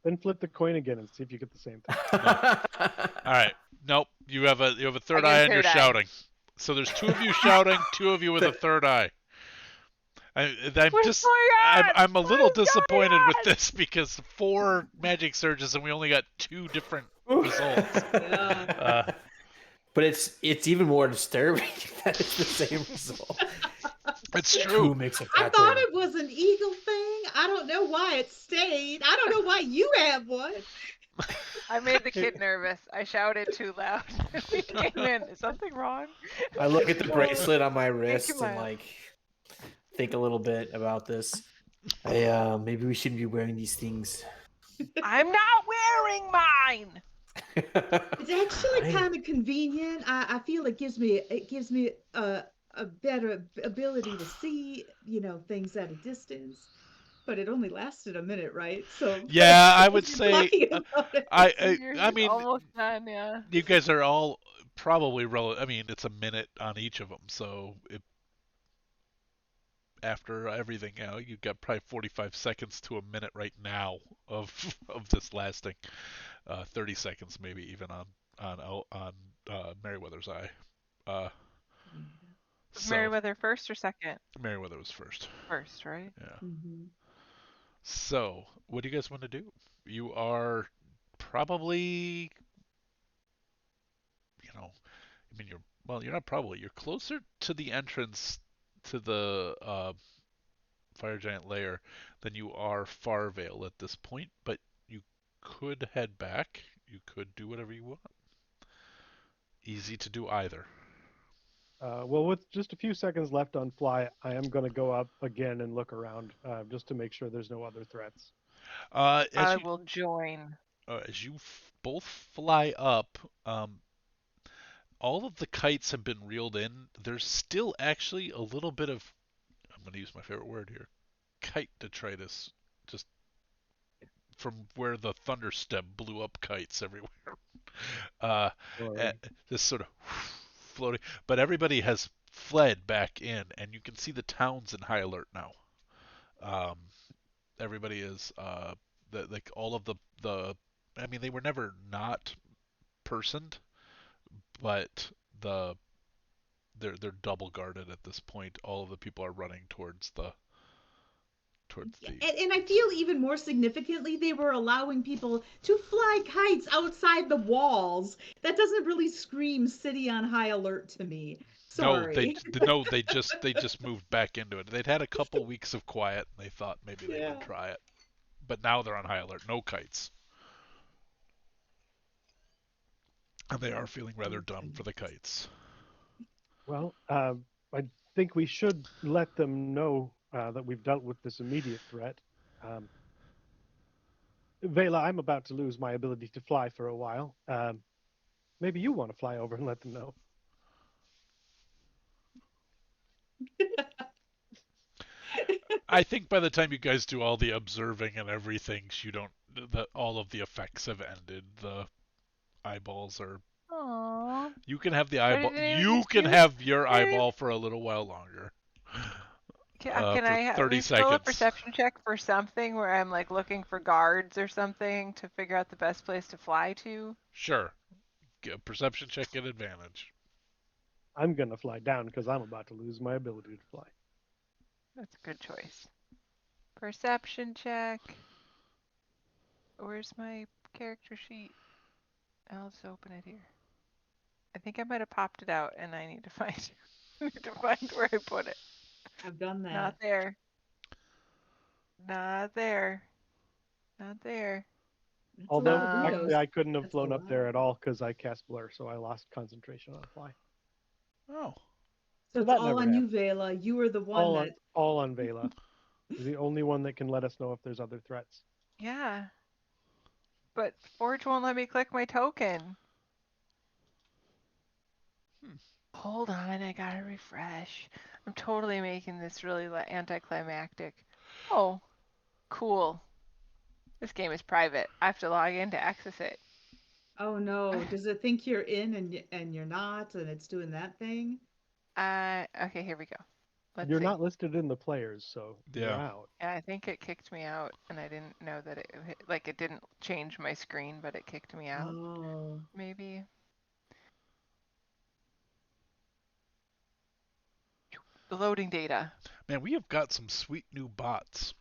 Then flip the coin again and see if you get the same thing. All right. Nope. You have a third I get a eye and you're third eye. shouting. So there's two of you shouting, two of you with a third eye. I'm What's going on? I'm a little What's going disappointed with on? this because 4 magic surges and we only got 2 different results. Yeah. But it's even more disturbing that it's the same result. It's Who true. makes a I thought it was an eagle thing. I don't know why it stayed. I don't know why you have one. I made the kid nervous. I shouted too loud. He came in. Is something wrong? I look at the bracelet on my wrist you and laugh. think a little bit about this. Maybe we shouldn't be wearing these things. I'm not wearing mine. It's actually I- kind of convenient. I feel it gives me a better ability to see, things at a distance. But it only lasted a minute, right? So Yeah, I would if you're say talking about it, I mean almost done. Yeah. you guys are all probably I mean it's a minute on each of them, so after everything, you've got probably 45 seconds to a minute right now of this lasting. 30 seconds maybe even on Meriwether's eye. Was So Meriwether first or second? Meriwether was first. First, right? Yeah. Mhm. So what do you guys want to do? You are probably, I mean, you're not probably, you're closer to the entrance to the fire giant lair than you are Farvale at this point, but you could head back. You could do whatever you want. Easy to do either. Well, with just a few seconds left on fly, I am going to go up again and look around just to make sure there's no other threats. I will join. As you both fly up, all of the kites have been reeled in. There's still actually a little bit of, I'm going to use my favorite word here, kite detritus, just from where the thunderstep blew up kites everywhere. Just sort of floating. But everybody has fled back in, and you can see the town's in high alert now. Everybody is, like all of the, I mean, they were never not personed, but they're double guarded at this point. All of the people are running towards the And I feel even more significantly, they were allowing people to fly kites outside the walls. That doesn't really scream city on high alert to me. Sorry. they just moved back into it. They'd had a couple weeks of quiet, and they thought maybe they would try it. But now they're on high alert. No kites. And they are feeling rather dumb for the kites. Well, I think we should let them know that we've dealt with this immediate threat. Vela, I'm about to lose my ability to fly for a while. Maybe you want to fly over and let them know. I think by the time you guys do all the observing and everything, you don't. All of the effects have ended. The eyeballs are. Aww. You can have the What eyeball. is the name of You this can game? have your What is- eyeball for a little while longer. Can For I 30 please roll a seconds. perception check for something where I'm like looking for guards or something to figure out the best place to fly to? Sure. Get a perception check at advantage. I'm gonna fly down because I'm about to lose my ability to fly. That's a good choice. Perception check. Where's my character sheet? I'll just open it here. I think I might have popped it out, and I need to find where I put it. I've done that. Not there. Not there. Not there. That's a Although lot of actually, Leos. I couldn't have That's a flown up lot. there at all because I cast blur, so I lost concentration on fly. Oh. So it's that all never on you, happened. Vela. You were the one All that. on Vela. The only one that can let us know if there's other threats. Yeah. But Forge won't let me click my token. Hold on, I gotta refresh. I'm totally making this really anticlimactic. Oh, cool. This game is private. I have to log in to access it. Oh no! Does it think you're in and you're not, and it's doing that thing? Okay, here we go. Let's You're see. not listed in the players, so you're Yeah. out. Yeah, I think it kicked me out, and I didn't know that it didn't change my screen, but it kicked me out. Oh. Maybe. The loading data. Man, we have got some sweet new bots.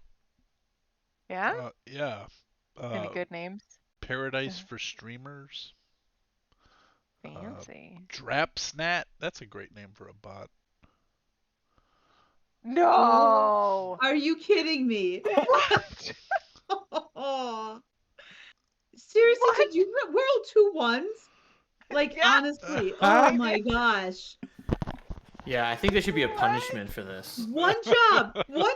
Yeah? Yeah. Any good names? Paradise for Streamers. Fancy. Drapsnat. That's a great name for a bot. No! Are you kidding me? What? Oh. Seriously, What? did you roll 2 ones? Like, Yeah. honestly, oh my gosh. Yeah, I think there should be a punishment for this. One job, I Vela.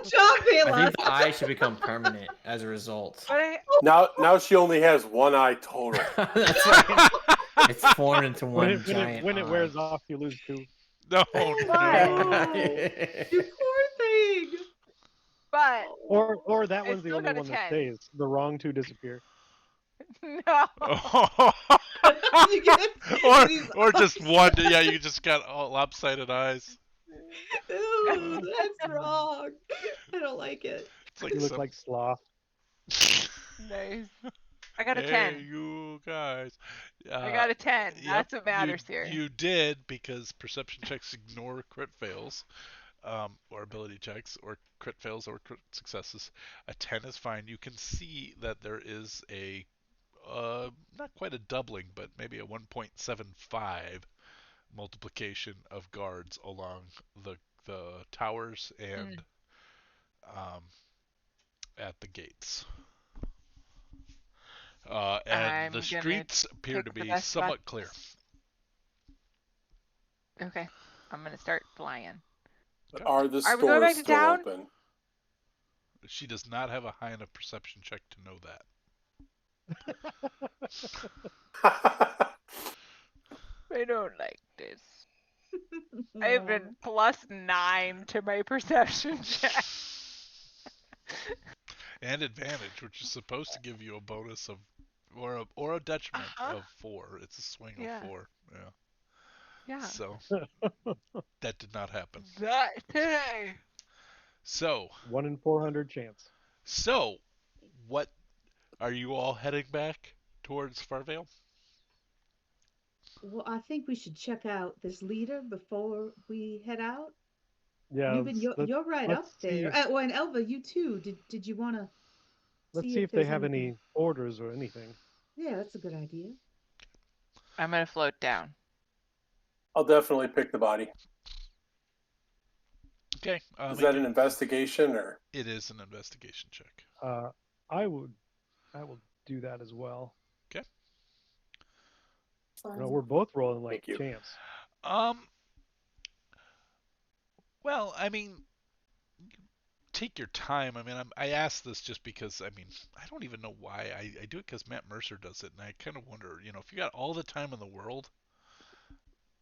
think the eye should become permanent as a result. But Now she only has one eye total. That's right. It's formed into one When giant it eye. wears off, you lose 2. No, Why? no. You poor thing. but Or that I one's the still only got a one that 10. stays. The wrong 2 disappear. no. You get these or just eyes. one. Yeah, you just got all lopsided eyes. Ew, that's wrong. I don't like it. It's like You look some... like sloth. Nice. I got a Hey, 10. you guys. I got a 10. Yep, That's what matters you, here. You did, because perception checks ignore crit fails, or ability checks, or crit fails or crit successes. A 10 is fine. You can see that there is a, not quite a doubling, but maybe a 1.75 multiplication of guards along the towers and at the gates. And I'm the gonna streets appear pick to the be best somewhat spots. clear. Okay. I'm gonna start flying. But are the Are we going back stores to still town? open? She does not have a high enough perception check to know that. I don't like this. I have a +9 to my perception check. And advantage, which is supposed to give you a bonus of, or a detriment of 4. It's a swing Yeah. of 4. Yeah. Yeah. So that did not happen. Not today. So 1 in 400 chance. what are you all heading back towards Farvale? Well, I think we should check out this leader before we head out. Yeah. Ruben, you're right let's up there. see. Oh, and Elva, you too. Did you want to Let's see see if they there's have anything? any orders or anything. Yeah, that's a good idea. I'm gonna float down. I'll definitely pick the body. Okay. Is that an investigation or? It is an investigation check. I will do that as well. Okay. No, we're both rolling like Thank you. champs. Well, I mean, take your time. I mean, I asked this just because, I mean, I don't even know why. I do it because Matt Mercer does it, and I kind of wonder, if you got all the time in the world,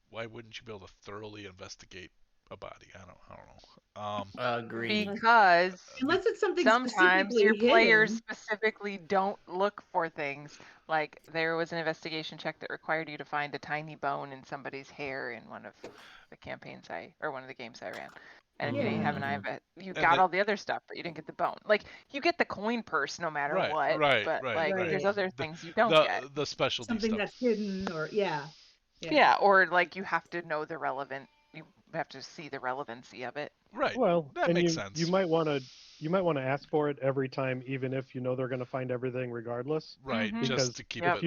why wouldn't you be able to thoroughly investigate a body. I don't know. Agreed. Because Unless it's something sometimes your specifically players hidden. specifically don't look for things. Like there was an investigation check that required you to find a tiny bone in somebody's hair in one of the campaigns or one of the games I ran. And if you didn't have an eye Yeah. of it, you And got that all the other stuff, but you didn't get the bone. Like you get the coin purse no matter right, what, right, but right, like right. there's Right. other The things you don't get. the specialty Something stuff. that's hidden or yeah. Yeah. Yeah, or like you have to know the relevant. You have to see the relevancy of it. Right. Well, That and makes you sense. might want to ask for it every time, even if you know they're going to find everything regardless. Right. Mhm. Just Because to keep the Yep. it.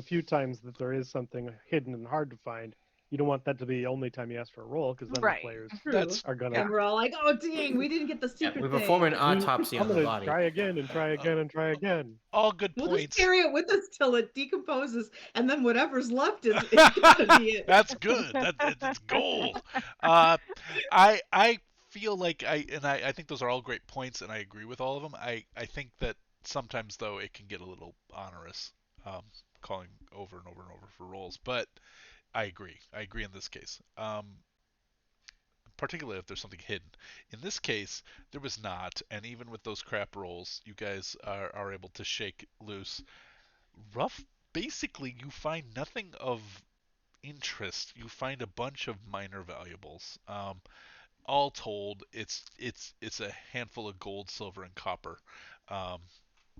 few times that there is something hidden and hard to find, you don't want that to be the only time you ask for a roll, because then the Right. players True. That's are gonna. Yeah. And we're all like, oh dang, we didn't get the Yeah, we secret perform an thing. autopsy I'm on the gonna body. try again and try again and try again. all good We'll just points. carry it with us till it decomposes, and then whatever's left is gonna be it. That's good. That's gold. Uh, I feel like I think those are all great points, and I agree with all of them. I think that sometimes though it can get a little onerous, um, calling over and over and over for rolls. But I agree. I agree in this case. Particularly if there's something hidden. In this case, there was not, and even with those crap rolls, you guys are able to shake loose. Rough. Basically, you find nothing of interest. You find a bunch of minor valuables. All told, it's a handful of gold, silver, and copper. Um,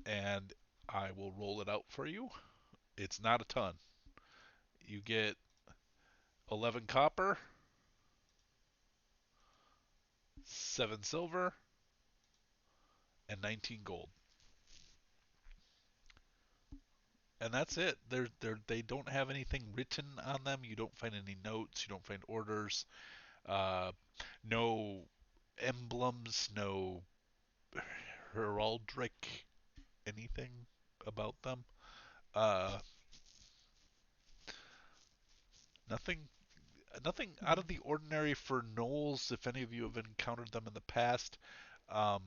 and I will roll it out for you. It's not a ton. You get 11 copper, 7 silver, and 19 gold. And that's it. They don't have anything written on them. You don't find any notes. You don't find orders. Uh, no emblems. No heraldic anything about them. Uh, nothing nothing out of the ordinary for gnolls. If any of you have encountered them in the past, um,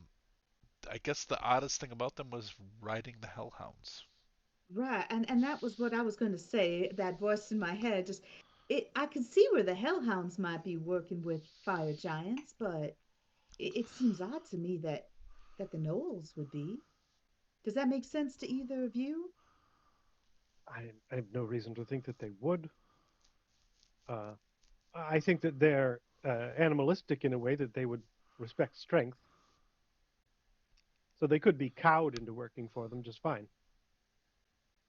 I guess the oddest thing about them was riding the hellhounds. Right. And that was what I was going to say. That voice in my head just I could see where the hellhounds might be working with fire giants, but it seems odd to me that the gnolls would be. Does that make sense to either of you? I have no reason to think that they would. Uh, I think that they're animalistic in a way that they would respect strength, so they could be cowed into working for them just fine.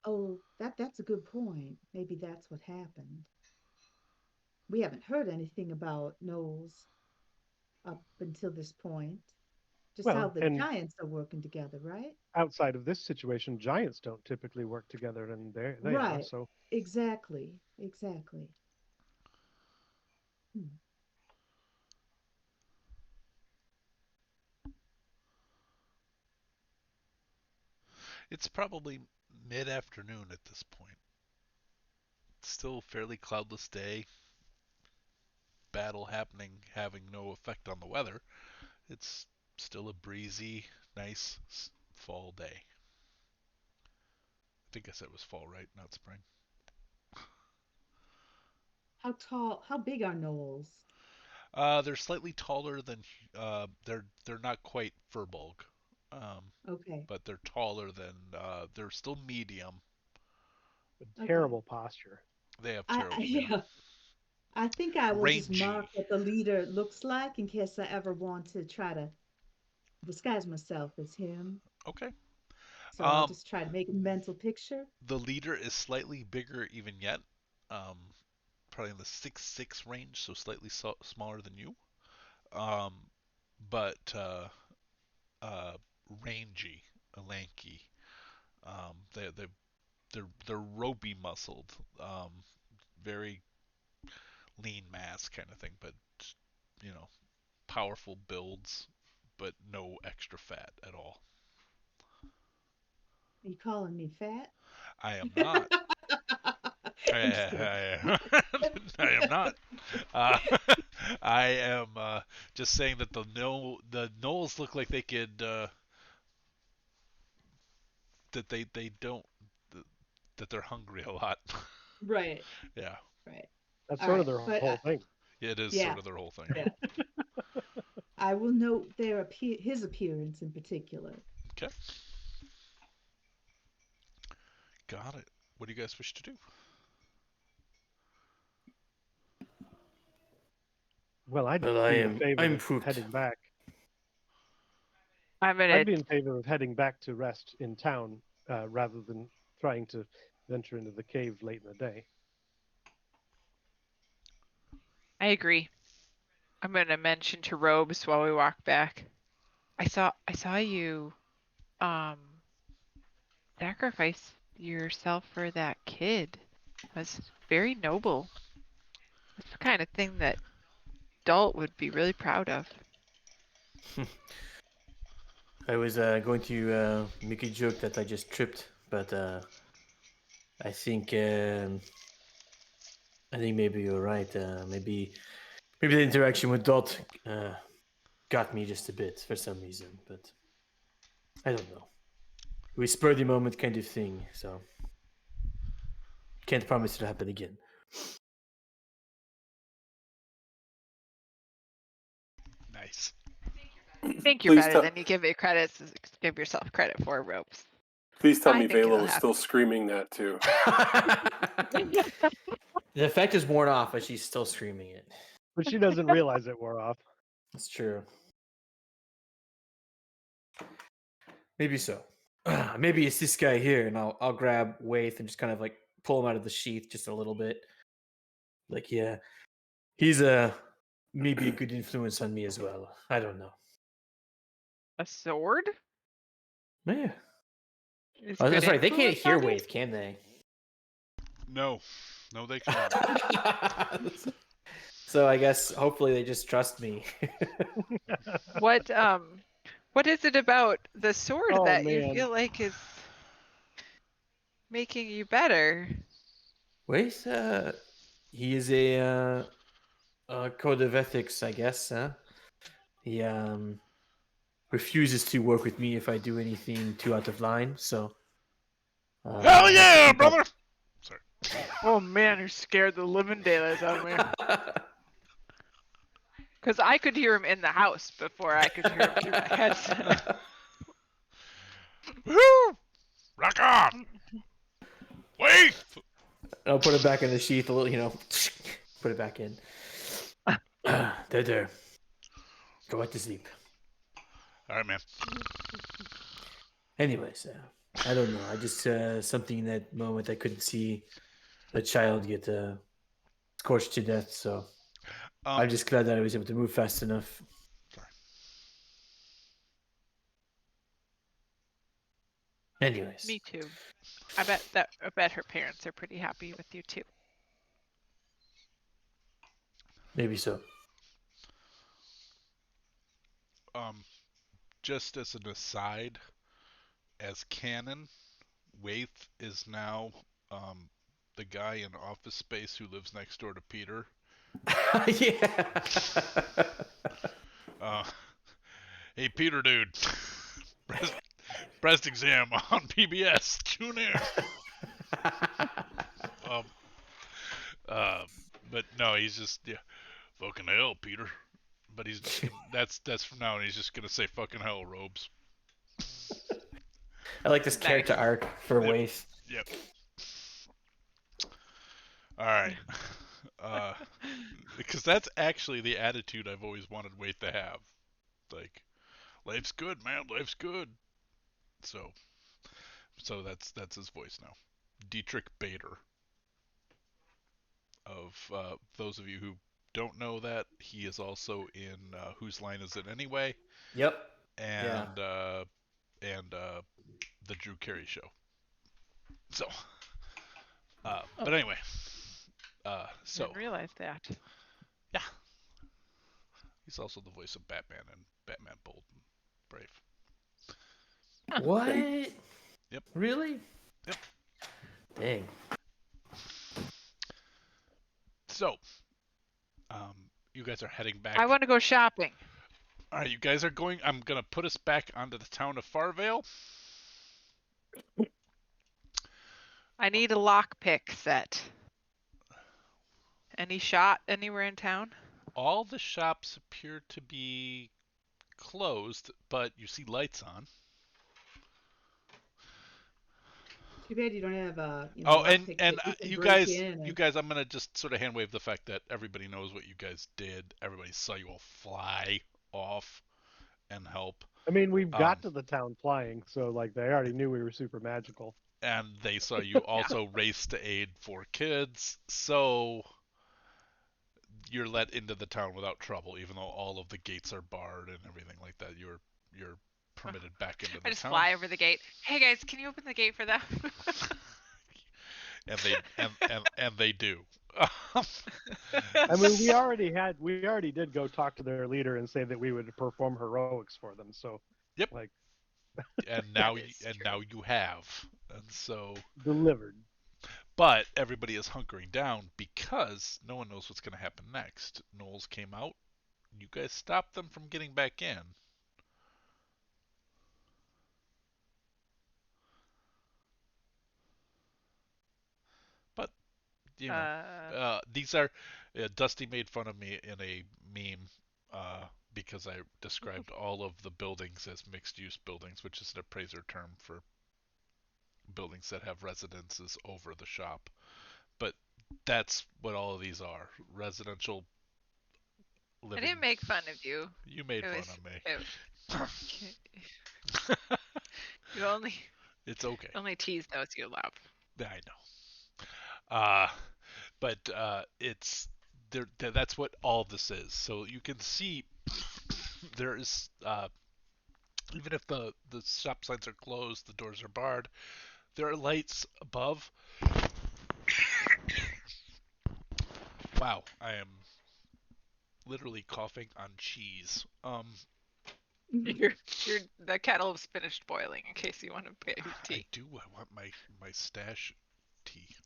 Oh, that's a good point. Maybe that's what happened. We haven't heard anything about gnolls up until this point. Just how Well, the and giants are working together, right? outside of this situation, giants don't typically work together, and they are. Right. So Exactly. Exactly. Hmm. It's probably mid-afternoon at this point. It's still a fairly cloudless day. Battle happening, having no effect on the weather. It's still a breezy, nice fall day. I think I said it was fall, right? Not spring. How tall, how big are gnolls? They're slightly taller than they're not quite Furbolg, um, Okay. but they're taller than they're still medium. Okay. terrible posture. They have I terrible, yeah, yeah. I think I will just mark rangy. what the leader looks like in case I ever want to try to disguise myself as him. Okay. So I'll Um, just try to make a mental picture. the leader is slightly bigger even yet. Um, Probably in the 6'6" range, so slightly smaller than you. Um, but uh, rangy, lanky. They're ropey muscled. Very lean mass kind of thing, but you know, powerful builds, but no extra fat at all. Are you calling me fat? I am not. I'm just kidding. I am not. Uh, I am just saying that the Knolls look like they could that they don't that they're hungry a lot. Right, Yeah. right. That's All sort of right. their But whole thing. It is Yeah. sort of their whole thing. Yeah. I will note his appearance in particular. Okay. Got it. What do you guys wish to do? Well, I'd Well, be in favor I'm of pooped. heading back. I'm gonna. I'd be in favor of heading back to rest in town rather than trying to venture into the cave late in the day. I agree. I'm gonna mention to Robes while we walk back. I saw you sacrifice yourself for that kid. That's very noble. That's the kind of thing that adult would be really proud of. I was going to make a joke that I just tripped, but I think maybe you're right. Maybe the interaction with Dot got me just a bit for some reason, but I don't know. We spur the moment kind of thing, so can't promise it'll happen again. Nice. I think you're Please better tell- than you give yourself credit for, Robes. Please tell I me think it'll Velo was still screaming that too. The effect is worn off, but she's still screaming it. But she doesn't realize it wore off. That's true. Maybe so. Maybe it's this guy here, and I'll grab Waith and just kind of like pull him out of the sheath just a little bit. Like, yeah, he's maybe a good influence on me as well. I don't know. A sword? Yeah. Is Oh, good that's right. They can't influence hear on you? Waith, can they? No, they can't. So I guess hopefully they just trust me. What is it about the sword Oh, that you man. feel like is making you better? Waith, he is a code of ethics, I guess. Huh? He refuses to work with me if I do anything too out of line. So. I Hell have to yeah, keep up. brother! Sorry. Oh man, you scared the living daylights out of me. Because I could hear him in the house before I could hear him through my headset. Woo! Rock on! Wait! I'll put it back in the sheath a little, put it back in. There. Go back to sleep. All right, man. Anyways, I don't know. I just something in that moment I couldn't see a child get scorched to death. So I'm just glad that I was able to move fast enough. Sorry. Anyways, Me too. I bet her parents are pretty happy with you too. maybe so. Just as an aside, as canon, Waith is now the guy in Office Space who lives next door to Peter. Yeah. Hey, Peter, dude. Breast exam on PBS. Tune in. But no, he's just fucking hell, Peter. But that's from now on. He's just gonna say fucking hell, Robes. I like this character arc for Waith. Yep. All right. Because that's actually the attitude I've always wanted Waith to have. Like, life's good, man. Life's good. So that's his voice now. Dietrich Bader. Of those of you who don't know that, he is also in Whose Line Is It Anyway? Yep. And the Drew Carey Show. So, but anyway, so Didn't realize that. yeah, he's also the voice of Batman and Batman Bold and Brave. What? Yep. Really? Yep. Dang. So, you guys are heading back. I want to go shopping. All right, you guys are going. I'm gonna put us back onto the town of Farvale. I need a lockpick set. Any shot anywhere in town? all the shops appear to be closed, but you see lights on. Too bad you don't have Oh, lockpicks and that you can you break guys, in you and guys, I'm gonna just sort of hand wave the fact that everybody knows what you guys did. Everybody saw you all fly off and help. I mean, we've Um, got to the town flying, so like they already knew we were super magical. and they saw you Yeah. also race to aid four kids, so you're let into the town without trouble, even though all of the gates are barred and everything like that. You're permitted back into I the just town, fly over the gate. Hey guys, can you open the gate for them? and they do. I mean, we already did go talk to their leader and say that we would perform heroics for them. So, Yep. like, and That now is true. now you have, and so. delivered. But everybody is hunkering down because no one knows what's going to happen next. Knowles came out. You guys stopped them from getting back in. But, you know, Uh, these are. Dusty made fun of me in a meme because I described all of the buildings as mixed use buildings, which is an appraiser term for buildings that have residences over the shop. But that's what all of these are, residential I living. didn't make fun of you. You made It fun was. of me. You only It's okay. tease those you love. I know. But it's there. That's what all this is. So you can see there is even if the shop signs are closed, the doors are barred. There are lights above. Wow, I am literally coughing on cheese. You're the kettle is finished boiling. In case you want a baby I tea. do. I want my stash tea.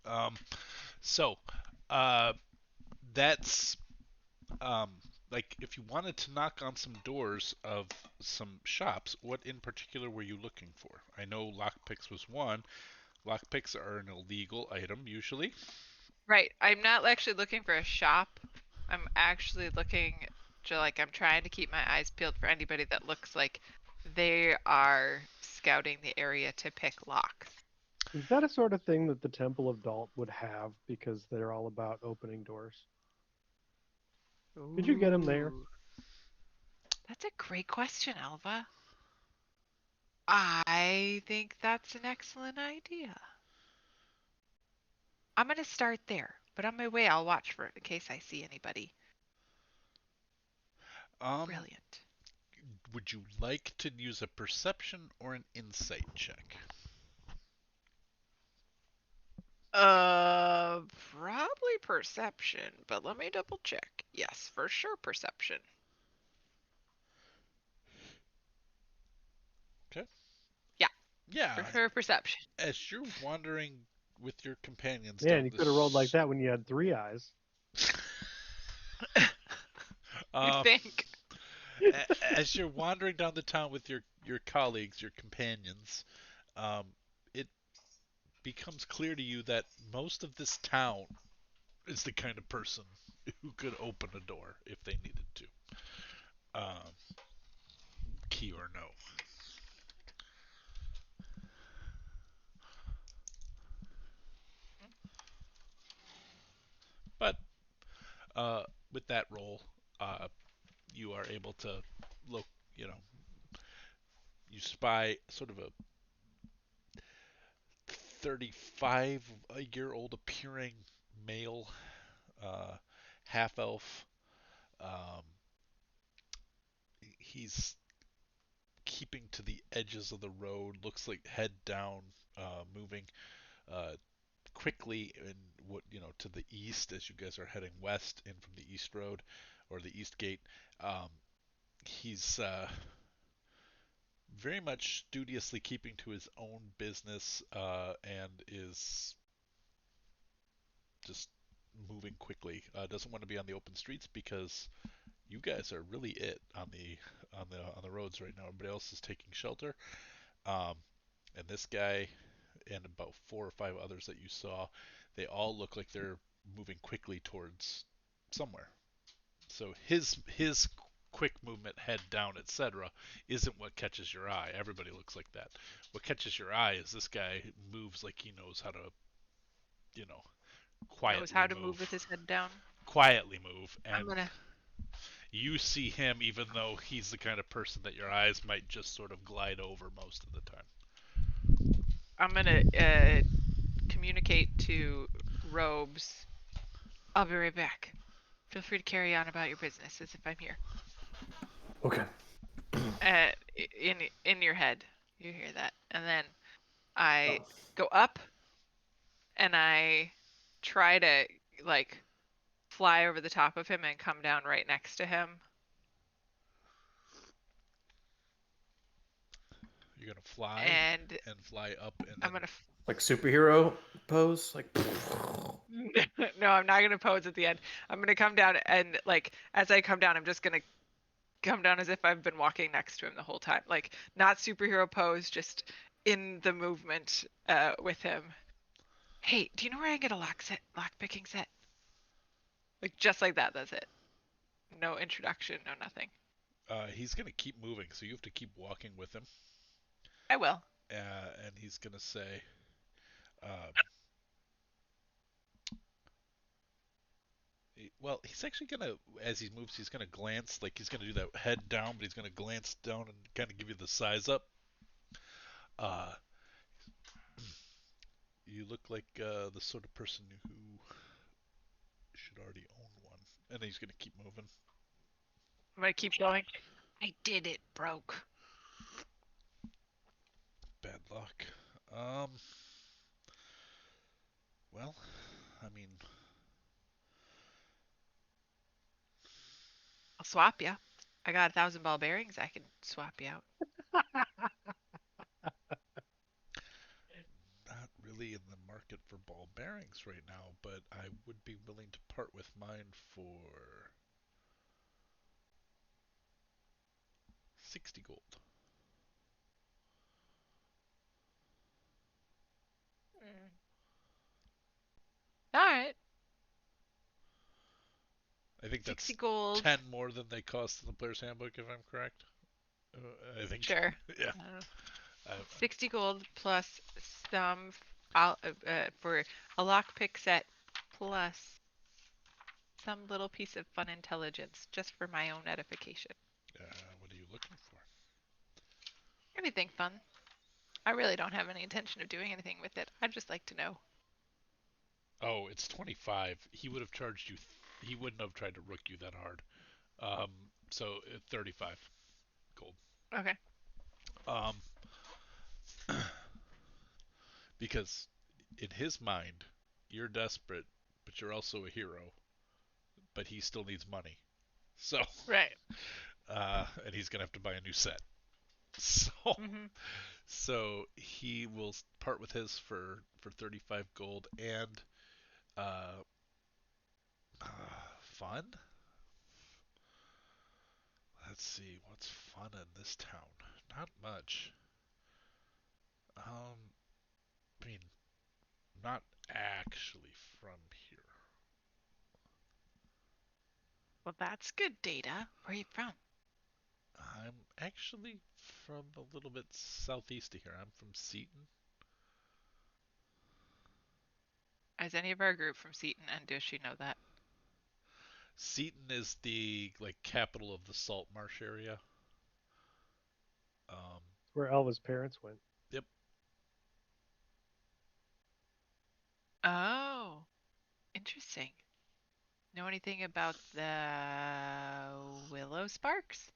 Um, so, uh, that's um, like if you wanted to knock on some doors of some shops, what in particular were you looking for? I know lockpicks was one. Lockpicks are an illegal item usually. Right. I'm not actually looking for a shop. I'm actually looking I'm trying to keep my eyes peeled for anybody that looks like they are scouting the area to pick locks. Is that a sort of thing that the Temple of Dalt would have because they're all about opening doors? Did you get them there? Ooh. That's a great question, Alva. I think that's an excellent idea. I'm going to start there, but on my way I'll watch for it in case I see anybody. Um, Brilliant. would you like to use a perception or an insight check? Probably perception, but let me double check. Yes, for sure perception. Okay. Yeah, Yeah, for sure perception. as you're wandering with your companions Man, down you the could have rolled like that when you had 3 eyes. You um, think? as you're wandering down the town with your colleagues, your companions, it becomes clear to you that most of this town is the kind of person who could open a door if they needed to, um, key or no. But uh, with that roll, uh, you are able to look. You know, you spy sort of a 35-year-old appearing male, uh, half elf. Um, he's keeping to the edges of the road, looks like head down, moving uh, quickly in what to the east as you guys are heading west in from the east road or the east gate. Um, he's very much studiously keeping to his own business and is just moving quickly. Doesn't want to be on the open streets because you guys are really it on the roads right now. Everybody else is taking shelter. Um, and this guy and about four or five others that you saw, they all look like they're moving quickly towards somewhere. So his quick movement, head down, etc., isn't what catches your eye. Everybody looks like that. What catches your eye is this guy moves like he knows how to, you know, Knows quietly how to move with move. his head down. Quietly move, I'm and gonna you see him even though he's the kind of person that your eyes might just sort of glide over most of the time. I'm gonna communicate to Robes. I'll be right back. Feel free to carry on about your business as if I'm here. Okay. In your head, you hear that, and then I Oh. go up and I try to like fly over the top of him and come down right next to him. You're gonna fly And and fly up, and I'm then gonna Like superhero pose, like. no, I'm not gonna pose at the end. I'm gonna come down and like as I come down, I'm just gonna come down as if I've been walking next to him the whole time. Like not superhero pose, just in the movement with him. Hey, do you know where I can get a lock picking set? Like just like that, that's it. No introduction, no nothing. he's gonna keep moving, so you have to keep walking with him. I will. And he's gonna say, um, well, he's actually gonna, as he moves, he's gonna glance, like he's gonna do that head down, but he's gonna glance down and kind of give you the size up. Uh, you look like the sort of person who should already own one. And he's gonna keep moving. I'm gonna keep going. I did it, broke. Bad luck. Um. Well, I mean, I'll swap ya. I got 1,000 ball bearings. I can swap you out. not really in the market for ball bearings right now, but I would be willing to part with mine for 60 gold. All right. I think 60 that's gold. 10 more than they cost in the player's handbook, if I'm correct. I think. Sure. Yeah. 60 gold plus some for a lockpick set plus some little piece of fun intelligence just for my own edification. What are you looking for? Anything fun. I really don't have any intention of doing anything with it. I'd just like to know. Oh, it's 25. He would have charged you. He wouldn't have tried to rook you that hard. So 35 gold. Okay. Um, because in his mind, you're desperate, but you're also a hero. But he still needs money. So, Right. and he's gonna have to buy a new set. So, Mm-hmm. so he will part with his for 35 gold and uh, fun. Let's see what's fun in this town. Not much. I mean, not actually from here. Well, that's good data. Where are you from? I'm actually from a little bit southeast of here. I'm from Seaton. Is any of our group from Seaton, and does she know that? Seaton is the like capital of the salt marsh area. Um, Where Elva's parents went. yep. Oh, interesting. Know anything about the Willow Sparks?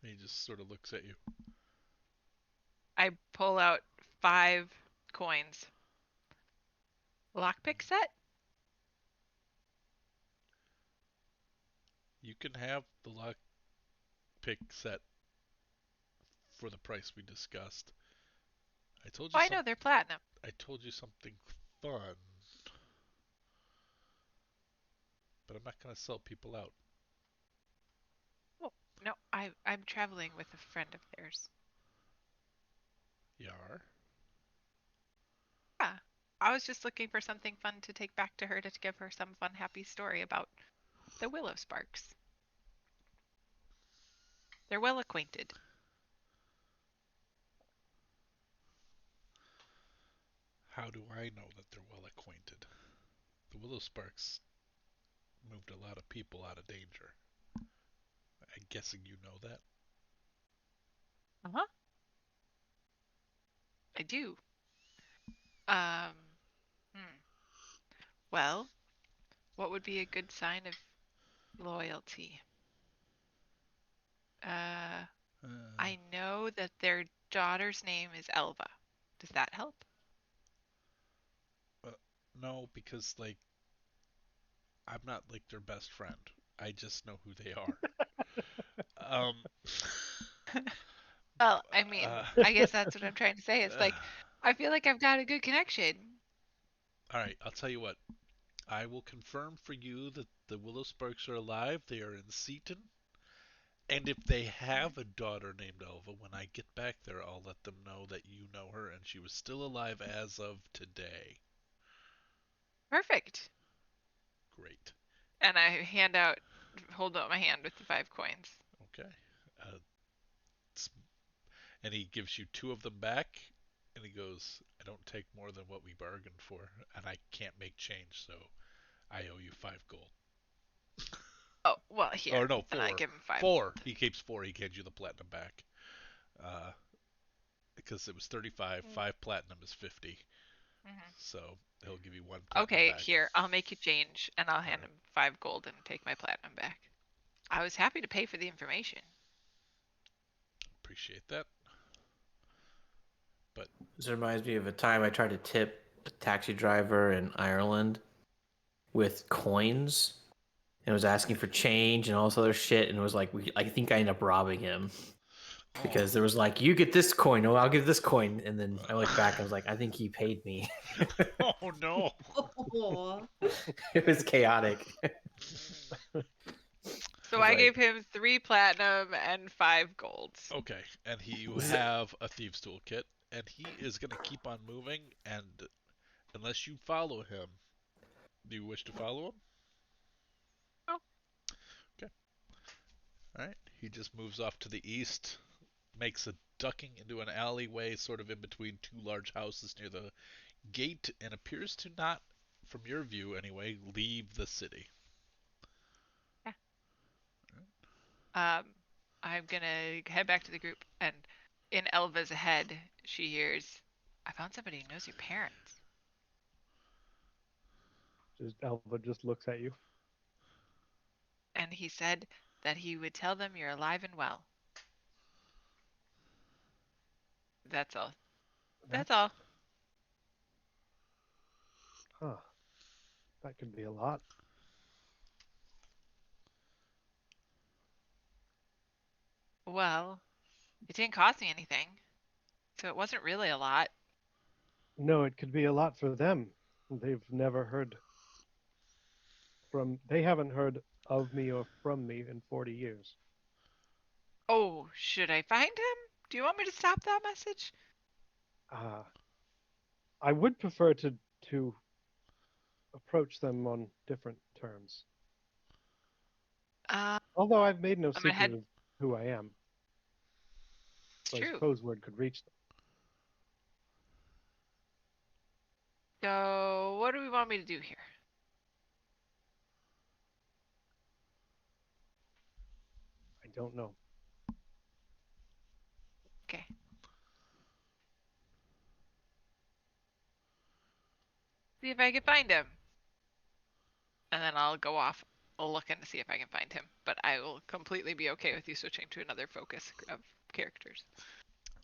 He just sort of looks at you. I pull out 5 coins. Lockpick set? You can have the lock pick set for the price we discussed. I told you Oh, I know they're platinum. I told you something fun, but I'm not gonna sell people out. Oh, no, I'm traveling with a friend of theirs. Yar. I was just looking for something fun to take back to her to give her some fun, happy story about the Willow Sparks. They're well acquainted. How do I know that they're well acquainted? The Willow Sparks moved a lot of people out of danger. I'm guessing you know that. Uh-huh. I do. Um, hmm. Well, what would be a good sign of loyalty? Uh, I know that their daughter's name is Elva. Does that help? No, because like I'm not like their best friend. I just know who they are. um. Well, I mean, uh, I guess that's what I'm trying to say. It's like, I feel like I've got a good connection. all right, I'll tell you what. I will confirm for you that the Willow Sparks are alive. They are in Seaton. And if they have a daughter named Elva, when I get back there, I'll let them know that you know her and she was still alive as of today. Perfect. Great. And I hold out my hand with the 5 coins. Okay. Uh, and he gives you 2 of them back, and he goes, I don't take more than what we bargained for, and I can't make change, so I owe you 5 gold. Oh, well, here. Or no, 4. And I give him 5. 4. He keeps 4. He hands you the platinum back. Because it was 35. 5 platinum is 50. Mm-hmm. So he'll give you 1 platinum okay, back. Here, I'll make you change, and I'll hand him 5 gold and take my platinum back. I was happy to pay for the information. Appreciate that. But this reminds me of a time I tried to tip a taxi driver in Ireland with coins, and was asking for change and all this other shit, and it was like, I think I ended up robbing him. Because there was like, you get this coin, oh, I'll give this coin, and then I looked back, I was like, I think he paid me. Oh no! Oh. It was chaotic. So I gave him 3 platinum and 5 golds. Okay, and you have a thieves toolkit, and he is going to keep on moving, and unless you follow him, do you wish to follow him? Oh. Okay. All right. He just moves off to the east, makes a ducking into an alleyway sort of in between 2 large houses near the gate, and appears to not, from your view anyway, leave the city. Yeah. I'm gonna head back to the group, and in Elva's head, she hears, I found somebody who knows your parents. Elva just looks at you. And he said that he would tell them you're alive and well. That's all. That's all. Huh. That could be a lot. Well, it didn't cost me anything, so it wasn't really a lot. No, it could be a lot for them. They've never heard they haven't heard of me or from me in 40 years. Oh, should I find him? Do you want me to stop that message? I would prefer to approach them on different terms. Although I've made no secret of who I am. It's so true. I suppose word could reach them. So, what do we want me to do here? I don't know. Okay. See if I can find him. And then I'll go off looking to see if I can find him. But I will completely be okay with you switching to another focus of characters.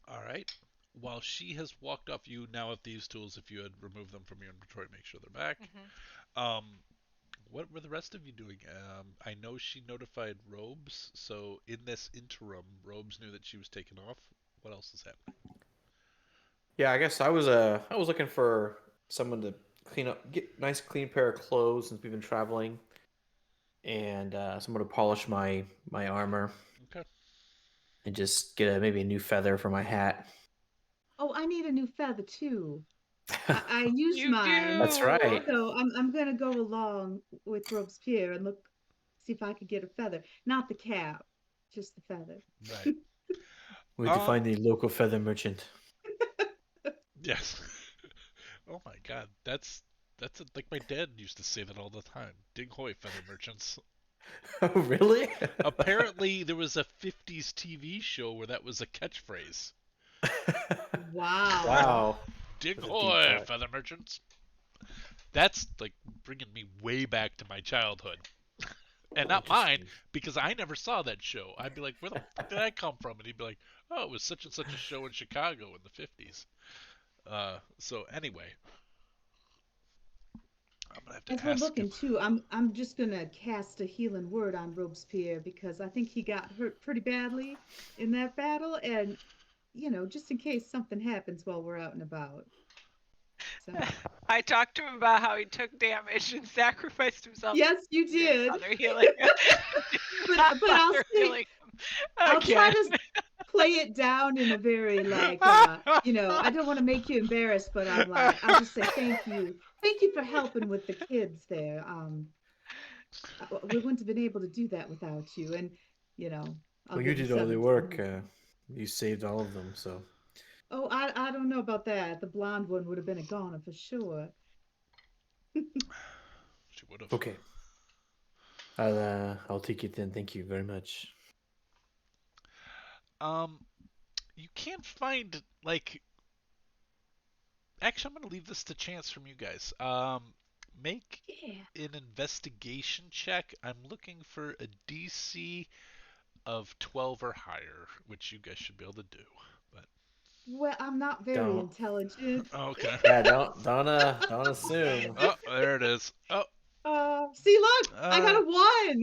All right. While she has walked off, you now have these tools. If you had removed them from your inventory, make sure they're back. Mm-hmm. What were the rest of you doing? I know she notified Robes, so in this interim, Robes knew that she was taken off. What else is happening? Yeah, I guess I was looking for someone to clean up, get nice clean pair of clothes since we've been traveling, and someone to polish my armor. Okay. And just get maybe a new feather for my hat. Oh, I need a new feather too. I used You mine, That's right. do. so I'm gonna go along with Robespierre and look, see if I could get a feather, not the cap, just the feather. Right. We have to find the local feather merchant. Yes. Oh my God, like my dad used to say that all the time. Ding hoy, feather merchants. Oh, really? Apparently, there was a '50s TV show where that was a catchphrase. Wow. Wow. Ding That's a deep hoy, cut. feather merchants. That's like bringing me way back to my childhood. And not mine, Interesting. because I never saw that show. I'd be like, where the fuck did that come from? And he'd be like, oh, it was such and such a show in Chicago in the '50s. So anyway, I'm gonna have As to we're ask him. looking too, I'm just gonna cast a healing word on Robespierre because I think he got hurt pretty badly in that battle, and just in case something happens while we're out and about. So I talked to him about how he took damage and sacrificed himself. yes, you did. Grandfather healing. But I'll Grandfather say healing him I'll try again. to play it down in a very like I don't want to make you embarrassed, but I'll just say thank you for helping with the kids there. We wouldn't have been able to do that without you, and you know I'll Well, you give you did all the 17 work. more. You saved all of them, so. Oh, I don't know about that. The blonde one would have been a goner for sure. She would have. Okay. I'll take it then. Thank you very much. Um, you can't find like. Actually, I'm gonna leave this to chance from you guys. Make Yeah. an investigation check. I'm looking for a DC of 12 or higher, which you guys should be able to do. But Well, I'm not very Don't. intelligent. okay. Yeah, don't assume. Oh, there it is. Oh, See, look, I got uh, a one.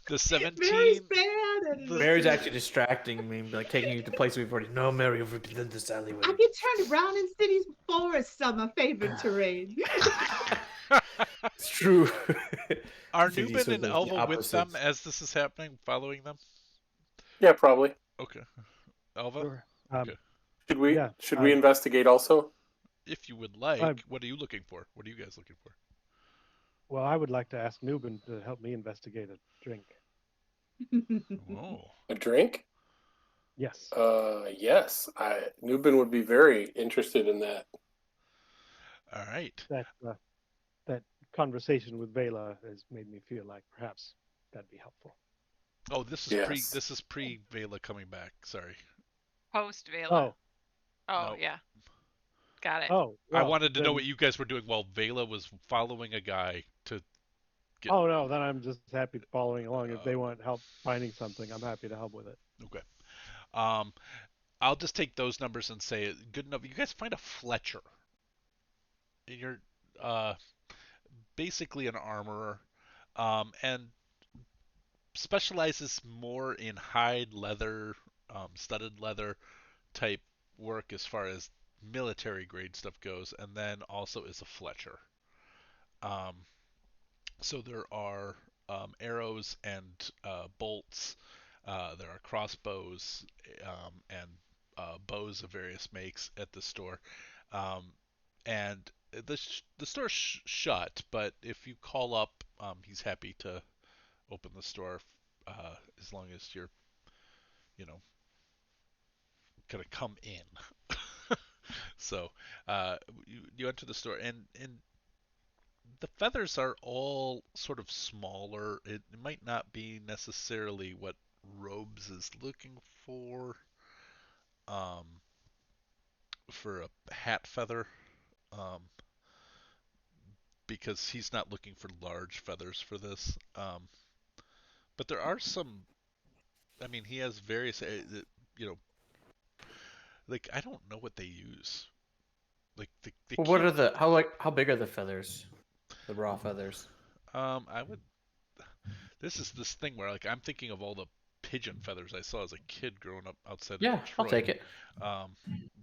the Mary's 17. bad at The Mary's it. actually distracting me, like taking you to places we've already. No, Mary, over to this alleyway. I get turned around in cities. Forests are my favorite terrain. It's true. Are See, Newman these are and the Elva with them opposites. as this is happening, following them? Yeah, probably. Okay. Elva? Sure. Okay. Yeah. Should we investigate also? If you would like, what are you looking for? What are you guys looking for? Well, I would like to ask Newbin to help me investigate a drink. Oh. A drink? Yes. Yes. Newbin would be very interested in that. All right. That conversation with Vela has made me feel like perhaps that'd be helpful. Oh, this is pre Vela coming back. Sorry. Post Vela. Oh. Oh, No. yeah. Got it. Oh. I Well, wanted to know then- what you guys were doing while Vela was following a guy to get. Oh no, then I'm just happy following along. If they want help finding something, I'm happy to help with it. Okay. I'll just take those numbers and say good enough. You guys find a Fletcher. You're basically an armorer, and specializes more in hide, leather, studded leather type work as far as military grade stuff goes, and then also is a Fletcher. Um, so there are arrows and bolts. There are crossbows and bows of various makes at the store. Um, and the store's shut, but if you call up, he's happy to open the store as long as you're, you know, gonna come in. So you enter the store, and the feathers are all sort of smaller. It might not be necessarily what Robes is looking um, for a hat feather, um, because he's not looking for large feathers for this. But there are some. I mean, he has various. You know, like I don't know what they use. Like they Well, what can't. are how big are the feathers? The raw feathers. I would. This is this thing where like I'm thinking of all the pigeon feathers I saw as a kid growing up outside of Yeah, Detroit. I'll take it.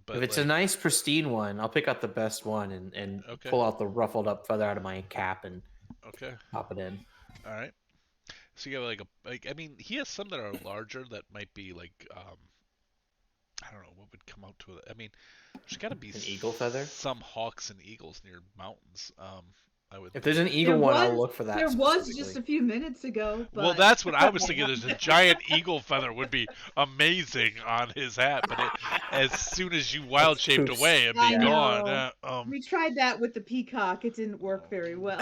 But If it's like, a nice pristine one, I'll pick out the best one and Okay. pull out the ruffled up feather out of my cap and okay, pop it in. all right. So you have like I mean he has some that are larger that might be like I don't know what would come out to it. I mean, there's got to be An eagle feather? some hawks and eagles near mountains. I would If there's an think. eagle There one, I'll was look for that there was just specifically. a few minutes ago, Well, but that's what I was thinking. There's a giant eagle feather would be amazing on his hat, but as soon as you wild shaped Poops. away, it'd be I gone. know. We tried that with the peacock. It didn't work very well.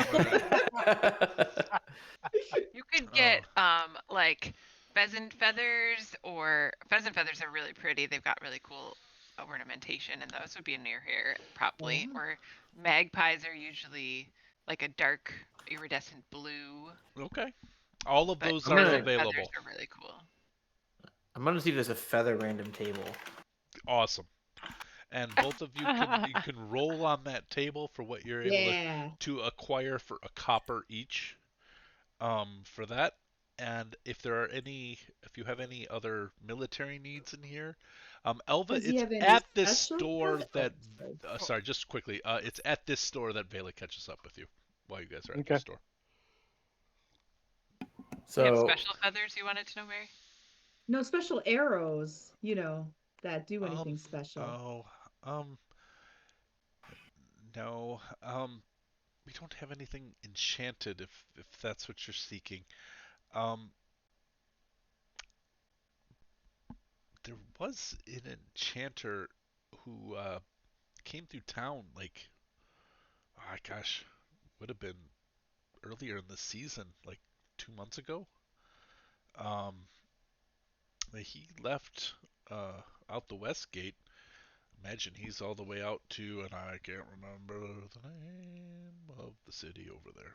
You could get like pheasant feathers, or pheasant feathers are really pretty. They've got really cool ornamentation, and those would be near here probably. Yeah. Or magpies are usually like a dark iridescent blue, Okay. All of but those I'm are gonna- pheasant feathers available. are really cool. I'm gonna see if there's a feather random table. Awesome. And both of you can roll on that table for what you're able Yeah. to acquire for a copper each. For that. And if you have any other military needs in here, Elva, Does he it's have any at this special store stuff? that. Sorry. Sorry, just quickly. It's at this store that Vela catches up with you while you guys are at Okay. the store. You have So special feathers you wanted to know, Mary? No special arrows, that do anything Um, special. Oh, no. We don't have anything enchanted if that's what you're seeking. Um, there was an enchanter who came through town like, oh gosh, would have been earlier in the season, like 2 months ago. Um, he left out the west gate. Imagine he's all the way out to, and I can't remember the name of the city over there.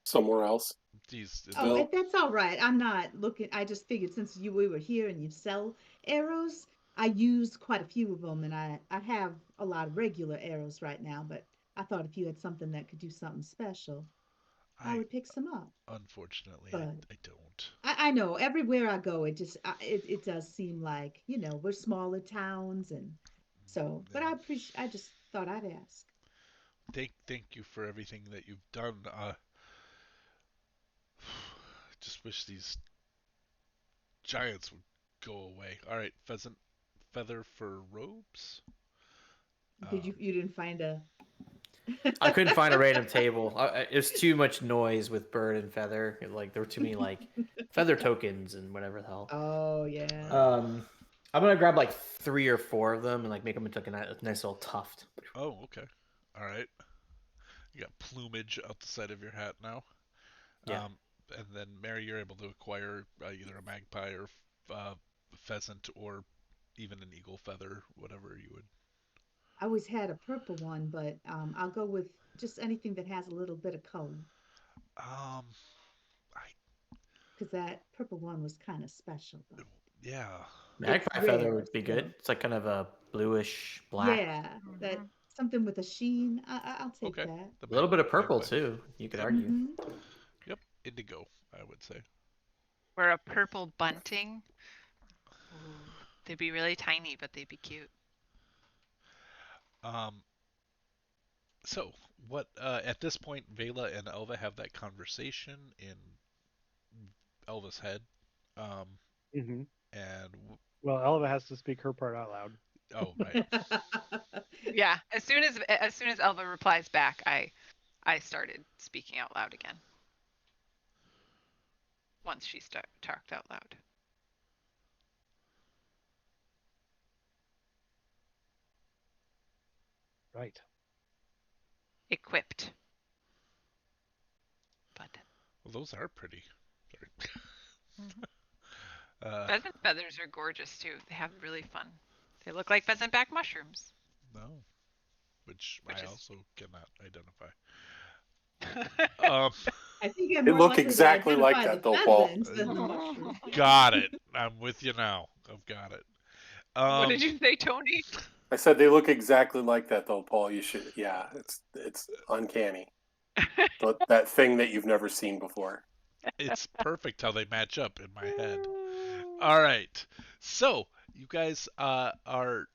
Somewhere else. He's in Oh, the, that's all right. I'm not looking. I just figured since we were here and you sell arrows, I use quite a few of them, and I have a lot of regular arrows right now. But I thought if you had something that could do something special, I I would pick some up. unfortunately But I don't. I know everywhere I go, it does seem like we're smaller towns, and so. But And I just thought I'd ask. thank you for everything that you've done. Just wish these giants would go away. All right, pheasant feather for robes. You didn't find a? I couldn't find a random table. It was too much noise with bird and feather. Like there were too many like feather tokens and whatever the hell. Oh yeah. I'm gonna grab like 3 or 4 of them and like make them into like a nice little tuft. Oh, okay. All right. You got plumage out the side of your hat now. Yeah. And then Mary, you're able to acquire either a magpie or pheasant or even an eagle feather, whatever you would. I always had a purple one, but I'll go with just anything that has a little bit of color Um, I because that purple one was kind of special. But yeah. Magpie it's feather rare, would be so good. It's like kind of a bluish black. yeah, that something with a sheen. I'll take Okay. that. The A little bit of purple magpie. too. You could Yep. argue. Mhm. Yep. Indigo, I would say. Or a purple bunting. Ooh, they'd be really tiny, but they'd be cute. Um, so what? At this point, Vela and Elva have that conversation in Elva's head. Um, Hmm. and Well, Elva has to speak her part out loud. oh right. Yeah, as soon as Elva replies back, I started speaking out loud again. Once she talked out loud. Right. Equipped. Button. Well, those are pretty. Sorry. Pheasant feathers are gorgeous too. They have really fun. They look like pheasant back mushrooms. No, which I is- also cannot identify. I think I'm They more look likely to exactly like identify that, the though, Paul. pheasants than the mushroom. Got it. I'm with you now. I've got it. What did you say, Tony? I said they look exactly like that, though, Paul. You should. Yeah, it's uncanny. But that thing that you've never seen before. It's perfect how they match up in my head. All right. So you guys are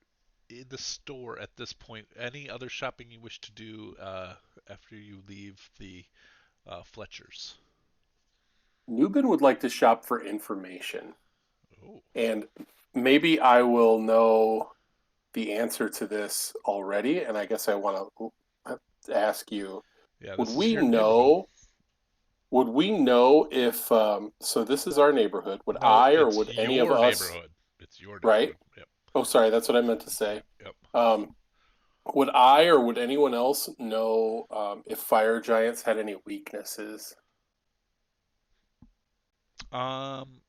in the store at this point. Any other shopping you wish to do after you leave the Fletchers? Newbin would like to shop for information. Oh. And maybe I will know the answer to this already, and I guess I want to ask you: Yeah, Would this is we your neighborhood. know? Would we know if? So this is our neighborhood. Would No, I or it's would any of your us? neighborhood. It's your Right? neighborhood. Yep. Oh, sorry. That's what I meant to say. Yep. Would I or would anyone else know if fire giants had any weaknesses? Um,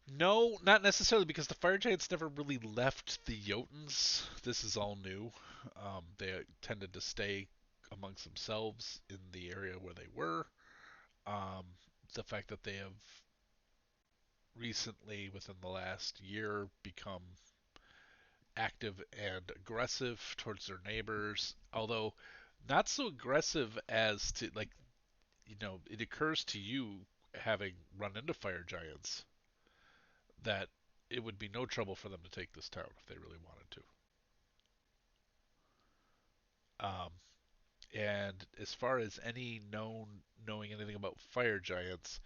no, not necessarily because the fire giants never really left the Jotuns. This is all new. They tended to stay amongst themselves in the area where they were. Um, the fact that they have recently, within the last year, become active and aggressive towards their neighbors, although not so aggressive as to, like, it occurs to you, having run into fire giants, that it would be no trouble for them to take this town if they really wanted to. And as far as knowing anything about fire giants,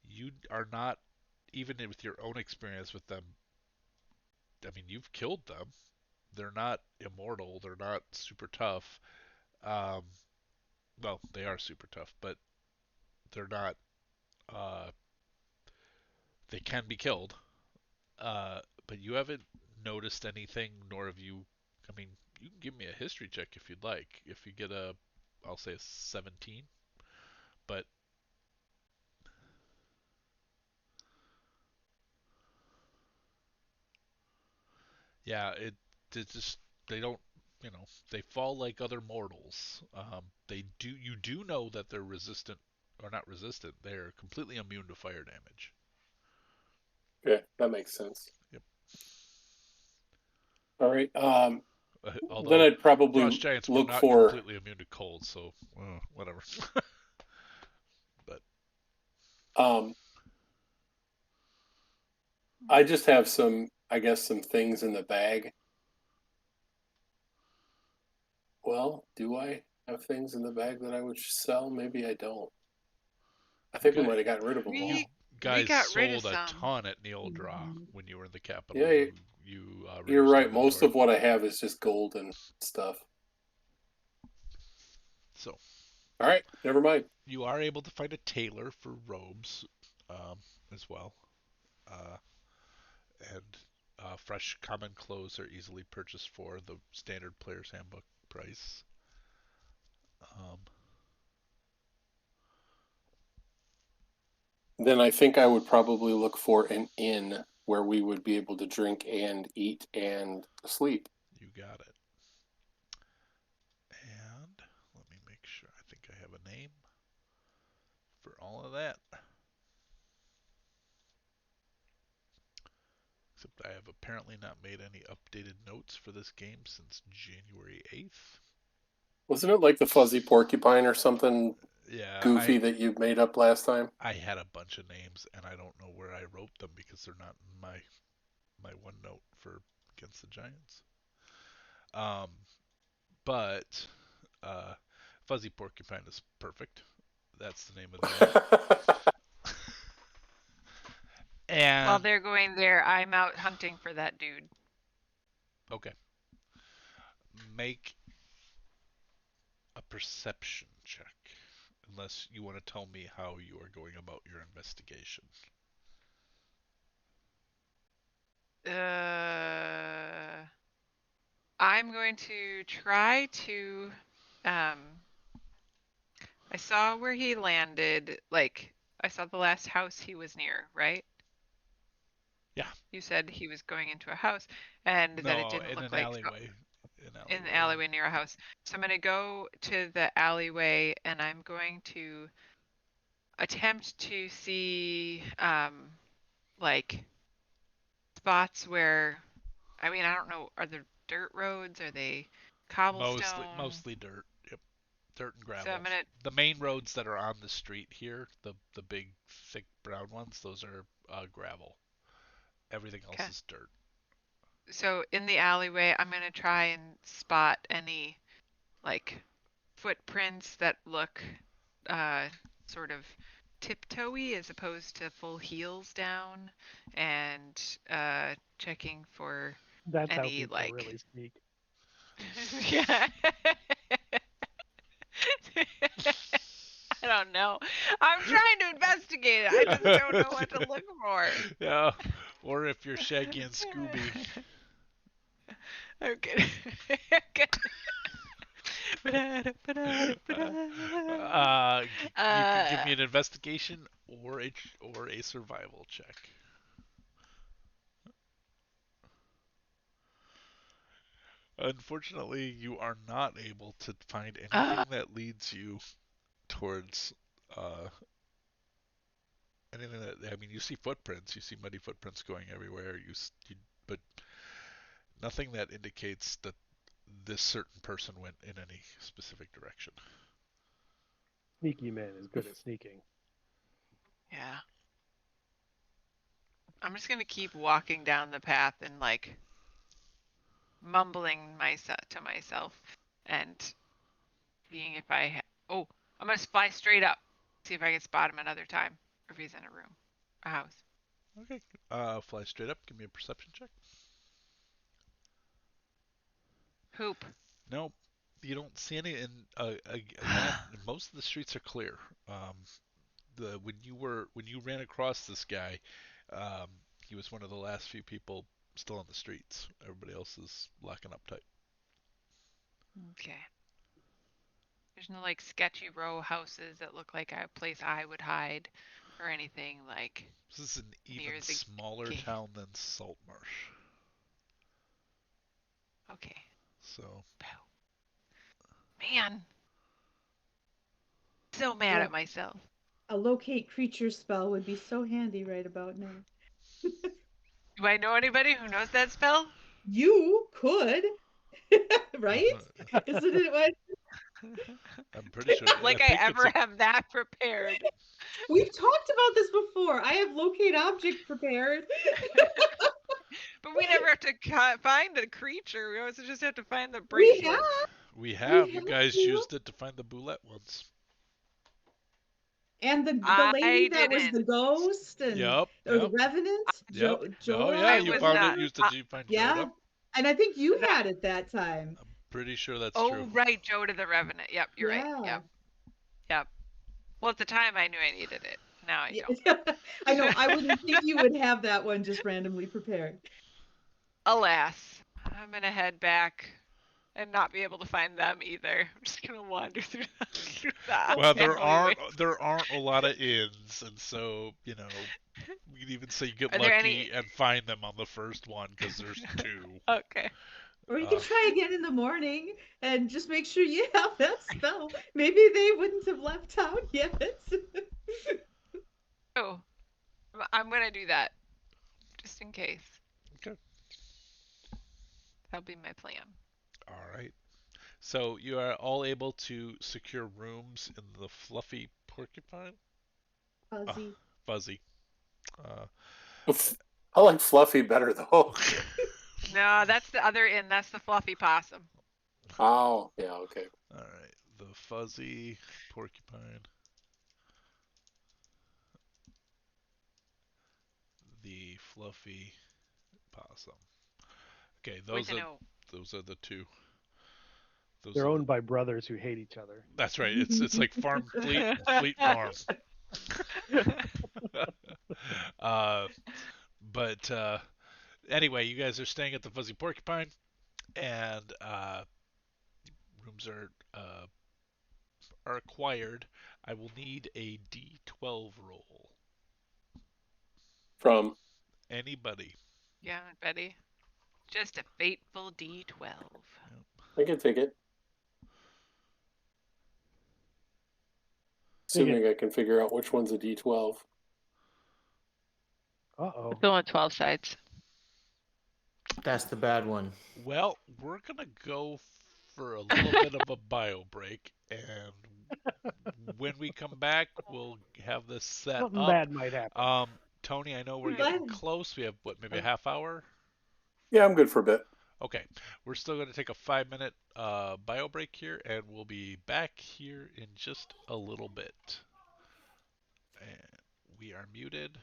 you are not, even with your own experience with them. I mean, you've killed them. They're not immortal. They're not super tough. Um, well, they are super tough, but they're not. Uh, they can be killed. But you haven't noticed anything, nor have you. I mean, you can give me a history check if you'd like. If you get I'll say a 17. But yeah, it just, they don't. They fall like other mortals. You do know that they're resistant, or not resistant. They're completely immune to fire damage. Okay, that makes sense. Yep. All right. Then Although I'd probably frost giants were look not for. completely immune to cold, so whatever. But Um, I just have some, I guess, some things in the bag. Well, do I have things in the bag that I would sell? Maybe I don't. I you think we got might have gotten rid of them you all. We guys got rid of sold a some. ton at Neil Draw Mhm. when you were in the capital. Yeah, You you're reduced right. Most inventory. of what I have is just gold and stuff. So All right, never mind. you are able to find a tailor for robes, um, as well. Uh, and fresh common clothes are easily purchased for the standard player's handbook price. Um, Then I think I would probably look for an inn where we would be able to drink and eat and sleep. you got it. And let me make sure. I think I have a name for all of that. Except I have apparently not made any updated notes for this game since January 8th. Wasn't it like the fuzzy porcupine or something Yeah, goofy that you made up last time? I had a bunch of names and I don't know where I wrote them because they're not in my OneNote for Against the Giants. Um, but uh, Fuzzy Porcupine is perfect. That's the name of the inn. While And they're going there, I'm out hunting for that dude. okay, make a perception check, unless you want to tell me how you are going about your investigation. I'm going to try to. Um, I saw where he landed. Like, I saw the last house he was near, right? Yeah. You said he was going into a house and that it No, didn't in look an like alleyway. in the alleyway near a house. So I'm going to go to the alleyway and I'm going to attempt to see like spots where, I mean, I don't know, are there dirt roads? Are they cobblestone? Mostly dirt. Yep, dirt and So I'm gravel. gonna, The main roads that are on the street here, the big thick brown ones, those are gravel. Everything else okay. is dirt. So in the alleyway, I'm gonna try and spot any like footprints that look uh sort of tiptoey as opposed to full heels down, and checking for That's how any people like. really sneak. Yeah. I don't know. I'm trying to investigate it. I just don't know what to look for. Yeah, or if you're Shaggy and Scooby. Okay. You can give me an investigation or a survival check. Unfortunately, you are not able to find anything that leads you towards anything that, I mean, you see footprints, you see muddy footprints going everywhere. But nothing that indicates that this certain person went in any specific direction. Sneaky man is good at sneaking. Yeah. I'm just gonna keep walking down the path and like mumbling to myself and seeing if oh, I'm gonna fly straight up, see if I can spot him another time, or if he's in a room, a house. Okay. Fly straight up. Give me a perception check. Hoop. Nope. You don't see any. And again, most of the streets are clear. When you ran across this guy, he was one of the last few people still on the streets. Everybody else is locking up tight. Okay. There's no like sketchy row houses that look like a place I would hide, or anything like. This is an even near the smaller gate. town than Saltmarsh. Okay. So. Man. So mad at myself. A locate creature spell would be so handy right about now. Do I know anybody who knows that spell? You could, right? Isn't it what? I'm pretty sure. Like I ever have that prepared. We've talked about this before. I have locate object prepared. But we never have to find a creature. We always just have to find the bracelet. We have. You guys used it to find the boulette once. And the lady that was the ghost and or the revenant, Oh yeah, you used it to find yeah. Joda. And I think you had it that time. I'm pretty sure that's true. Oh right, Joda the Revenant. Yep, you're right. Yep. Well, at the time I knew I needed it. Now I don't. I know. I wouldn't think you would have that one just randomly prepared. Alas, I'm gonna head back and not be able to find them either. I'm just gonna wander through that. Well, there aren't a lot of inns, and so you know, we could even say you get lucky and find them on the first one because there's two. Okay. Or you can try again in the morning and just make sure you have that spell. Maybe they wouldn't have left town yet. Oh, I'm gonna do that just in case. Okay. That'll be my plan. All right. So you are all able to secure rooms in the Fluffy Porcupine? Fuzzy. Fuzzy. I like Fluffy better though. No, that's the other inn. That's the Fluffy Possum. Oh, yeah, okay. All right. The Fuzzy Porcupine. The Fluffy Possum. Okay, those are the two. They're owned by brothers who hate each other. That's right. It's like Farm Fleet and Fleet Farm. But anyway, you guys are staying at the Fuzzy Porcupine, and rooms are acquired. I will need a D12 roll. From anybody. Yeah, Betty. Just a fateful D12. I can take it. Assuming I can figure out which one's a D12. Uh-oh. Still on 12 sides. That's the bad one. Well, we're going to go for a little bit of a bio break, and when we come back, we'll have this set Something up. bad might happen. Tony, I know we're getting close. We have, maybe a half hour? Yeah, I'm good for a bit. Okay. We're still going to take a 5-minute bio break here, and we'll be back here in just a little bit. And we are muted.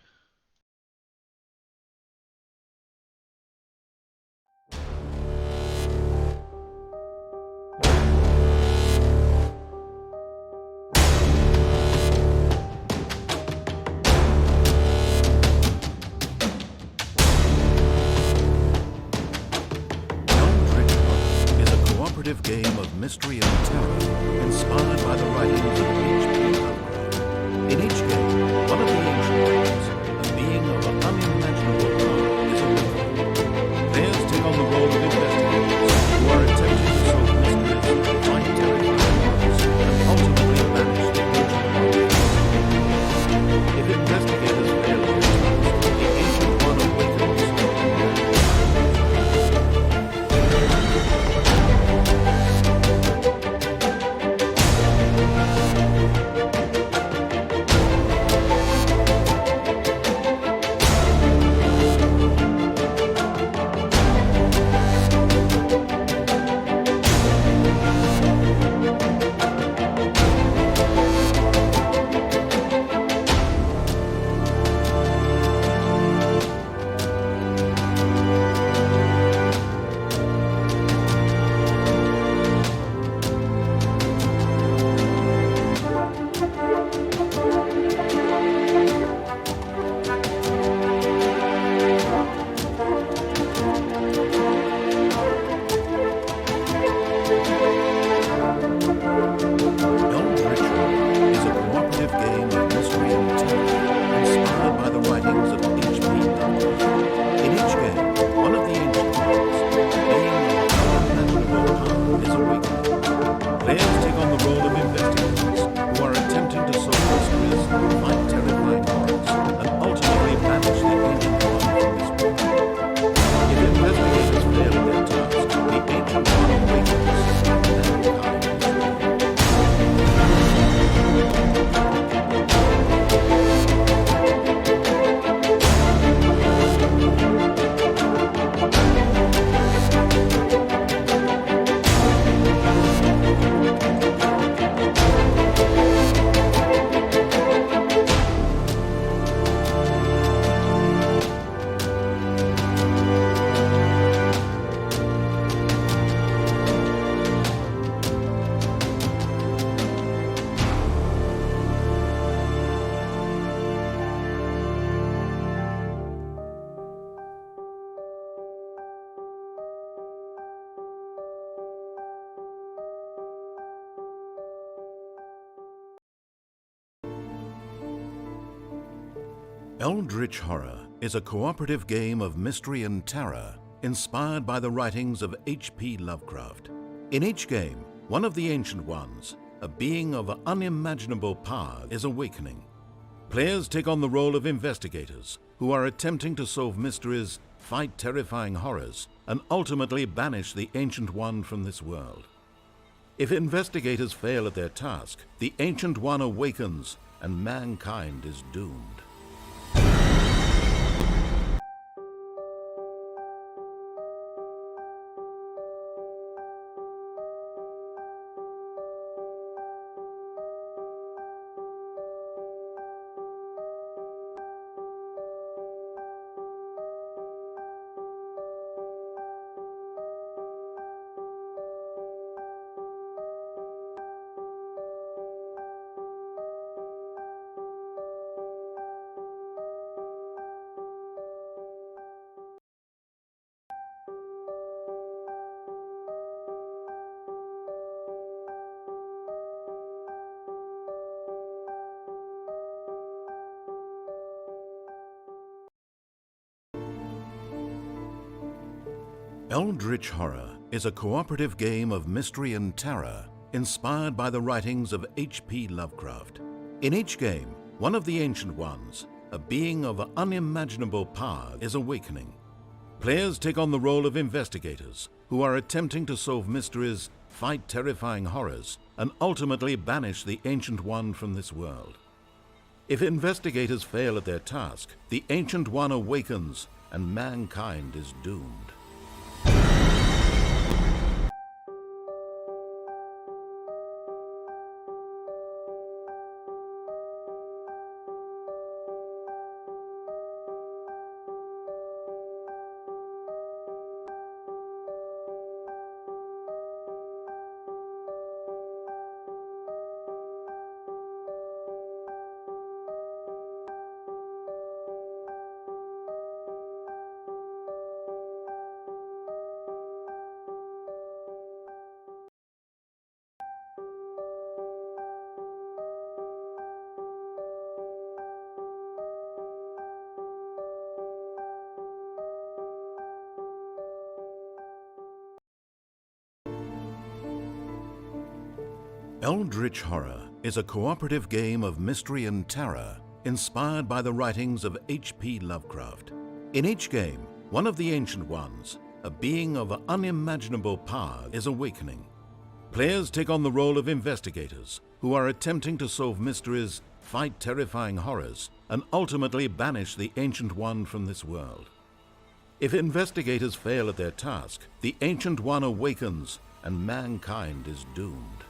Eldritch Horror is a cooperative game of mystery and terror inspired by the writings of H.P. Lovecraft. In each game, one of the ancient ones, a being of unimaginable power, is awakened. Players take on the role of investigators who are attempting to solve mysteries, find terrifying horrors, and ultimately banish the ancient one. If investigators fail their task, the ancient one awakens. Eldritch Horror is a cooperative game of mystery and terror inspired by the writings of H.P. Lovecraft. In each game, one of the ancient ones, being of unimaginable power, is awakened. Players take on the role of investigators who are attempting to solve mysteries, find terrifying horrors, and ultimately banish the ancient one from this world. If investigators fail at their task, the ancient one awakens. Mankind is doomed. Eldritch Horror is a cooperative game of mystery and terror inspired by the writings of H.P. Lovecraft. In each game, one of the ancient ones, a being of unimaginable power, is awakening. Players take on the role of investigators who are attempting to solve mysteries, fight terrifying horrors, and ultimately banish the ancient one from this world. If investigators fail at their task, the ancient one awakens and mankind is doomed. Eldritch Horror is a cooperative game of mystery and terror inspired by the writings of H.P. Lovecraft. In each game, one of the ancient ones, a being of unimaginable power, is awakening. Players take on the role of investigators who are attempting to solve mysteries, fight terrifying horrors, and ultimately banish the ancient one from this world. If investigators fail at their task, the ancient one awakens and mankind is doomed. Eldritch Horror is a cooperative game of mystery and terror inspired by the writings of H.P. Lovecraft. In each game, one of the Ancient Ones, a being of unimaginable power, is awakening. Players take on the role of investigators who are attempting to solve mysteries, fight terrifying horrors, and ultimately banish the Ancient One from this world. If investigators fail at their task, the Ancient One awakens and mankind is doomed.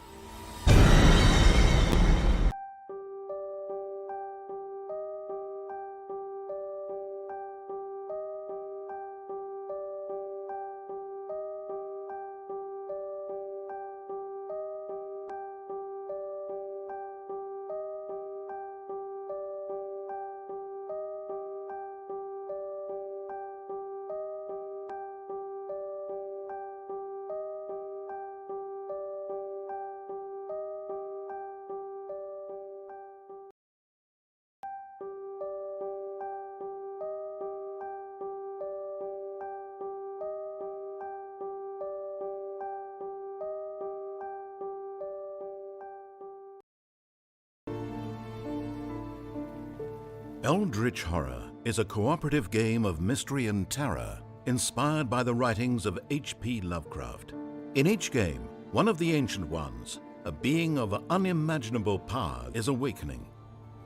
Eldritch Horror is a cooperative game of mystery and terror inspired by the writings of H.P. Lovecraft. In each game, one of the Ancient Ones, a being of unimaginable power, is awakening.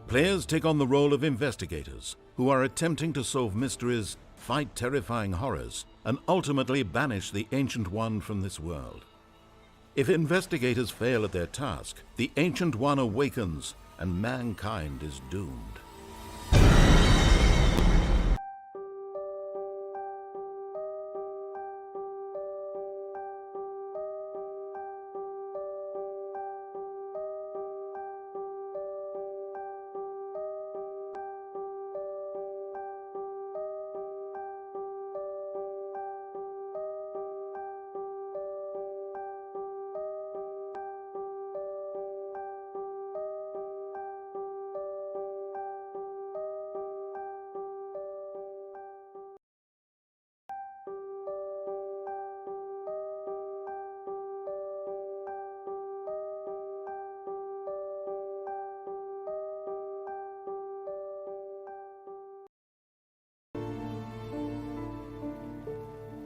Players take on the role of investigators who are attempting to solve mysteries, fight terrifying horrors, and ultimately banish the Ancient One from this world. If investigators fail at their task, the Ancient One awakens and mankind is doomed.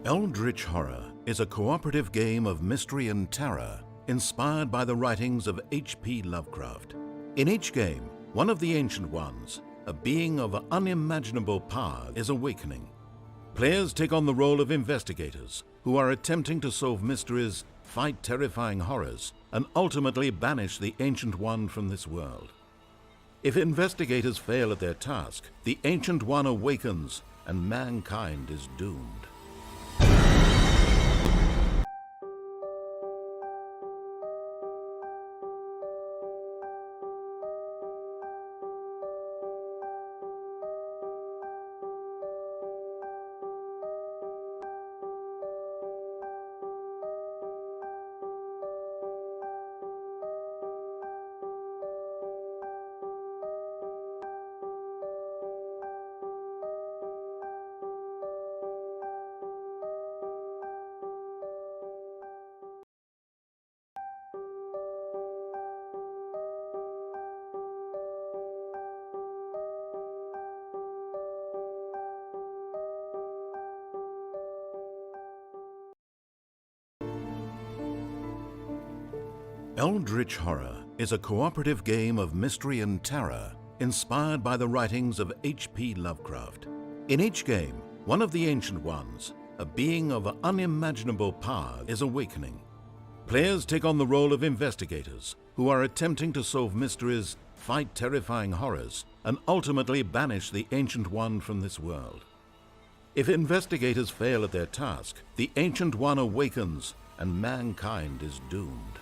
Eldritch Horror is a cooperative game of mystery and terror inspired by the writings of H.P. Lovecraft. In each game, one of the Ancient Ones, a being of unimaginable power, is awakening. Players take on the role of investigators who are attempting to solve mysteries, fight terrifying horrors, and ultimately banish the Ancient One from this world. If investigators fail at their task, the Ancient One awakens and mankind is doomed. Eldritch Horror is a cooperative game of mystery and terror inspired by the writings of H.P. Lovecraft. In each game, one of the Ancient Ones, a being of unimaginable power, is awakening. Players take on the role of investigators who are attempting to solve mysteries, fight terrifying horrors, and ultimately banish the Ancient One from this world. If investigators fail at their task, the Ancient One awakens and mankind is doomed.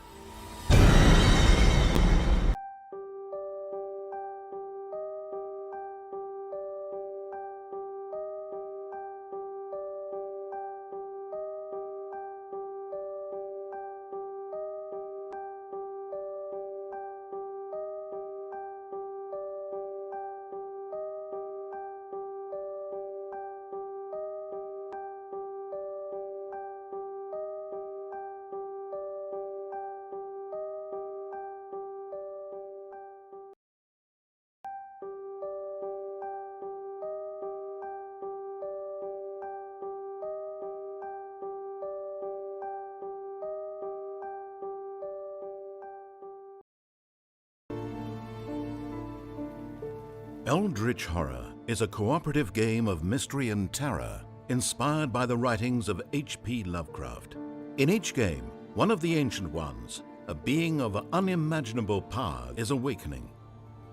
Eldritch Horror is a cooperative game of mystery and terror inspired by the writings of H.P. Lovecraft. In each game, one of the Ancient Ones, a being of unimaginable power, is awakening.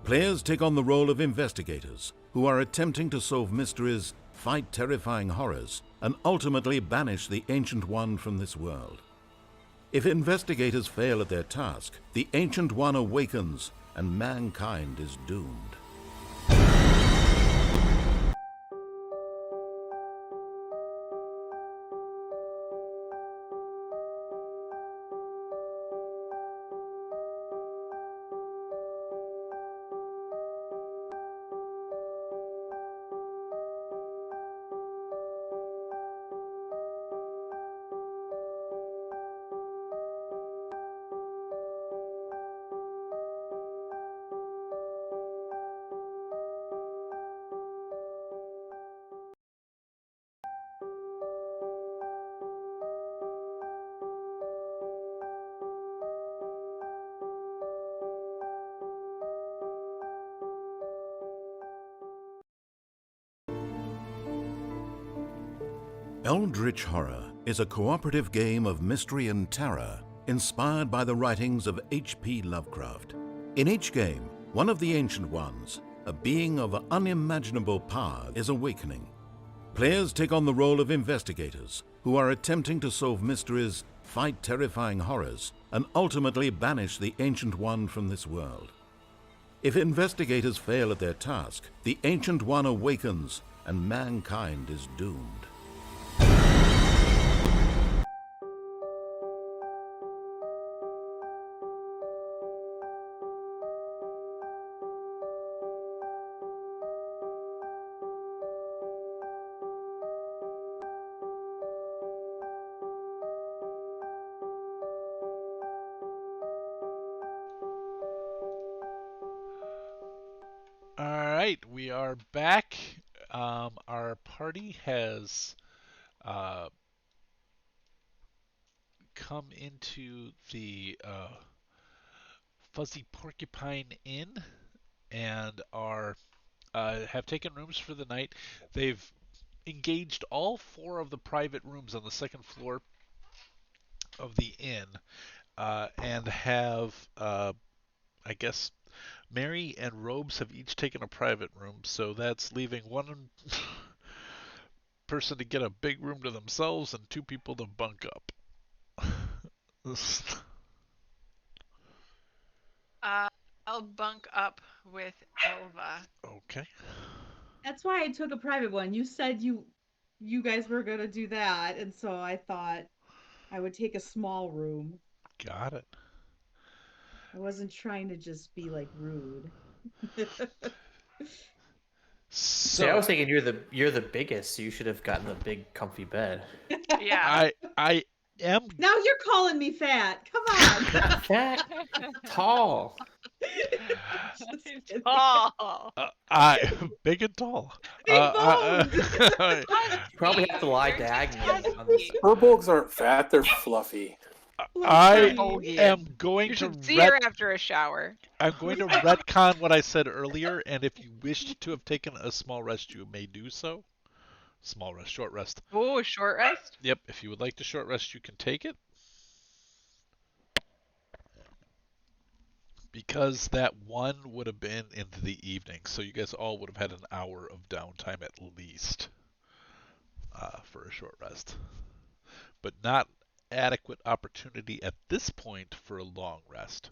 Players take on the role of investigators who are attempting to solve mysteries, fight terrifying horrors, and ultimately banish the Ancient One from this world. If investigators fail at their task, the Ancient One awakens and mankind is doomed. Eldritch Horror is a cooperative game of mystery and terror inspired by the writings of H.P. Lovecraft. In each game, one of the Ancient Ones, a being of unimaginable power, is awakening. Players take on the role of investigators who are attempting to solve mysteries, fight terrifying horrors, and ultimately banish the Ancient One from this world. If investigators fail at their task, the Ancient One awakens and mankind is doomed. All right, we are back. Our party has come into the Fuzzy Porcupine Inn and are have taken rooms for the night. They've engaged all 4 of the private rooms on the second floor of the inn and have, I guess, Mary and Robes have each taken a private room, so that's leaving one person to get a big room to themselves and 2 people to bunk up. I'll bunk up with Elva. Okay. That's why I took a private one. You said you guys were gonna do that, and so I thought I would take a small room. Got it. I wasn't trying to just be like rude. See, I was So thinking you're the biggest, so you should have gotten the big comfy bed. Yeah. I am Now you're calling me fat. Come on. Not fat, tall. Just kidding. Oh. I big and tall. Big boned. You probably have to lie You're diagonally just on this. husky. Furbolgs aren't fat; they're fluffy. I Fluffy. am going You to should see her after a shower. I'm going to retcon what I said earlier, and if you wished to have taken a small rest, you may do so. Small rest, short rest. Oh, a short rest? Yep, if you would like to short rest, you can take it. Because that one would have been into the evening, so you guys all would have had an hour of downtime at least for a short rest. But not adequate opportunity at this point for a long rest.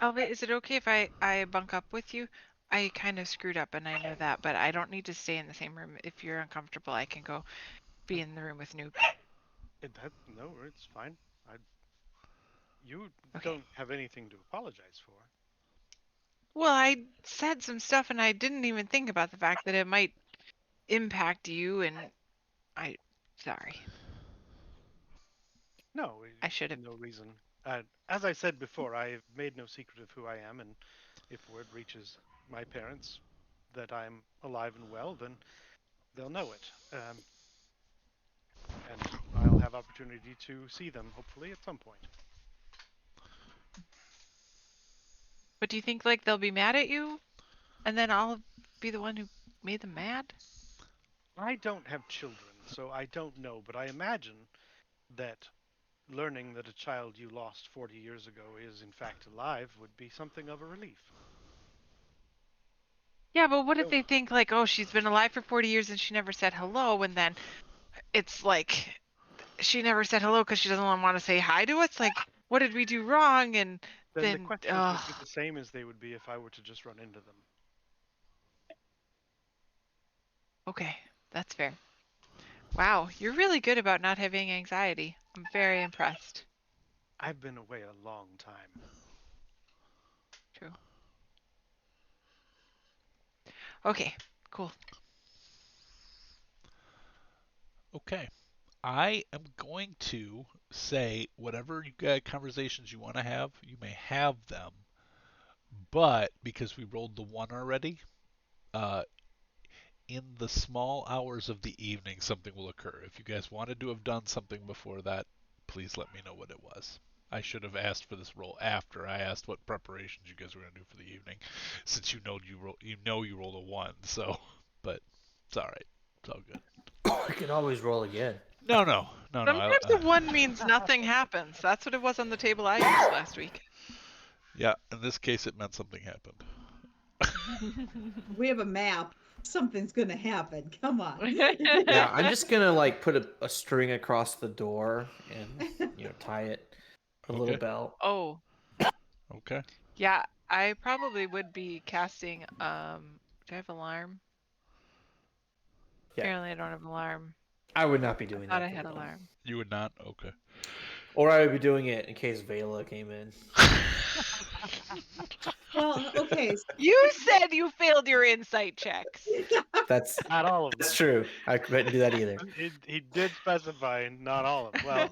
Elva, is it okay if I bunk up with you? I kind of screwed up and I know that, but I don't need to stay in the same room. If you're uncomfortable, I can go be in the room with Noob. No, it's fine. You Okay. don't have anything to apologize for. Well, I said some stuff and I didn't even think about the fact that it might impact you and sorry. No, I should have. no reason. As I said before, I have made no secret of who I am, and if word reaches my parents that I'm alive and well, then they'll know it. And I'll have opportunity to see them, hopefully, at some point. But do you think like they'll be mad at you, and then I'll be the one who made them mad? I don't have children, so I don't know, but I imagine that learning that a child you lost 40 years ago is in fact alive would be something of a relief. Yeah, but what if Oh. they think like, oh, she's been alive for 40 years and she never said hello, and then it's like she never said hello because she doesn't want to say hi to us? Like, what did we do wrong? And Then the then, questions would be the same as they would be if I were to just run into them. okay, that's fair. Wow, you're really good about not having anxiety. I'm very impressed. I've been away a long time. True. Okay, cool. Okay. I am going to say whatever you got conversations you want to have, you may have them. But because we rolled the 1 already, uh, in the small hours of the evening, something will occur. If you guys wanted to have done something before that, please let me know what it was. I should have asked for this roll after I asked what preparations you guys were going to do for the evening, since you know you rolled a 1. So, but it's all right. It's all good. I can always roll again. No. Sometimes a 1 means nothing happens. That's what it was on the table I used last week. Yeah, in this case, it meant something happened. We have a map. Something's gonna happen. Come on. Yeah, I'm just gonna like put a string across the door and tie it a little Okay. belt. Oh, Okay. yeah, I probably would be casting, do I have alarm? Yeah. Apparently I don't have alarm. I would not be doing Thought that. I had though. alarm. You would not? Okay. Or I would be doing it in case Vela came in. Well, okay. You said you failed your insight checks. That's Not all of them. that's true. I couldn't do that either. He did specify not all of them. Well,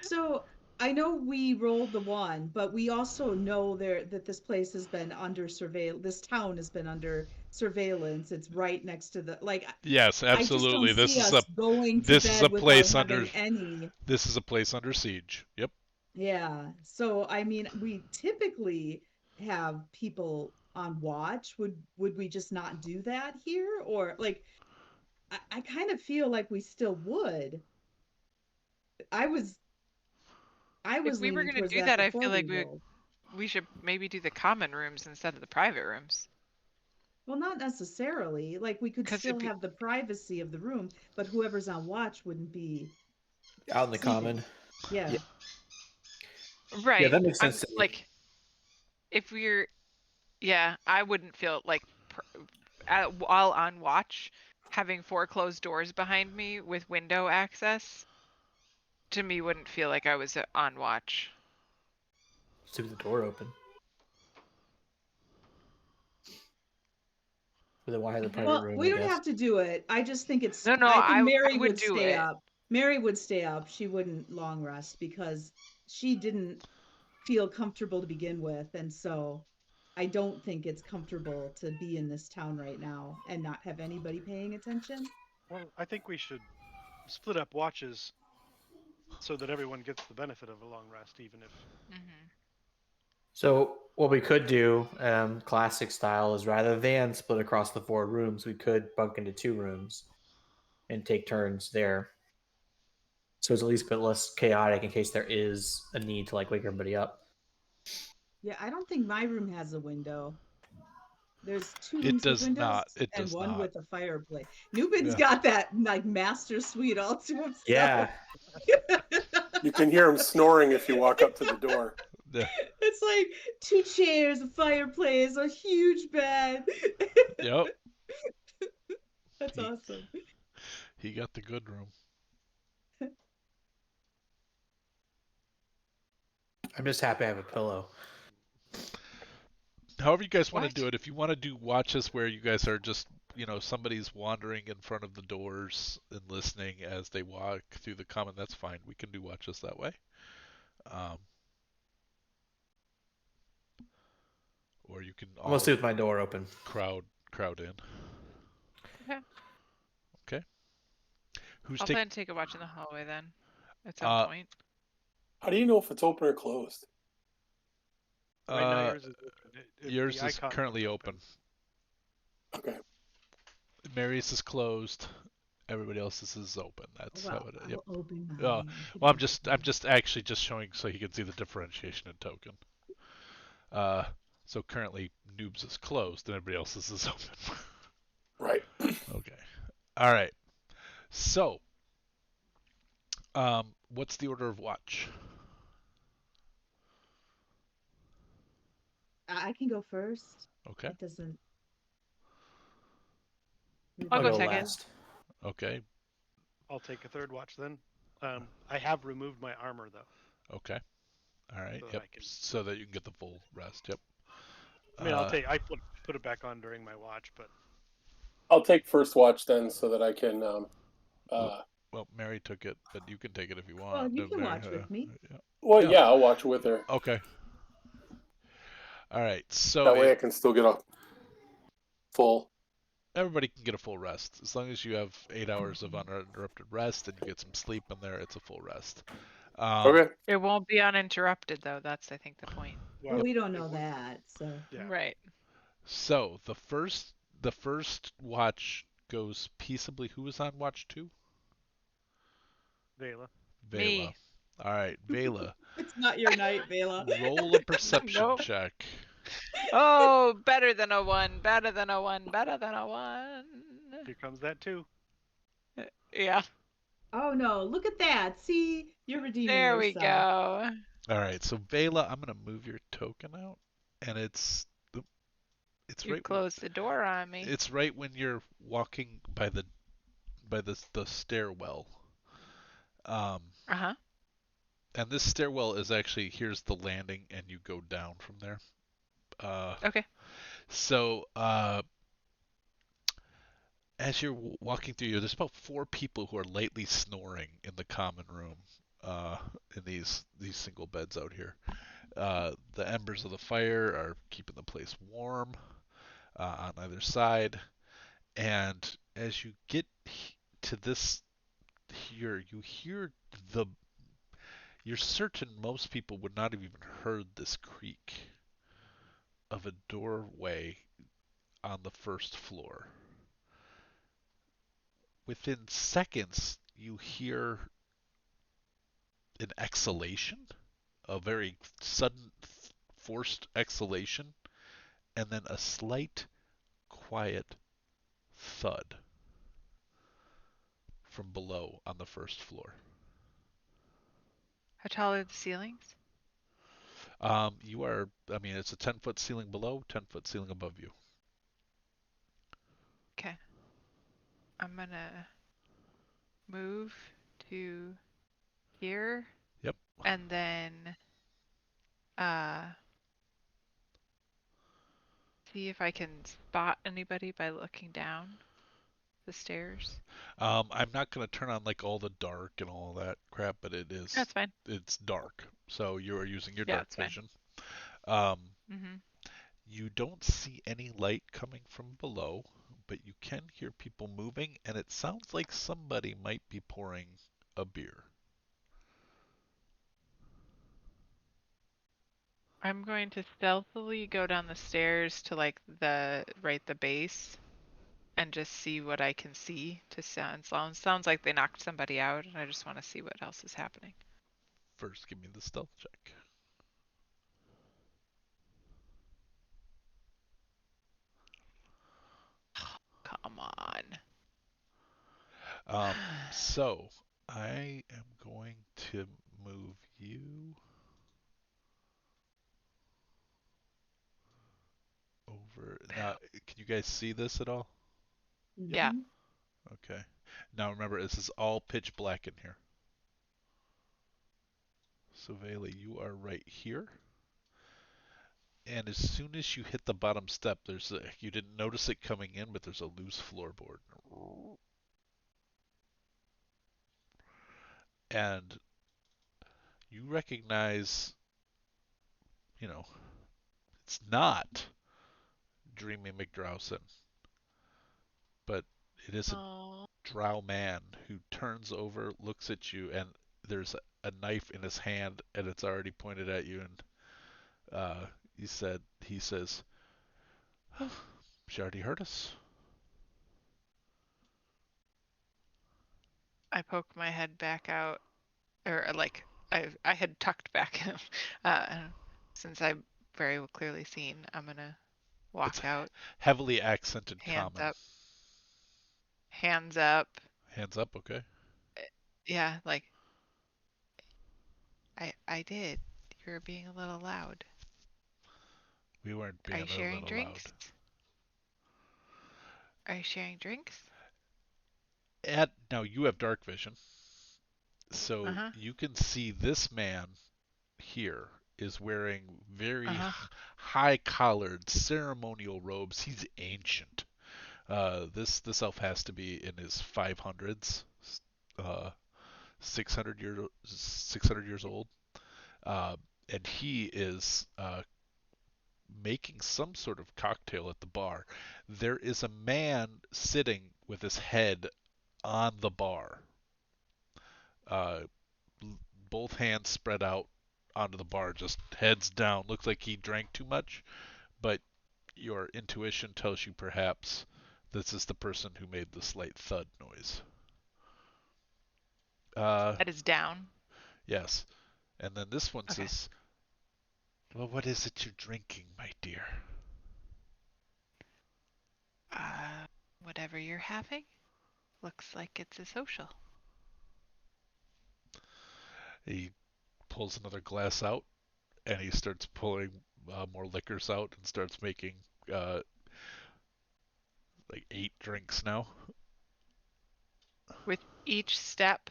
So I know we rolled the 1, but we also know that this place has been under surveillance. This town has been under surveillance. It's right next to the Yes, I just don't absolutely. see us going to This is a bed without place under having any. this is a place under siege. Yep. Yeah. So I mean, we typically have people on watch. Would we just not do that here? Or like I kind of feel like we still would. I was I If was we were leaning going to towards do that that, I before feel we like rolled. we should maybe do the common rooms instead of the private rooms. Well, not necessarily. Like we could 'Cause still it'd be- have the privacy of the room, but whoever's on watch wouldn't be Out in the sleeping. common. Yeah. Yeah. Right. Yeah, that makes I'm sense to me. like, if we're, yeah, I wouldn't feel like while on watch, having 4 closed doors behind me with window access, to me wouldn't feel like I was on watch. Just leave the door open. But then why have the private Well, room? we I don't guess. have to do it. I just think it's. No, I think I Mary would would do stay it. up. Mary would stay up. She wouldn't long rest because she didn't feel comfortable to begin with, and so I don't think it's comfortable to be in this town right now and not have anybody paying attention. well, I think we should split up watches so that everyone gets the benefit of a long rest, even if. Mm-hmm. So what we could do, classic style, is rather than split across the 4 rooms, we could bunk into 2 rooms and take turns there. So it's at least a bit less chaotic in case there is a need to like wake everybody up. Yeah, I don't think my room has a window. There's 2 It rooms with does windows not. It and does one not. with a fireplace. Newman's Yeah. got that like master suite all to himself. Yeah. You can hear him snoring if you walk up to the door. Yeah. It's like 2 chairs, a fireplace, a huge bed. Yep. That's He- awesome. He got the good room. I'm just happy I have a pillow. However you guys want to What? do it. If you want to do watches where you guys are just, somebody's wandering in front of the doors and listening as they walk through the common, that's fine. We can do watches that way. Or you can I'm all mostly with my door open. crowd in. Okay. Okay. Who's I'll taking? plan to take a watch in the hallway then, at some point. How do you know if it's open or closed? Right now, yours is open. Yours the is icon currently looks open. Okay. Mary's is closed. Everybody else's is open. That's Well, how it is. I'll Yep. open mine. Well, I'm just actually just showing so he can see the differentiation in token. So currently Noob's is closed and everybody else's is open. Right. Okay. All right. So, what's the order of watch? I can go first. Okay. It doesn't. I'll I'll go go second. last. Okay. I'll take a third watch then. I have removed my armor though. Okay. All right. So that Yep. I can- So that you can get the full rest. Yep. I mean, I put it back on during my watch, but I'll take first watch then, so that I can. Well, Mary took it, but you can take it if you want. Well, you can Mary, watch with me. yeah. Well, Yeah. yeah, I'll watch with her. Okay. All right. So That way, I can still get a full. everybody can get a full rest as long as you have 8 hours of uninterrupted rest and you get some sleep in there. It's a full rest. Okay. It won't be uninterrupted though. That's I think the point. Well, we don't know that, so. Yeah. Right. So the first watch goes peaceably. Who was on watch 2? Vela. Vela. Me. All right, Vela. It's not your night, Vela. Roll a perception Nope. check. Oh, better than a 1. Better than a 1. Better than a 1. Here comes that too. Yeah. Oh no, look at that. See, you're redeeming There we yourself. go. All right, so Vela, I'm gonna move your token out, and it's You right. closed the door on me. It's right when you're walking by the stairwell. Uh-huh. And this stairwell is actually, here's the landing, and you go down from there. Okay. So as you're walking through here, there's about 4 people who are lightly snoring in the common room, in these single beds out here. The embers of the fire are keeping the place warm on either side. And as you get to this here, you hear you're certain most people would not have even heard this creak of a doorway on the first floor. Within seconds, you hear an exhalation, a very sudden, forced exhalation, and then a slight, quiet thud from below on the first floor. How tall are the ceilings? You are, I mean, it's a 10-foot ceiling below, 10-foot ceiling above you. Okay. I'm gonna move to here. Yep. And then see if I can spot anybody by looking down the stairs. I'm not going to turn on like all the dark and all that crap, but That's fine. it's dark. So you are using your Yeah, dark it's fine. vision. Mhm. You don't see any light coming from below, but you can hear people moving, and it sounds like somebody might be pouring a beer. I'm going to stealthily go down the stairs to like the base and just see what I can see to sounds like they knocked somebody out and I just want to see what else is happening. First, give me the stealth check. Come on. So I am going to move you over. Now, can you guys see this at all? Yeah. Mhm. Okay. Now remember, this is all pitch black in here. So Vela, you are right here. And as soon as you hit the bottom step, you didn't notice it coming in, but there's a loose floorboard. And you recognize, it's not Dreamy McDrowson, but it is a Oh. drow man who turns over, looks at you, and there's a knife in his hand, and it's already pointed at you, and he says, oh, she already heard us. I poke my head back out, or like I had tucked back. uh, since I've very clearly seen, I'm gonna walk It's out, heavily accented hands common. up, hands up. Hands up, okay. Yeah, like I did. You were being a little loud. We weren't Are being you a sharing little loud. drinks? Are you sharing drinks? Now you have dark vision, so Uh-huh. you can see this man here is wearing very Uh-huh. high-collared ceremonial robes. He's ancient. This elf has to be in his 500s, 600 years old, uh, and he is making some sort of cocktail at the bar. There is a man sitting with his head on the bar, uh, both hands spread out onto the bar, just heads down. Looks like he drank too much, but your intuition tells you perhaps this is the person who made the slight thud noise. Head is down. Yes. And then this one Okay. says, well, what is it you're drinking, my dear? Whatever you're having, looks like it's a social. He pulls another glass out and he starts pulling more liquors out and starts making uh, like 8 drinks now. With each step,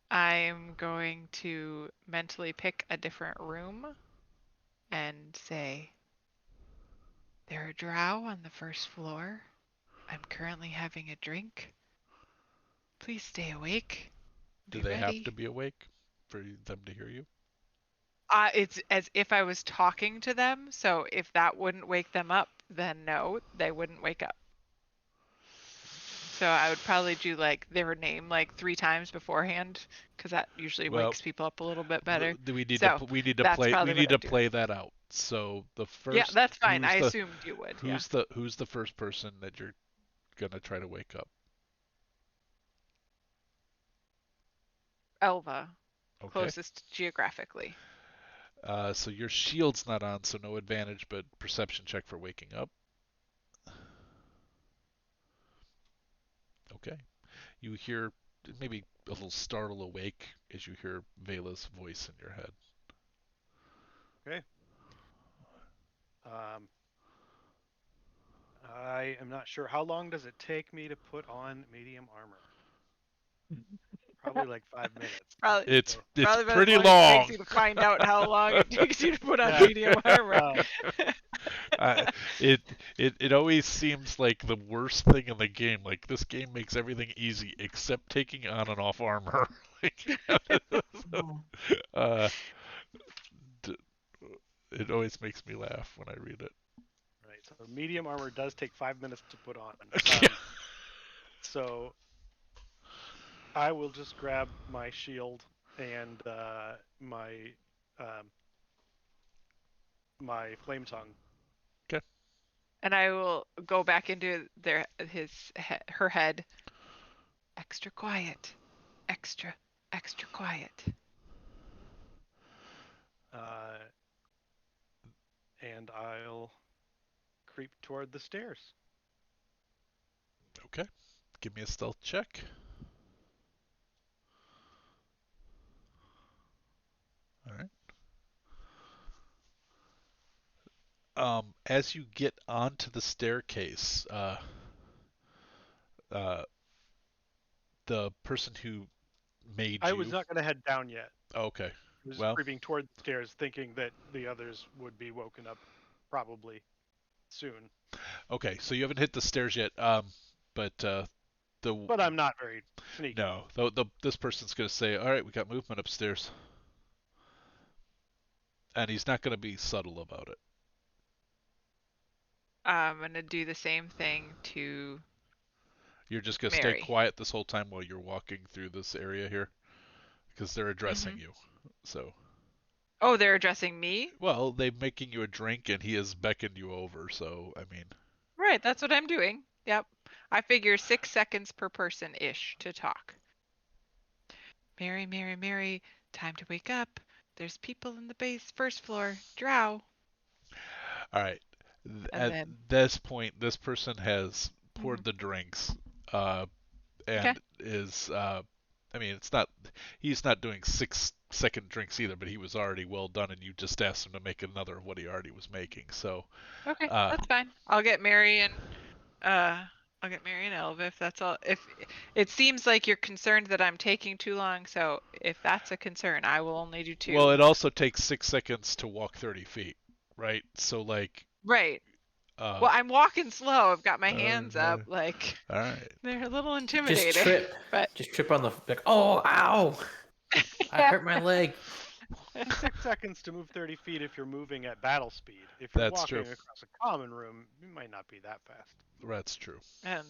I'm going to mentally pick a different room and say, there are drow on the first floor. I'm currently having a drink. Please stay awake. Do Be they have to ready. be awake for them to hear you? It's as if I was talking to them, so if that wouldn't wake them up, then no, they wouldn't wake up. So I would probably do like their name like 3 times beforehand, because that usually Well, wakes people up a little bit better. we need So to that's play probably what I would do. that out. So the Yeah, first that's fine. I assumed you would. Yeah. who's the first person that you're gonna try to wake up? Elva, Okay. closest geographically. So your shield's not on, so no advantage, but perception check for waking up. Okay. You hear maybe a little startle awake as you hear Vela's voice in your head. Okay. I am not sure. How long does it take me to put on medium armor? Probably like 5 minutes. Probably, It's probably about as pretty long as it takes long. you to find out how long it takes you to put on Yeah. medium armor. It it always seems like the worst thing in the game. Like this game makes everything easy except taking on and off armor. Oh. uh, it always makes me laugh when I read it. Right. So medium armor does take 5 minutes to put on. So I will just grab my shield and my flame tongue. Okay. And I will go back into her head. Extra quiet. Extra quiet. And I'll creep toward the stairs. Okay. Give me a stealth check. All right. As you get onto the staircase, uh, the person who made I you. was not going to head down yet. Okay. I was Well, creeping toward the stairs, thinking that the others would be woken up probably soon. okay. So you haven't hit the stairs yet. But But I'm not very sneaky. no, this person's gonna say, "All right, we got movement upstairs," and he's not gonna be subtle about it. I'm gonna do the same thing to You're just gonna stay Mary. quiet this whole time while you're walking through this area here, because they're addressing you. So. Oh, they're addressing me? Well, they're making you a drink, and he has beckoned you over. So, I mean, Right, that's what I'm doing. Yep. I figure 6 seconds per person-ish to talk. Mary, Mary, Mary, time to wake up. There's people in the first floor. Drow. all right. And At then, this point, this person has poured mhm. the drinks, uh, Okay. and is. I mean, it's not. He's not doing 6-second drinks either, but he was already well done, and you just asked him to make another of what he already was making. So, Okay, uh, that's fine. I'll get Mary and Elva if that's all. If it seems like you're concerned that I'm taking too long, so if that's a concern, I will only do well, 2. it also takes 6 seconds to walk 30 feet, right? So, like, Right. uh, Well, I'm walking slow. I've got my uh, hands up, like all right. they're a little Just intimidating. trip. But Just trip on the like. Oh, ow! I hurt my leg. 6 seconds to move 30 feet if you're moving at battle speed. If you're That's true. walking across a common room, you might not be that fast. That's true. So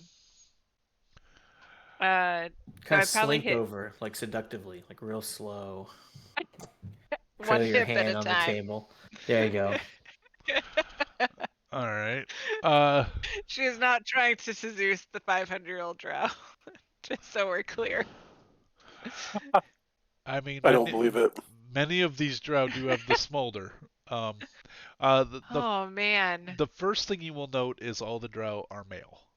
Kind I'd of probably slink hit over, like seductively, like real slow. one Trail your hip at a hand on the time. table. There you go. All right. She is not trying to seduce the 500-year-old drow. Just so we're clear. I mean, I don't believe it. many of these drow do have the smolder. Oh man. The first thing you will note is all the drow are male.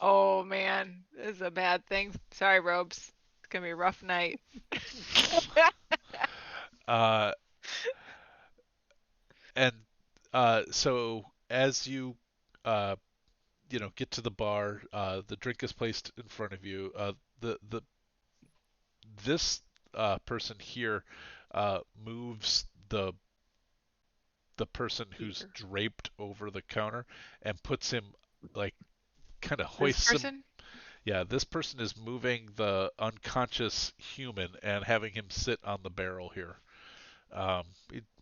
Oh man. This is a bad thing. Sorry, Robes. It's gonna be a rough night. uh, and so as you uh, get to the bar, the drink is placed in front of you. The this person here moves the person who's Here. draped over the counter and puts him, like, kind of This hoists him. person? Yeah, this person is moving the unconscious human and having him sit on the barrel here.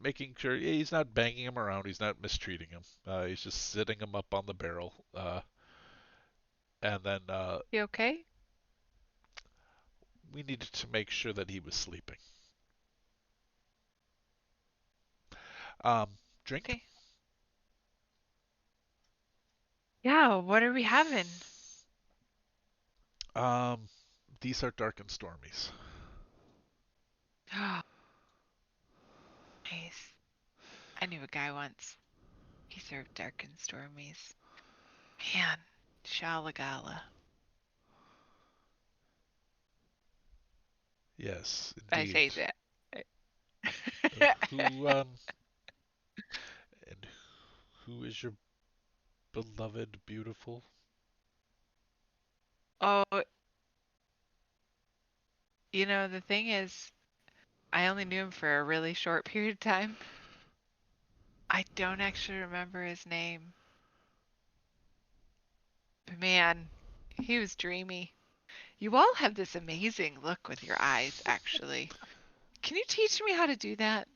Making sure he's not banging him around, he's not mistreating him. He's just sitting him up on the barrel. And then You okay? we needed to make sure that he was sleeping. Drink? Okay. Yeah, what are we having? These are dark and stormies. Oh, nice. I knew a guy once. He served dark and stormies. Man, Shalagala. Yes, I say indeed. that. And who is your beloved beautiful? Oh, the thing is, I only knew him for a really short period of time. I don't actually remember his name. But man, he was dreamy. You all have this amazing look with your eyes, actually. Can you teach me how to do that?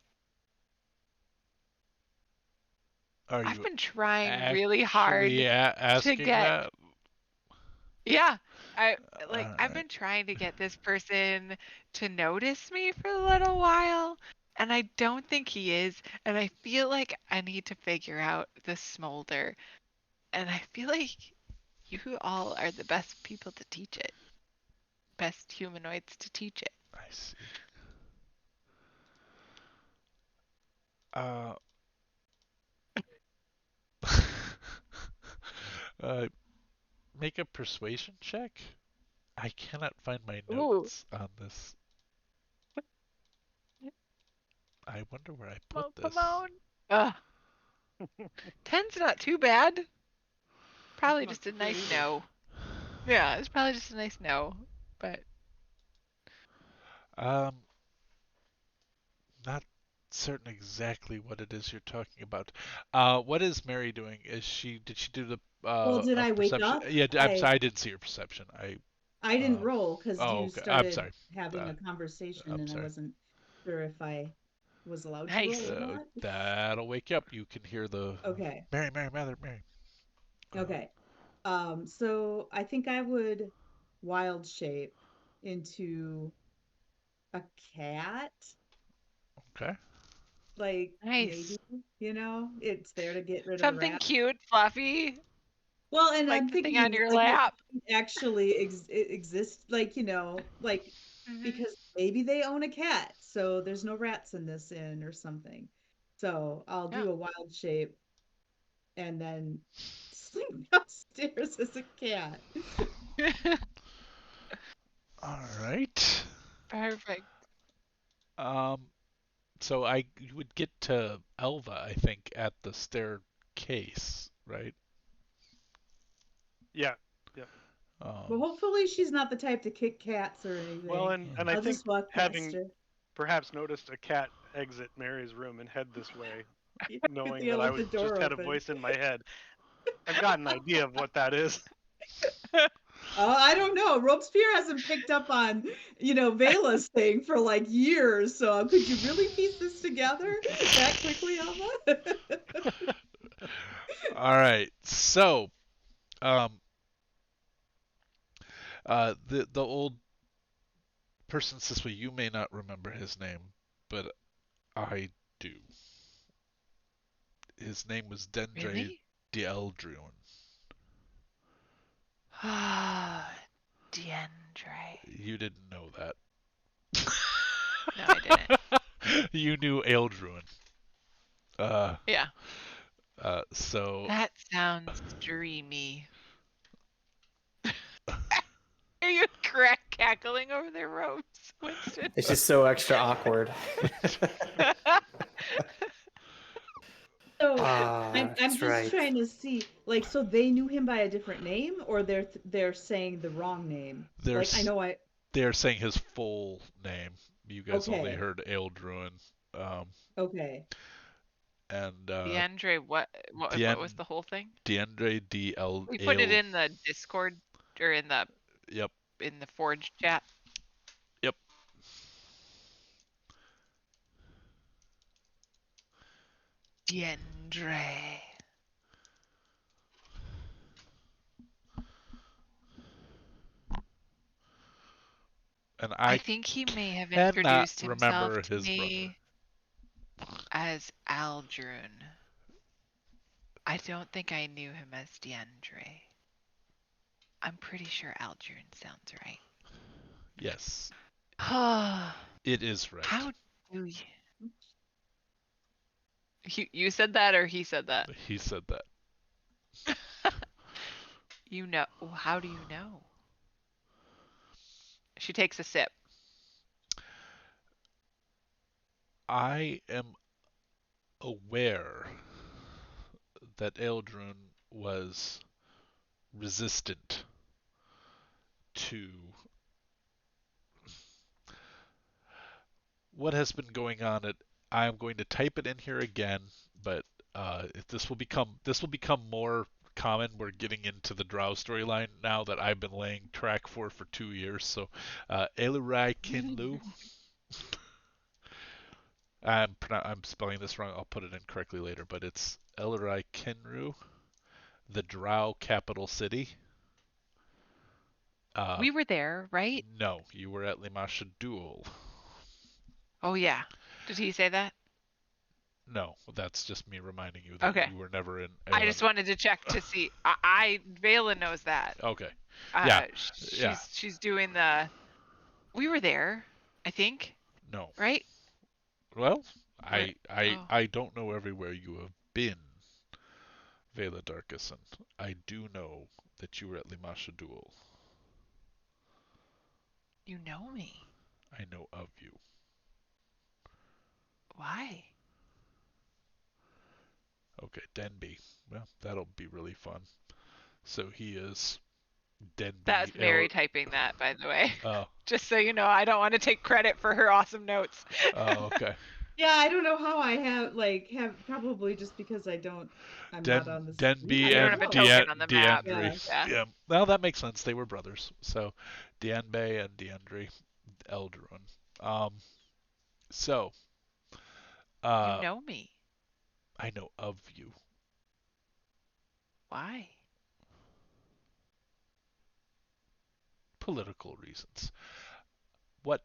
Are I've you been trying really actually hard to asking get. that? Yeah, All I've right. been trying to get this person to notice me for a little while, and I don't think he is, and I feel like I need to figure out the smolder, and I feel like you all are the best people to teach it. Best humanoids to teach it. I see. Uh, uh, make a persuasion check. I cannot find my Ooh, notes on this. I wonder where I put oh, come this. on. Ugh, 10's not too bad. Probably Not just a too good nice either. no. Yeah, it's probably just a nice no, but Um, Not certain exactly what it is you're talking about. What is Mary doing? Did she do the Well, did a I wake perception? up? Yeah, I'm sorry, I didn't see her perception. I didn't Uh, roll because oh, you okay. I'm started sorry. having Uh, a conversation I'm and I sorry. wasn't sure if I was allowed to roll nice. or not. That'll wake you up. You can hear the Okay. Mary, Mary, Mary, Mary. Okay. So I think I would wild shape into a cat. Okay. Like Nice. maybe, it's there to get rid of the Something rat. cute, fluffy, Well, and like I'm the thing thinking on your like it lap. actually exists, like like Hmm. because maybe they own a cat, so there's no rats in this inn or something. So I'll Yeah. do a wild shape and then slink downstairs as a cat. All right. Perfect. Um, so you would get to Elva, I think, at the staircase, right? Yeah. Yeah. Well, Um, hopefully she's not the type to kick cats or Well, anything. and I I'll think just walk past having her. perhaps noticed a cat exit Mary's room and head this way, Yeah, good knowing thing I that I left would the just door had a open. voice in my head. I've got an idea of what that is. Oh, I don't know. Robespierre hasn't picked up on, Vela's thing for like years. So could you really piece this together that quickly, Alma? all right. So, um, the old person this way, you may not remember his name, but I do. His name was Dendre Really? Dieldrun. Ah, Diendre. You didn't know that. No, I didn't. You knew Eldruin. Uh, Yeah. so That sounds dreamy. Are you cackling over their robes, Winston? It's just so extra awkward. So I'm That's just right. trying to see, like, so they knew him by a different name, or they're saying the wrong name. Like, I there's know I they're saying his full name. You guys only okay, heard Eldruin. Um, okay. and Diendre, what was the whole thing? Diendre D L We put it Ale. in the Discord or Yep, in the Forge chat. yep. Diendre. And I I think he may have cannot introduced himself remember to his brother. me as Aldrun. I don't think I knew him as Diendre. I'm pretty sure Aldrun sounds right. Yes, How it is right. do you? You said that or he said that? He said that. You know. How do you know? She takes a sip. I am aware that Eldrun was resistant to what has been going on. I'm going to type it in here again, but this will become more common. We're getting into the Drow storyline now that I've been laying track for 2 years. So, Elurai Kinlu. I'm spelling this wrong. I'll put it in correctly later, but it's Elurai Kinru, the Drow capital city. We were there, right? No, you were at Limasha Duel. Oh yeah. Did he say that? No, that's just me reminding you that Okay. you were never in I just wanted to check to see. Vela knows that. Okay. Yeah. Yeah. She's doing the. We were there, I think, No. right? Well, We're, oh, I don't know everywhere you have been, Vela Darkison. I do know that you were at Limasha Duel. you know me. I know of you. Why? Okay, Denby. Well, that'll be really fun. So he is Denby That's Mary typing that, by the way. Oh, Just so you know, I don't want to take credit for her awesome notes. oh, okay. Yeah, I don't know how I have probably just because I'm not on the screen. I Denby You don't don't have a and know. token on the map. Yeah. Deandre. Yeah. Yeah. Well, that makes sense. They were brothers. So, Dianbe and Deandre Eldaron. So, You uh, know me. I know of you. Why? Political reasons. What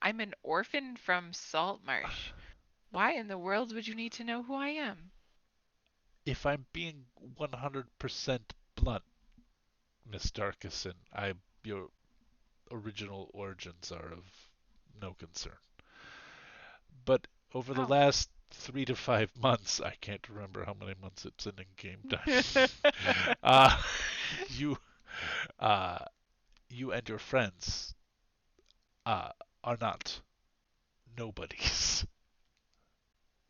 I'm an orphan from Saltmarsh. Why in the world would you need to know who I am? If I'm being 100% blunt, Miss Darkison, your original origins are of no concern. But over the Oh. last 3 to 5 months, I can't remember how many months it's in game time. uh, you, uh, you and your friends, are not nobodies.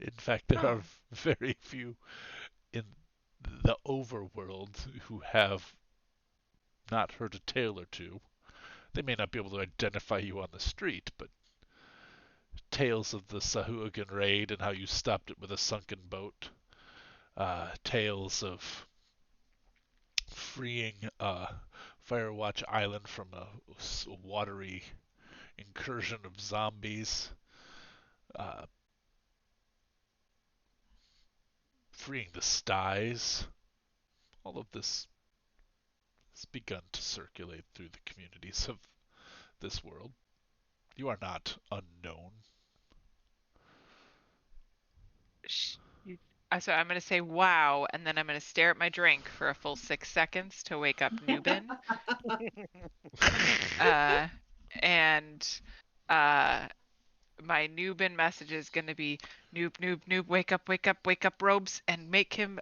In fact, there are Oh. very few in the overworld who have not heard a tale or two. They may not be able to identify you on the street, but tales of the Sahuagin raid and how you stopped it with a sunken boat. Tales of freeing Firewatch Island from a watery incursion of zombies. Uh, Freeing the styes. All of this has begun to circulate through the communities of this world. You are not unknown. So I'm going to say wow, and then I'm going to stare at my drink for a full 6 seconds to wake up Nubin. And my Nubin message is going to be Noob, noob, noob, wake up, Robes, and make him.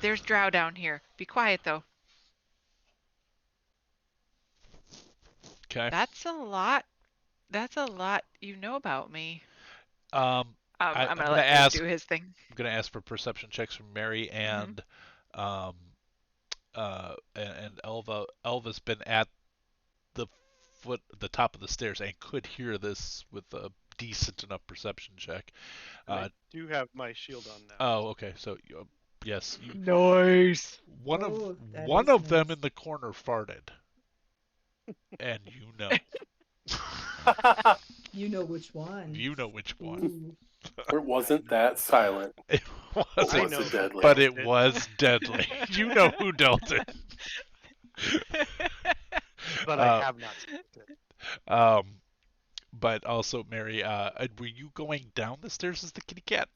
There's Drow down here. Be quiet though. Okay. That's a lot. That's a lot you know about me. I'm I'm gonna gonna let Noob ask. do his thing. I'm gonna ask for perception checks from Mary and and Elva. Elva's been at the top of the stairs and could hear this with a decent enough perception check. I do have my shield on now. Oh, okay. So yes, Nice. one Oh, that one is of them nice. in the corner farted, and you know. You know which one. You know which one. Ooh. It wasn't that silent. It Or wasn't, was it deadly? but it was deadly. You know who dealt it. But I have not seen it. But also, Mary, were you going down the stairs as the kitty cat,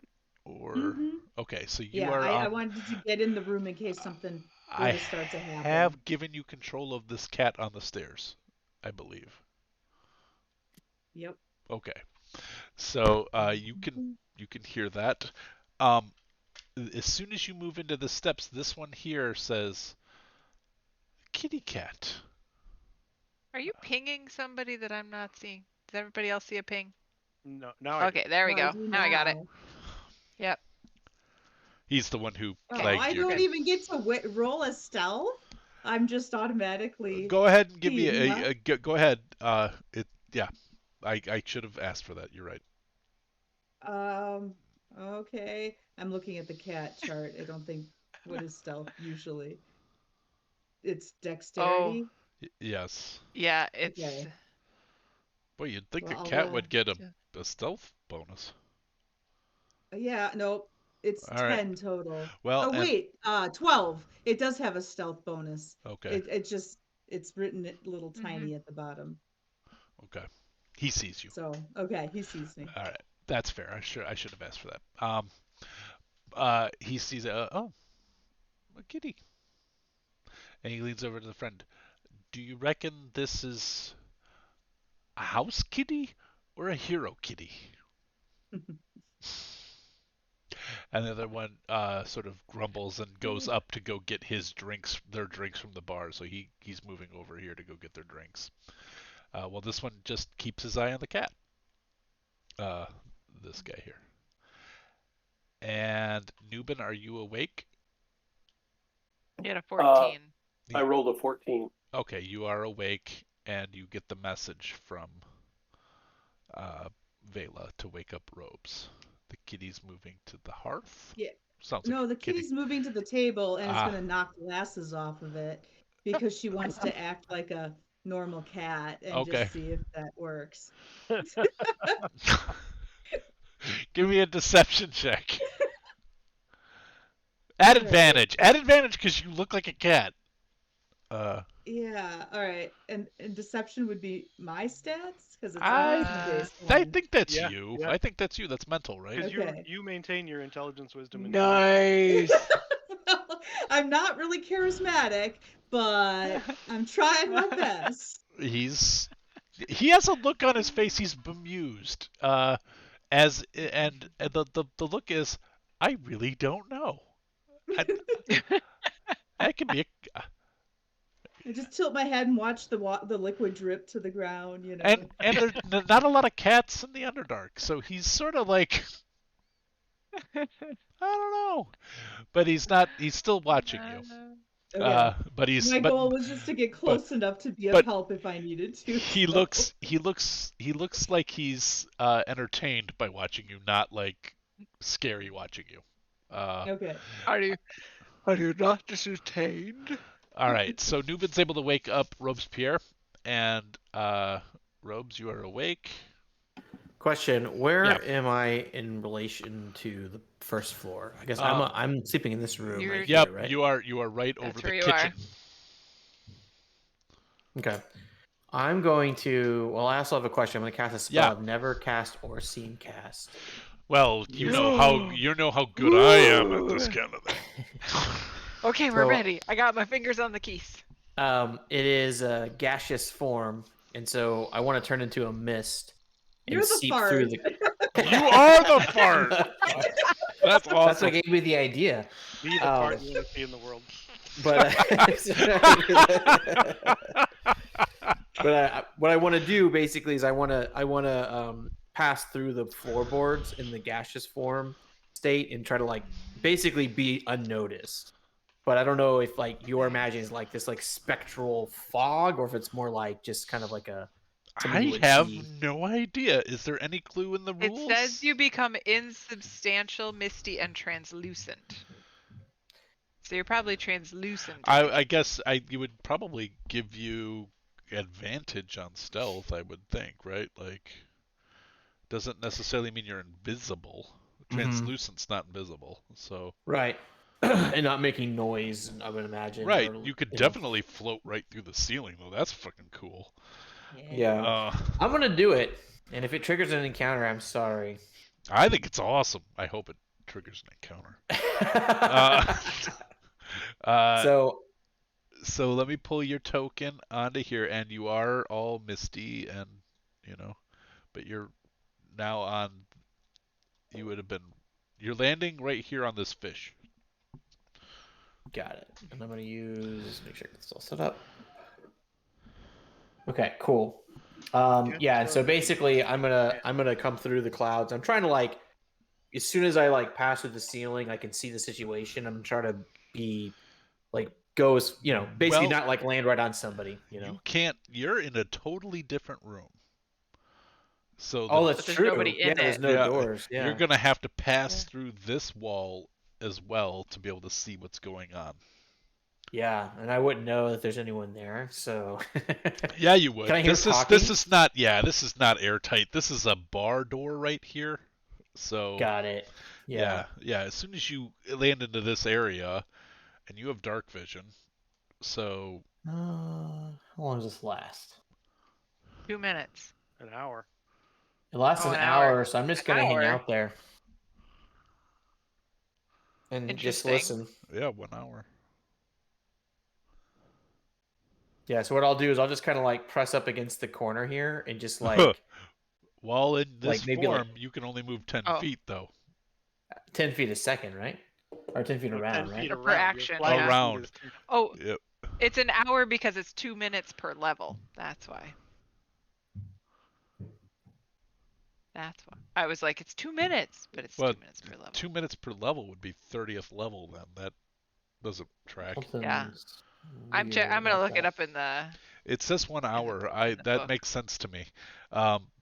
or Mhm. okay? So you Yeah, are. I wanted to get in the room in case something were I to start to happen. have given you control of this cat on the stairs, I believe. Yep. Okay, so you can hear that. Um, as soon as you move into the steps, this one here says kitty cat. Are you pinging somebody that I'm not seeing? Does everybody else see a ping? No, now I Okay, there we Well, I go. do Now I got it. now. Yep. He's the one who Oh, flagged I you. don't even get to roll a stealth. I'm just automatically. Go ahead and give me seeing, a go ahead. Yeah, I should have asked for that. You're right. Okay. I'm looking at the cat chart. I don't think what is stealth usually. It's dexterity. Yes. Yeah, it's. Okay. Boy, you'd think Well, a cat I'll, would get a stealth bonus. Yeah, no, it's All right. 10 total. Well, Oh and- wait, 12. It does have a stealth bonus. Okay. It's written a little tiny at the bottom. Okay. He sees you. So, okay, he sees me. All right. That's fair. I should have asked for that. He sees a kitty. And he leans over to the friend. Do you reckon this is a house kitty or a hero kitty? And the other one sort of grumbles and goes up to go get their drinks from the bar. So he's moving over here to go get their drinks. Well, this one just keeps his eye on the cat. This guy here. And Nubin, are you awake? You had a 14. I rolled a 14. Okay, you are awake, and you get the message from Vela to wake up Robes. The kitty's moving to the hearth. Yeah. Sounds No, like the kitty's moving to the table and it's Ah. gonna knock glasses off of it because she wants to act like a normal cat and Okay. just see if that works. Give me a deception check. At advantage. At advantage because you look like a cat. Yeah, all right. And deception would be my stats because it's a I wisdom-based I one. think that's Yeah, you. yeah. I think that's you. That's mental, right? Because Okay. you maintain your intelligence, wisdom, and charisma. Nice. I'm not really charismatic, but I'm trying my best. He has a look on his face. He's bemused. And the look is, I really don't know. I, that can be a, I just tilt my head and watch the liquid drip to the ground, you know. and there's not a lot of cats in the Underdark, so he's sort of like, I don't know, but he's not. He's still watching you. Okay. But he's My goal was just to get but close enough to be of but help if I needed to. he So. looks like he's entertained by watching you, not like scary watching you. Okay. Are you not entertained? All right, so Nuben's able to wake up Robespierre, and Robes, you are awake. Question: Where Yeah. am I in relation to the first floor? I guess Um, I'm sleeping in this room You're- right Yep, here, right? you are right That's over where the you kitchen. Okay. I'm going to. Well, I also have a question. I'm going to cast a spell I've never cast or seen cast. Well, you know how good I am at this kind of thing. Okay, we're So- ready. I got my fingers on the keys. It is a gaseous form, and so I want to turn into a mist and You're the seep fart. through the. You are the fart. That's That's awesome. what gave me the idea. Be the part you want to see in the world. But what I want to do basically is I want to pass through the floorboards in the gaseous form state and try to like basically be unnoticed. But I don't know if like your imagining is like this like spectral fog or if it's more like just kind of like a. something you I would have see. no idea. Is there any clue in the It rules? says you become insubstantial, misty, and translucent. So you're probably translucent. I guess you would probably give you advantage on stealth, I would think, right? Like, doesn't necessarily mean you're invisible. Translucent's not invisible, so. Right. And not making noise, I would imagine. Right, or, you could know. definitely float right through the ceiling, though. That's fucking cool. Yeah. I'm going to do it. And if it triggers an encounter, I'm sorry. I think it's awesome. I hope it triggers an encounter. So let me pull your token onto here, and you are all misty, and but you're now on. You would have been. You're landing right here on this fish. Got it. And I'm going to make sure it's all set up. Okay, cool. Yeah, so basically I'm gonna come through the clouds. I'm trying to like, as soon as I like pass through the ceiling, I can see the situation. I'm trying to be like basically not like land right on somebody. You can't. You're in a totally different room. So that's there's true. nobody in there's it. no doors. Yeah, you're gonna have to pass through this wall as well to be able to see what's going on. Yeah, and I wouldn't know that there's anyone there. So yeah, you would. Can I hear talking? This is not airtight. This is a bar door right here. So got it. Yeah. As soon as you land into this area, and you have dark vision, so how long does this last? 2 minutes. An hour. It lasts an hour, so I'm just gonna hang out there and just listen. Yeah, 1 hour. Yeah, so what I'll do is I'll just kind of like press up against the corner here and just like. While in this maybe form, you can only move 10 feet, though. 10 feet a second, right? Or 10 feet around, 10 right? feet Per action. Flying Around. speed is Oh, Yep. it's an hour because it's 2 minutes per level. That's why. That's why. I was like, it's 2 minutes, but it's 2 minutes per level. 2 minutes per level would be 30th level then. That doesn't track. Yeah. I'm gonna look it up in the. It says 1 hour. That book. makes sense to me.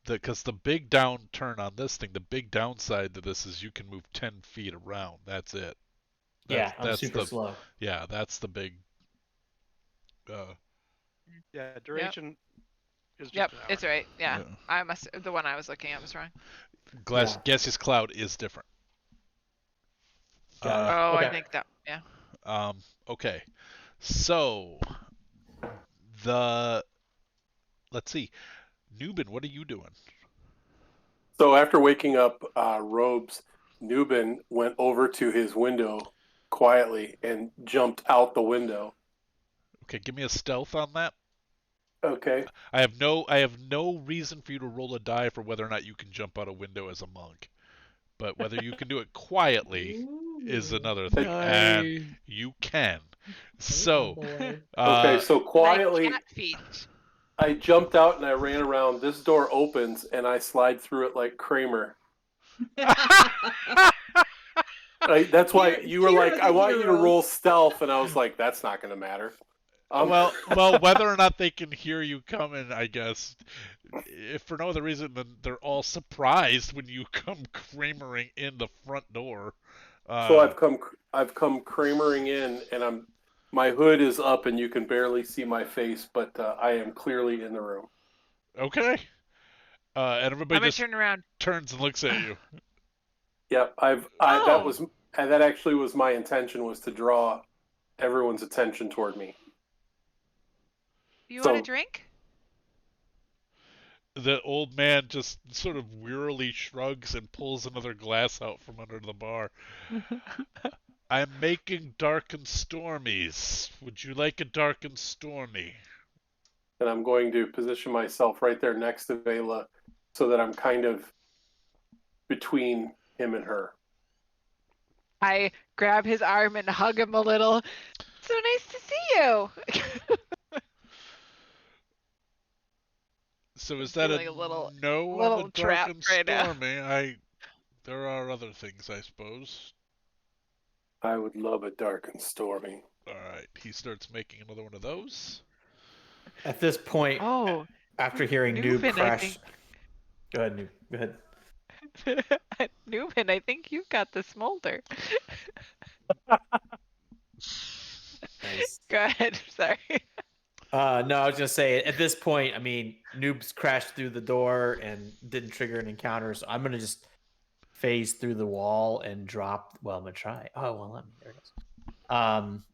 Because the big downturn on this thing, the big downside to this is you can move 10 feet around. That's it. I'm super slow. Yeah, that's the big. duration is just Yep, an hour. it's right. Yeah. The one I was looking at was wrong. Gaseous cloud is different. Got it. I think that. Yeah. Okay. So The let's see, Newbin, what are you doing? So after waking up Robes, Nubin went over to his window quietly and jumped out the window. Okay, give me a stealth on that. Okay. I have no reason for you to roll a die for whether or not you can jump out a window as a monk, but whether you can do it quietly is Ooh. another thing, and Nice. you can. Oh So, boy. Okay, so Like quietly cat feet. I jumped out and I ran around. This door opens and I slide through it like Kramer. That's why you were like, Here are I the want you to roll heroes. stealth, and I was like, that's not going to matter. well, whether or not they can hear you coming, I guess, if for no other reason than they're all surprised when you come cramering in the front door. So I've come Kramering in, and my hood is up, and you can barely see my face, but I am clearly in the room. Okay. And everybody I'm gonna just turn around. turns and looks at you. Yep, Oh, that actually was my intention, was to draw everyone's attention toward me. you So want a drink? The old man just sort of wearily shrugs and pulls another glass out from under the bar. I'm making dark and stormies. Would you like a dark and stormy? and I'm going to position myself right there next to Vela, so that I'm kind of between him and her. I grab his arm and hug him a little. So nice to see you. So is I'm that a feeling a no on the little dark and trapped right now. stormy? There are other things, I suppose. I would love a dark and stormy. All right, he starts making another one of those. At this point, Oh, after hearing Noob Newbin, I crash, go ahead, Noob. Go ahead. think. Newbin, I think you got the smolder. Nice. Go ahead. Sorry. No, I was gonna say at this point, I mean, Noob's crashed through the door and didn't trigger an encounter, so I'm gonna just phase through the wall and drop. Well, I'm gonna try. Oh, well, let me. There it goes.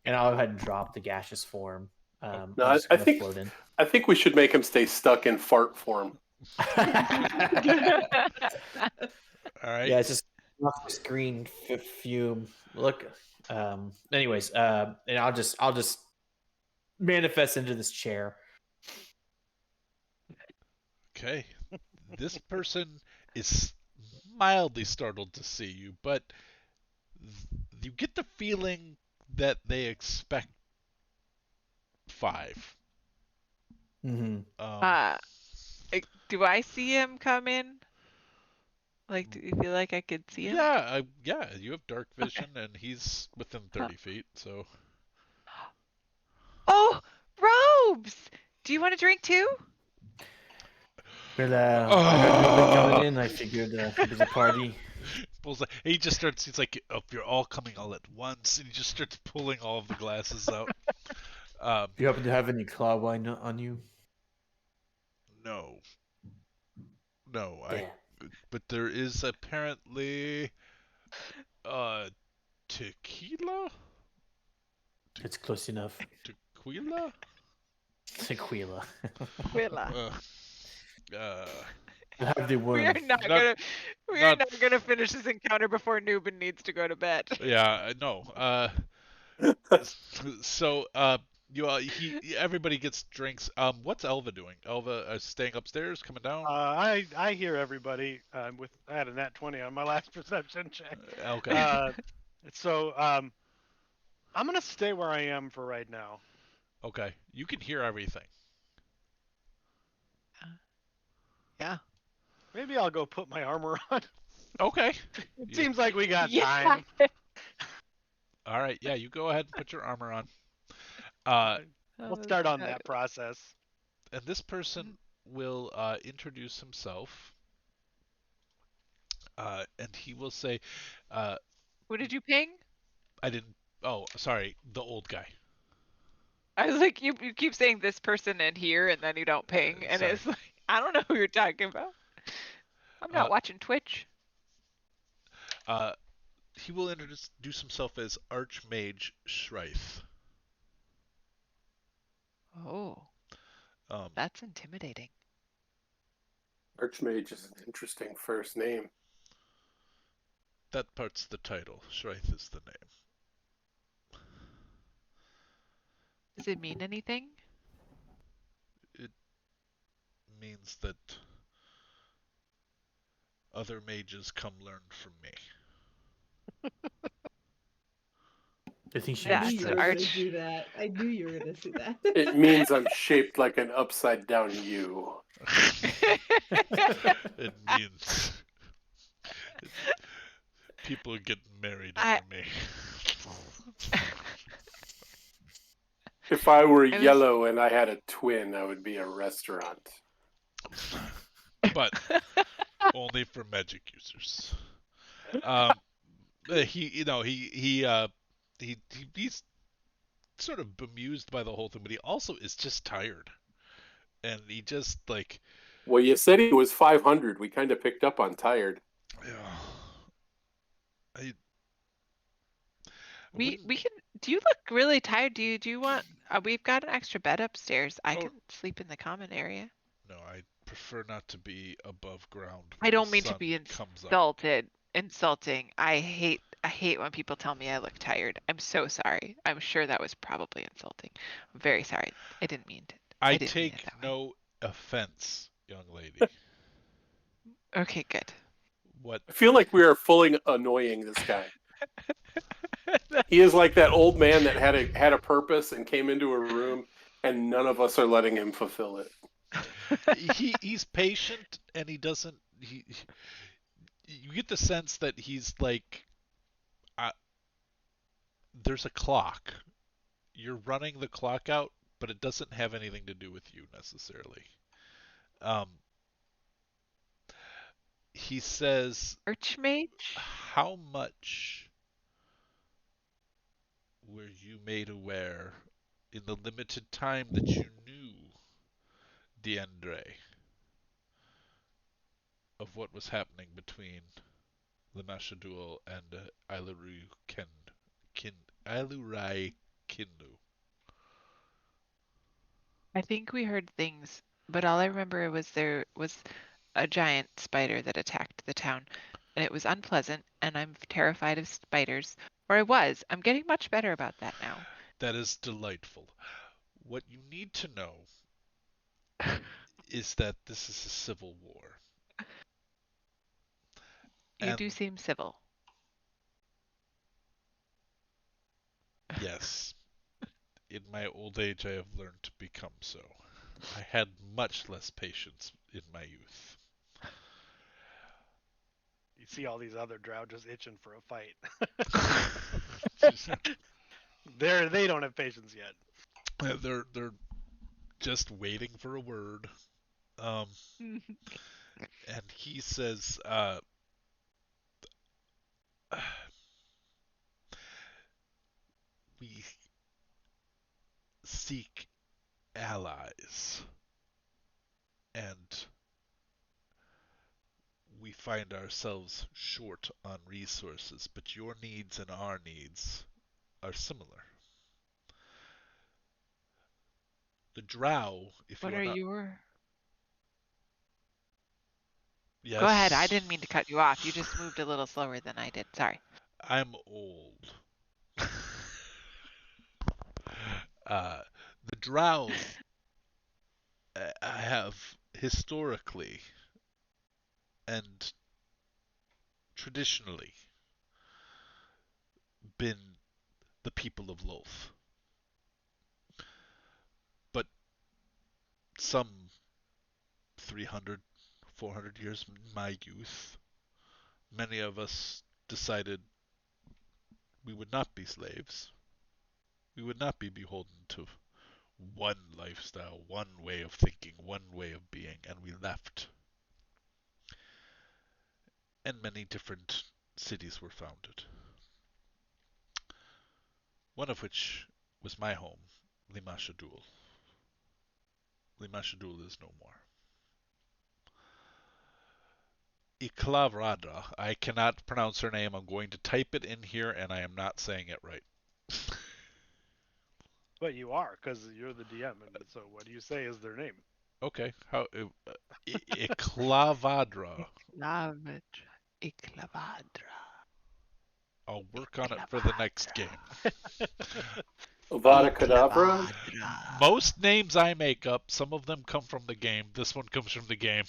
And I'll go ahead and drop the gaseous form. No, I'm just gonna float in. I think we should make him stay stuck in fart form. All right. Yeah, it's just off the screen fume. Look. Anyways, and I'll just manifest into this chair. Okay. This person is mildly startled to see you, but you get the feeling that they expect 5. Mm-hmm. Do I see him come in? Like, do you feel like I could see him? Yeah, you have dark vision, and he's within 30 feet, so. Oh, Robes! Do you want a drink too? Well, I heard Noob coming in. I figured it was a party. He just starts. He's like, "Oh, you're all coming all at once," and he just starts pulling all of the glasses out. Do you happen to have any claw wine on you? No, Damn. but there is apparently tequila. It's close enough. Tequila. Tequila. Willa. I'll have the We one. are not gonna finish this encounter before Newbin needs to go to bed. Yeah, no. So everybody gets drinks. What's Elva doing? Elva staying upstairs, coming down. I hear everybody. I had a nat 20 on my last perception check. Okay. So I'm gonna stay where I am for right now. Okay. You can hear everything. Yeah. Maybe I'll go put my armor on. Okay. It seems like we got Yeah. time. All right. Yeah, you go ahead and put your armor on. We'll start on that process. And this person will introduce himself. And he will say, What did you ping? I didn't. Oh, sorry. The old guy. I was like, you keep saying this person and here, and then you don't ping, and Sorry. it's like, I don't know who you're talking about. I'm not watching Twitch. He will introduce himself as Archmage Shryth. Oh. That's intimidating. Archmage is an interesting first name. That part's the title. Shreith is the name. Does it mean anything? It means that other mages come learn from me. I think she I knew That's you an were going to arch. do that. I knew you were going to do that. It means I'm shaped like an upside down U. It means people are getting married I- under me. If I were I was- yellow and I had a twin, I would be a restaurant. But only for magic users. He's sort of bemused by the whole thing, but he also is just tired, and he just like, Well, you said he was 500. We kind of picked up on tired. yeah. we can. Do you look really tired? Do you want? We've got an extra bed upstairs. I Oh. can sleep in the common area. No, I prefer not to be above ground. I when don't the mean to sun be comes up. insulting. I hate when people tell me I look tired. I'm so sorry. I'm sure that was probably insulting. I'm very sorry. I didn't mean to. I didn't mean it take that way. no offense, young lady. Okay, good. What? I feel like we are fully annoying this guy. He is like that old man that had a purpose and came into a room, and none of us are letting him fulfill it. He's patient, and he doesn't. You get the sense that he's like, there's a clock. You're running the clock out, but it doesn't have anything to do with you necessarily. He says, Archmage? how much were you made aware in the limited time that you knew Diendre of what was happening between the Mashadul and Ailurai Kinlu? I think we heard things, but all I remember was there was a giant spider that attacked the town, and it was unpleasant, and I'm terrified of spiders. Or I was. I'm getting much better about that now. That is delightful. What you need to know is that this is a civil war. You And do seem civil. yes, in my old age I have learned to become so. I had much less patience in my youth. You see all these other drow just itching for a fight. They don't have patience yet. They're just waiting for a word. And he says, we seek allies, and we find ourselves short on resources, but your needs and our needs are similar. The drow, if What you are are not... your... Yes? Go ahead. I didn't mean to cut you off. You just moved a little slower than I did. Sorry. I'm old. The drow have historically and traditionally been the people of Lolth. But some 300, 400 years in my youth, many of us decided we would not be slaves. We would not be beholden to one lifestyle, one way of thinking, one way of being, and we left. And many different cities were founded. One of which was my home, Limashadul. Limashadul is no more. Iklavrada. I cannot pronounce her name. I'm going to type it in here, and I am not saying it right. But you are, because you're the DM, and so what do you say is their name? Okay. Iclavadra. Iclavadra. Iclavadra. I'll work on it for the next game. Avada Kedavra. Iclavadra. Most names I make up, some of them come from the game. This one comes from the game.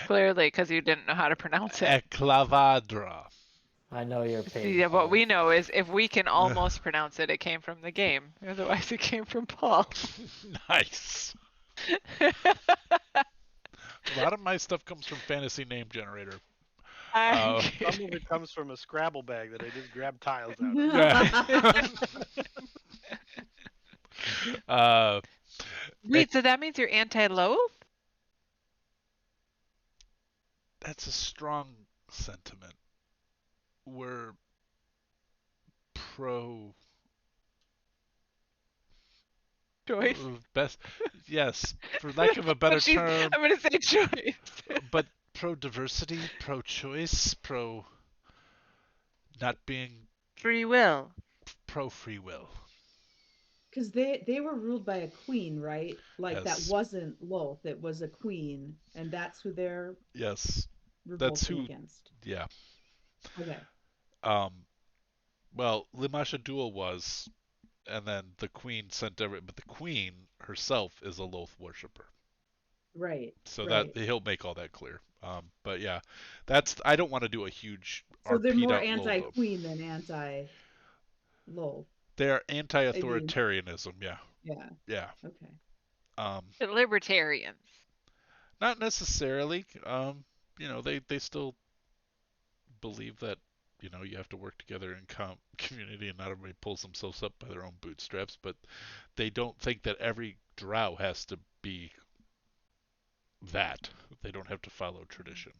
Clearly, because you didn't know how to pronounce it. Eclavadra. I know you're paid. See, what Paul. we know is if we can almost pronounce it, it came from the game. Otherwise, it came from Paul. Nice. A lot of my stuff comes from Fantasy Name Generator. I'm Some kidding. of it comes from a Scrabble bag that I just grabbed tiles out of. Yeah. Wait, so that means you're anti-loaf? That's a strong sentiment. We're pro Choice? best, yes, for lack of a better term, I'm gonna say choice. but pro diversity, pro choice, pro not being Free will. pro free will. Because they were ruled by a queen, right? Like that Yes. wasn't Loth, it was a queen, and that's who they're Yes. That's revolting who. against. Yeah. Okay. Well, Limasha Duel was, and then the queen sent but the queen herself is a Loth worshipper. Right. So right. that he'll make all that clear. But yeah, I don't want to do a huge So they're RP'd more out Loth. anti-queen than anti-Loth. They're I mean, anti-authoritarianism. Yeah. yeah. Yeah. Okay. The libertarians. Not necessarily. They still believe that you have to work together in community and not everybody pulls themselves up by their own bootstraps. But they don't think that every drow has to be that. They don't have to follow tradition.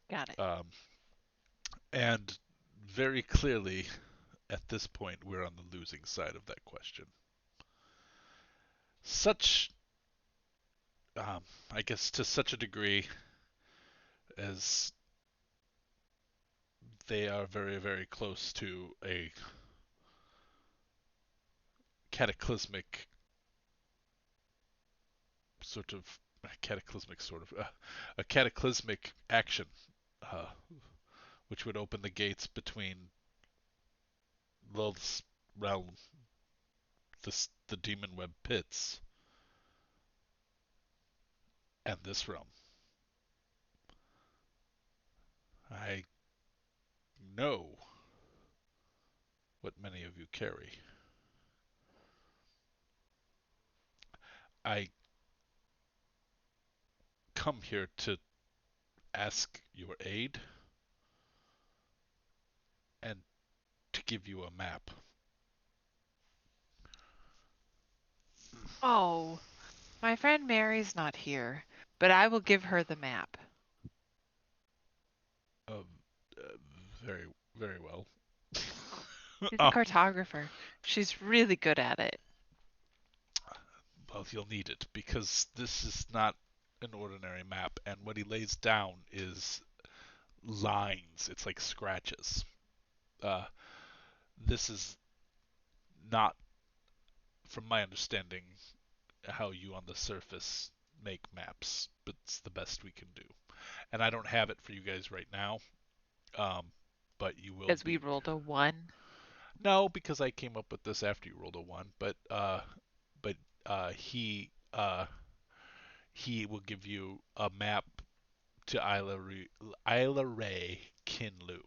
Got it. And very clearly, at this point, we're on the losing side of that question. I guess to such a degree as they are very, very close to a cataclysmic sort of a cataclysmic action, uh, which would open the gates between Lilith's realm, the demon web pits, and this realm. I know what many of you carry. I come here to ask your aid and to give you a map. Oh, my friend Mary's not here, but I will give her the map. Uh, very, very well. She's a cartographer. She's really good at it. Well, you'll need it because this is not an ordinary map, and what he lays down is lines. It's like scratches. This is not, from my understanding, how you on the surface make maps, but it's the best we can do. And I don't have it for you guys right now, but you will. As we rolled a 1. No, because I came up with this after you rolled a 1, but he will give you a map to Isla Ray Kinlu.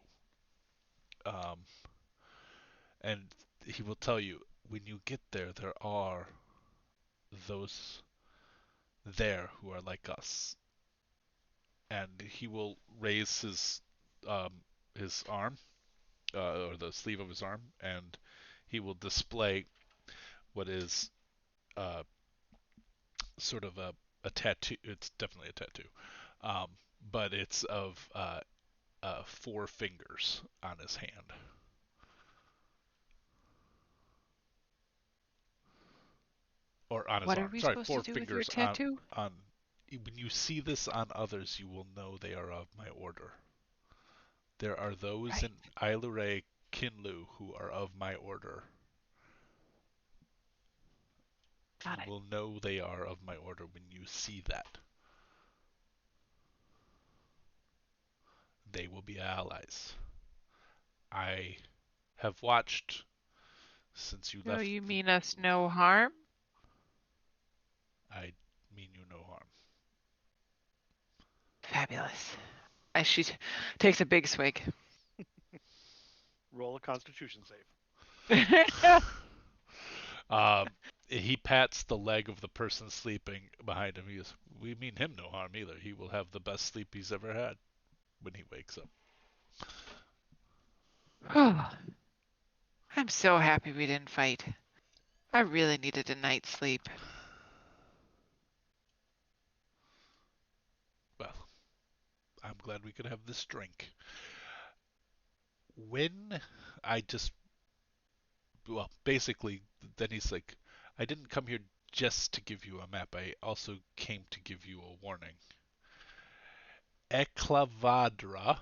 And he will tell you when you get there, there are those there who are like us. And he will raise his arm, or the sleeve of his arm, and he will display what is sort of a tattoo. It's definitely a tattoo, but it's of 4 fingers on his hand. Or on his What arm. are we Sorry, supposed 4 to do with your fingers tattoo? on. When you see this on others, you will know they are of my order. There are those Right. in Ailure Kinlu who are of my order. Got You it. will know they are of my order when you see that. They will be allies. I have watched since you So left. you mean us no harm? I mean you no harm. Fabulous. As she takes a big swig. Roll a Constitution save. He pats the leg of the person sleeping behind him. He goes, "We mean him no harm either. He will have the best sleep he's ever had when he wakes up." I'm so happy we didn't fight. I really needed a night's sleep. Well, I'm glad we could have this drink. When I just, well, basically, then he's like, "I didn't come here just to give you a map. I also came to give you a warning. Eclavadra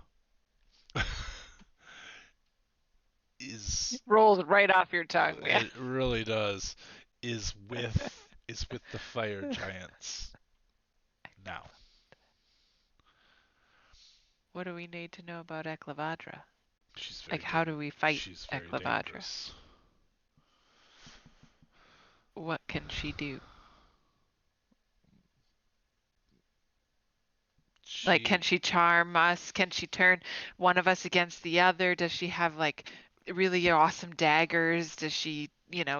is Rolls right off your tongue. Yeah. it really does is with the fire giants now. What do we need to know about Eclavadra? She's very Like, how do we fight she's very Eclavadra? dangerous. What can she do? Like, can she charm us? Can she turn one of us against the other? Does she have, like, really awesome daggers? Does she,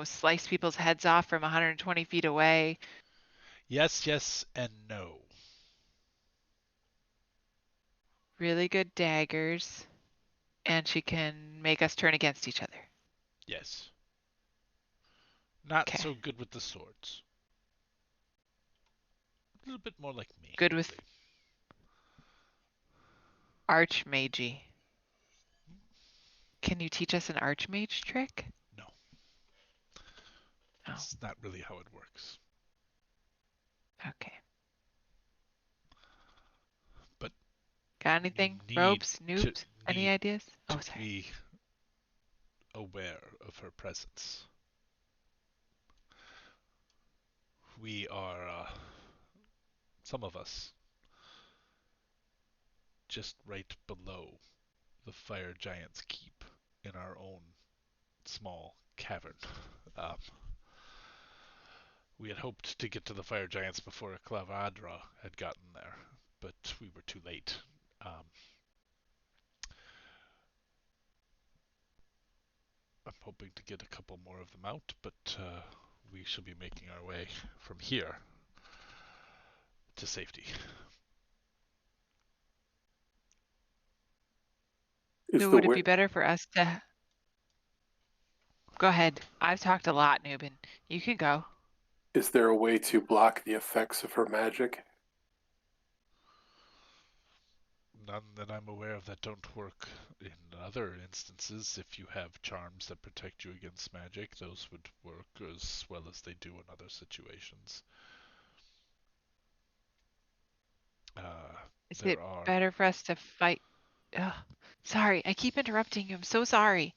slice people's heads off from 120 feet away? Yes, yes, and no. Really good daggers. And she can make us turn against each other. Yes. Not Okay. so good with the swords. A little bit more like me. Good with archmage. Can you teach us an archmage trick? No. Oh, That's not really how it works. okay. But Got anything? you need Ropes? to Noobs? Any ideas? Oh, sorry. be aware of her presence. We are, some of us, just right below the fire giant's keep in our own small cavern. Um, we had hoped to get to the fire giants before Clavadra had gotten there, but we were too late. I'm hoping to get a couple more of them out, but we shall be making our way from here to safety. So would it be better for us to... Go ahead. I've talked a lot, Nubin. You can go. Is there a way to block the effects of her magic? None that I'm aware of that don't work in other instances. If you have charms that protect you against magic, those would work as well as they do in other situations. Is it better for us to fight? Ugh. Sorry, I keep interrupting you. I'm so sorry.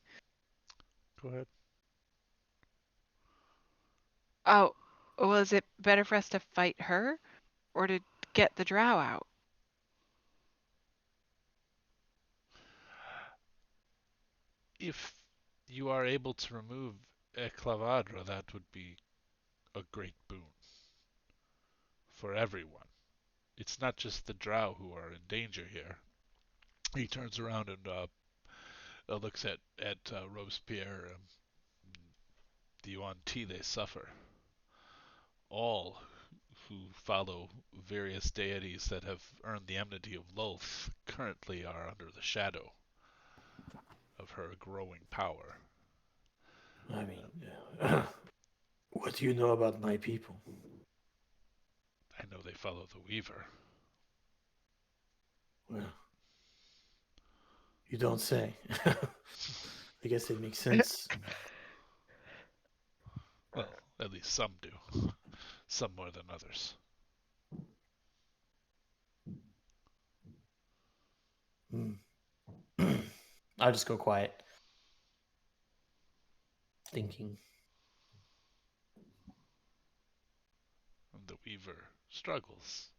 Go ahead. Oh, well, is it better for us to fight her or to get the drow out? If you are able to remove Eclavadra, that would be a great boon for everyone. It's not just the drow who are in danger here. He turns around and looks at Robespierre and the Yuan Ti they suffer. All who follow various deities that have earned the enmity of Lolth currently are under the shadow of her growing power. I mean, what do you know about my people? I know they follow the Weaver. Well, you don't say. I guess it makes sense. Well, at least some do. Some more than others. I'll just go quiet. Thinking. the Weaver struggles.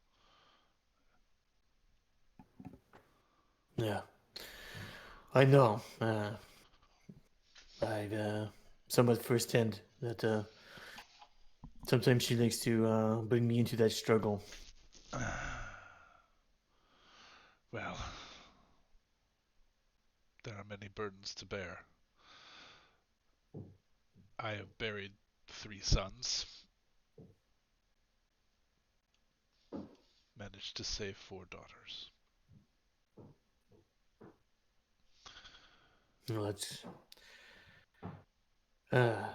Yeah, I know. I've somewhat firsthand that sometimes she likes to bring me into that struggle. Well, there are many burdens to bear. I have buried 3 sons, managed to save 4 daughters. Well, uh,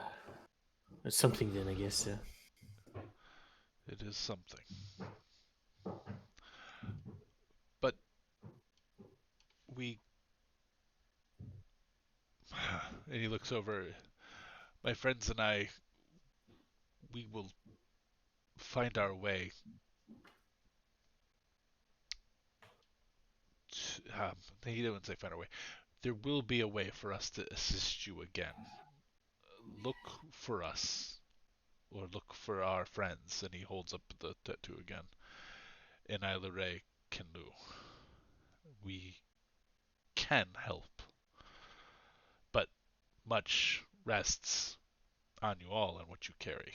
that's something then, I guess. It is something. But we... And he looks over. My friends and I, we will find our way. He didn't say find our way. There will be a way for us to assist you again. Look for us, or look for our friends. And he holds up the tattoo again. In Isla Kinlu. We can help, but much rests on you all and what you carry.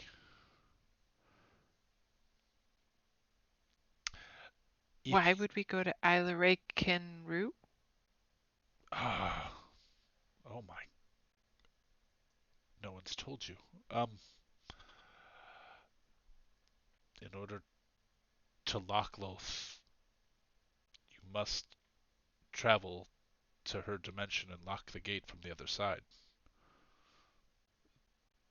Why would we go to Isla Kinru? Oh my. No one's told you. In order to Lochloth, you must travel to her dimension and lock the gate from the other side.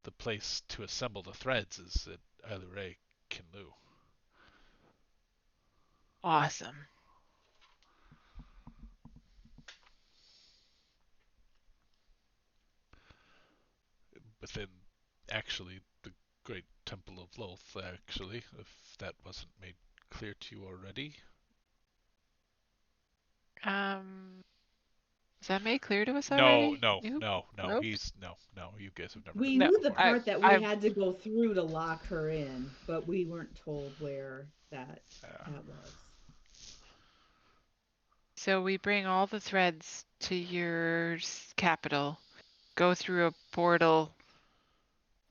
The place to assemble the threads is at Isla Kinlu. Awesome. Within, actually, the Great Temple of Loth, actually, if that wasn't made clear to you already. Is that made clear to us No, already? no, Nope. no, no. Nope. No. You guys have never We done No, that knew the before. part that we I've had to go through to lock her in, but we weren't told where that was. So we bring all the threads to your capital, go through a portal,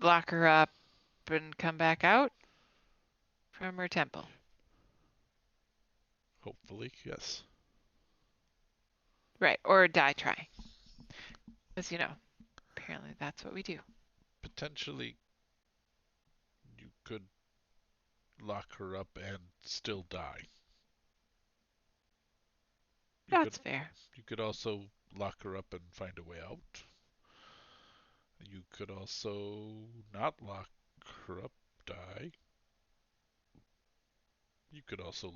lock her up, and come back out from her temple. Hopefully, yes. Right, or die trying. As you know, apparently that's what we do. Potentially, you could lock her up and still die. That's fair. You could also lock her up and find a way out. You could also not lock her up, die. You could also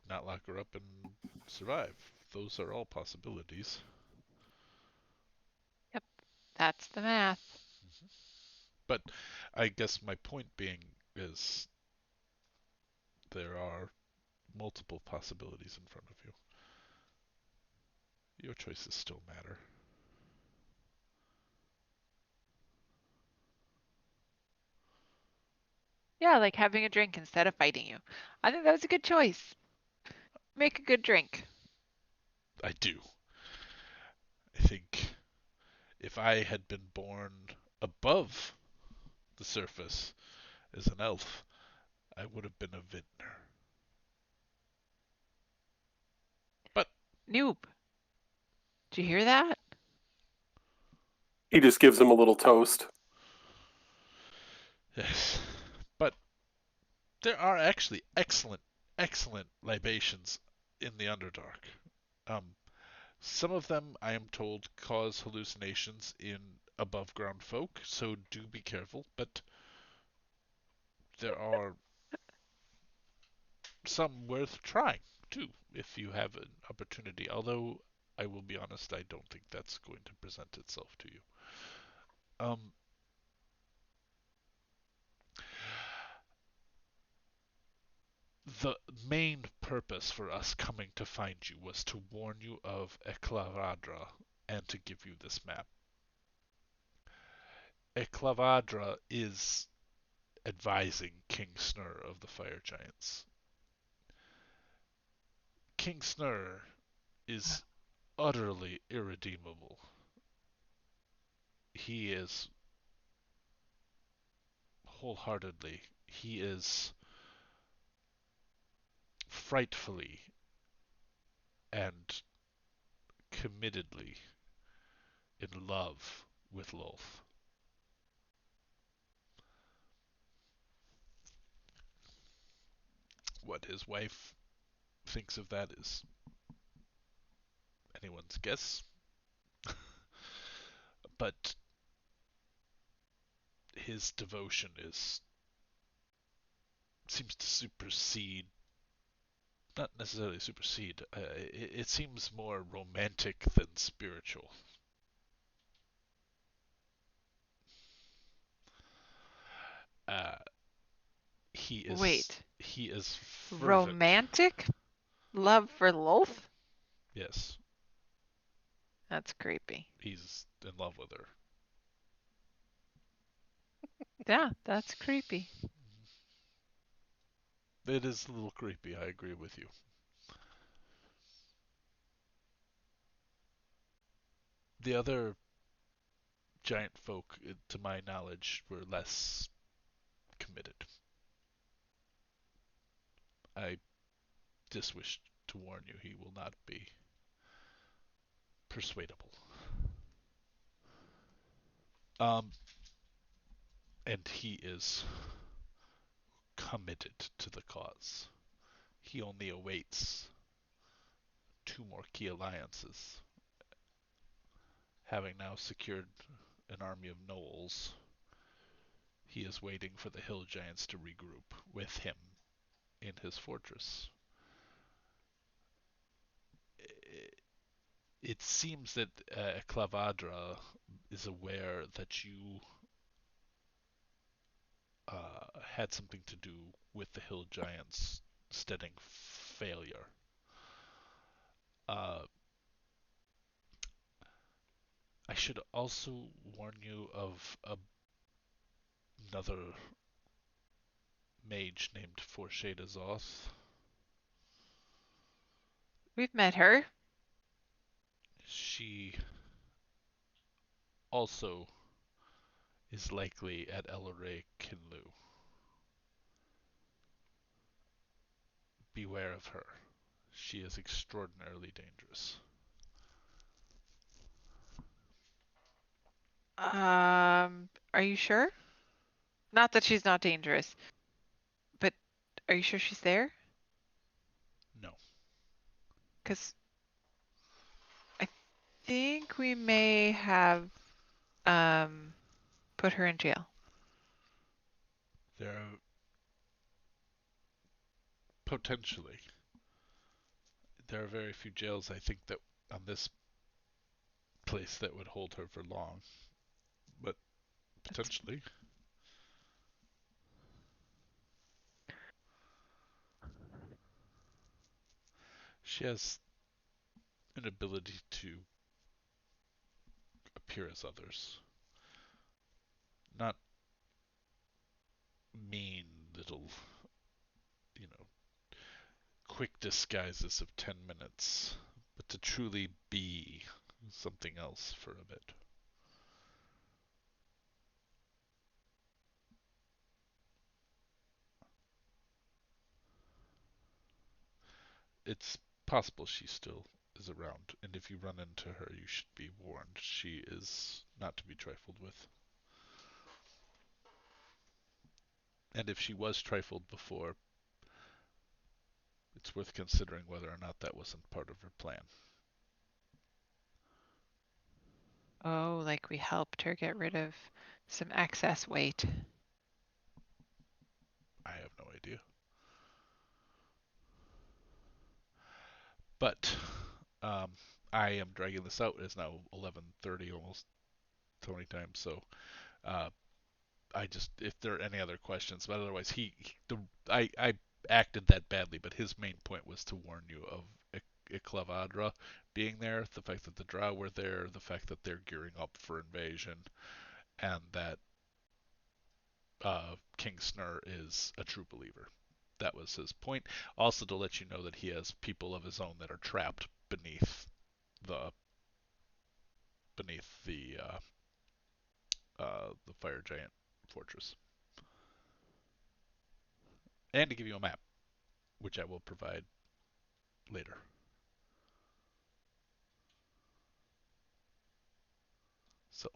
not lock her up and survive. Those are all possibilities. Yep, that's the math. But I guess my point being is there are multiple possibilities in front of you. Your choices still matter. Yeah, like having a drink instead of fighting you. I think that was a good choice. Make a good drink. I do. I think if I had been born above the surface as an elf, I would have been a vintner. But Noob. Did you hear that? He just gives him a little toast. yes, but there are actually excellent libations in the Underdark. Um, some of them, I am told, cause hallucinations in above ground folk, so do be careful. But there are some worth trying too, if you have an opportunity. Although I will be honest, I don't think that's going to present itself to you. Um, the main purpose for us coming to find you was to warn you of Eclavadra and to give you this map. Eclavadra is advising King Snur of the Fire Giants. King Snur is utterly irredeemable. He is wholeheartedly, he is frightfully and committedly in love with Lolth. What his wife thinks of that is anyone's guess, but his devotion is seems to supersede, not necessarily supersede, it seems more romantic than spiritual. Uh, Wait, he is fervent. romantic love for Lolth? Yes, That's creepy. he's in love with her. Yeah, that's creepy. It is a little creepy, I agree with you. The other giant folk, to my knowledge, were less committed. I just wish to warn you, he will not be persuadable. Um, and he is committed to the cause. He only awaits 2 more key alliances. Having now secured an army of gnolls, he is waiting for the hill giants to regroup with him in his fortress. It seems that Clavadra is aware that you had something to do with the hill giants' steading failure. Uh, I should also warn you of another mage named Forshada Zoth. We've met her. She also is likely at Elleray Kinlu. Beware of her. She is extraordinarily dangerous. Are you sure? Not that she's not dangerous, but are you sure she's there? No. Because I think we may have put her in jail. There are potentially. There are very few jails, I think, that on this place that would hold her for long. But potentially. She has an ability to appear as others. Not mean little, you know, quick disguises of 10 minutes, but to truly be something else for a bit. It's possible she still is around, and if you run into her, you should be warned. She is not to be trifled with. And if she was trifled before, it's worth considering whether or not that wasn't part of her plan. Oh, like we helped her get rid of some excess weight. I have no idea. But I am dragging this out. It's now 11:30, almost Tony time. So I just, if there are any other questions, but otherwise I acted that badly. But his main point was to warn you of Iclavadra being there, the fact that the Drow were there, the fact that they're gearing up for invasion, and that King Snur is a true believer. That was his point. Also to let you know that he has people of his own that are trapped beneath the beneath the fire giant fortress. And to give you a map, which I will provide later. So,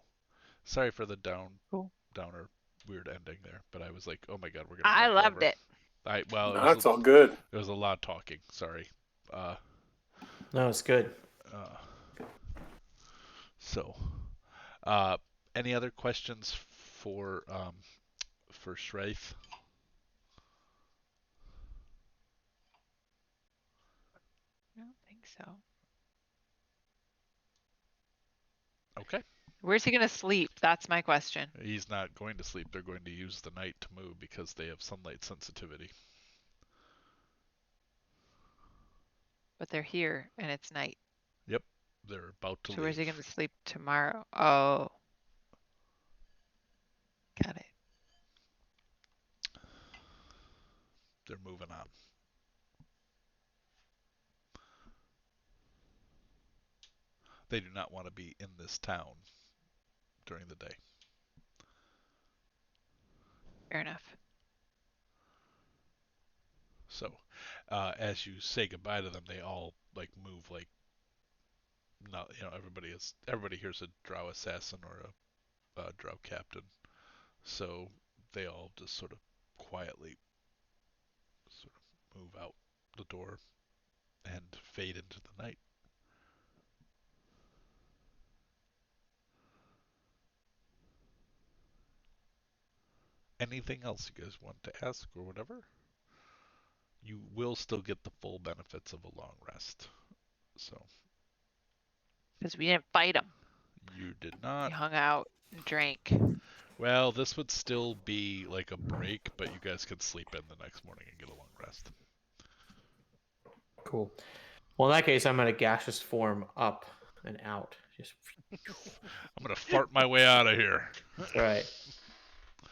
sorry for the downer, weird ending there, but I was like, oh my god, we're gonna I run loved forever. it. Well, No, it's all good. It was a lot of talking. Sorry. No, it's good. So, uh, any other questions for Shraith? I don't think so. Okay. Where's he gonna sleep? That's my question. He's not going to sleep. They're going to use the night to move because they have sunlight sensitivity. But they're here and it's night. Yep. They're about to So leave. where's he gonna sleep tomorrow? Oh. Got it. They're moving on. They do not want to be in this town during the day. Fair enough. So, as you say goodbye to them, they all like move like not. Everybody here's a drow assassin or a drow captain. So they all just sort of quietly sort of move out the door and fade into the night. Anything else you guys want to ask or whatever? You will still get the full benefits of a long rest. So. Because we didn't fight him. You did We not. hung out and drank. Well, this would still be like a break, but you guys could sleep in the next morning and get a long rest. Cool. Well, in that case, I'm going to gaseous form up and out. Just. I'm going to fart my way out of here. All right.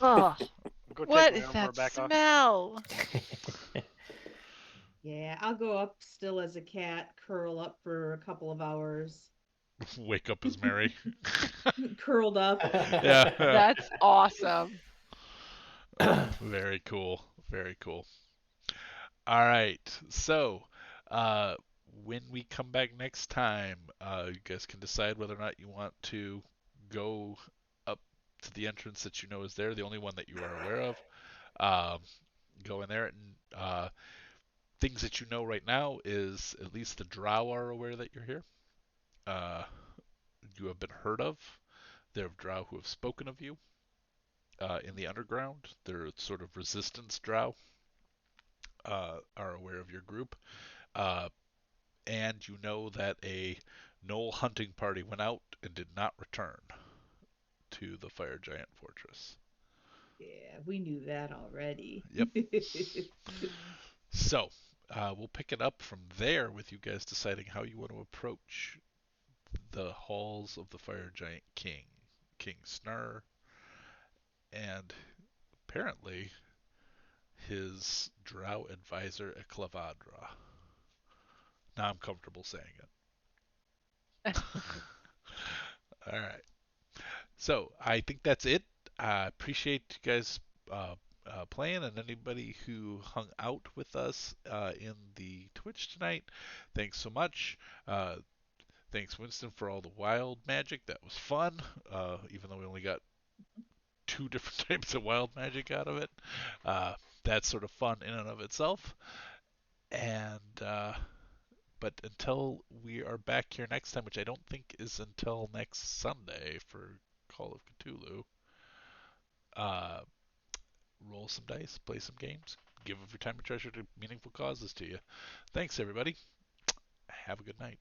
Oh, Go take what my is armor that back off. smell? Yeah, I'll go up still as a cat, curl up for a couple of hours. Wake up as Mary. Curled up. Yeah. That's awesome. Very cool. Very cool. All right. So, when we come back next time, you guys can decide whether or not you want to go up to the entrance that you know is there, the only one that you are aware of. Go in there and things that you know right now is at least the drow are aware that you're here. You have been heard of. There are drow who have spoken of you in the underground. They're sort of resistance drow. Are aware of your group. And you know that a gnoll hunting party went out and did not return to the Fire Giant Fortress. Yeah, we knew that already. Yep. So, we'll pick it up from there with you guys deciding how you want to approach the halls of the Fire Giant King, King Snur, and apparently his drow advisor Eclavadra. Now I'm comfortable saying it. All right. So I think that's it. I appreciate you guys playing and anybody who hung out with us in the Twitch tonight. Thanks so much. Thanks, Winston, for all the wild magic. That was fun, even though we only got 2 different types of wild magic out of it. That's sort of fun in and of itself. And but until we are back here next time, which I don't think is until next Sunday for Call of Cthulhu, roll some dice, play some games, give of your time and treasure to meaningful causes to you. Thanks, everybody. Have a good night.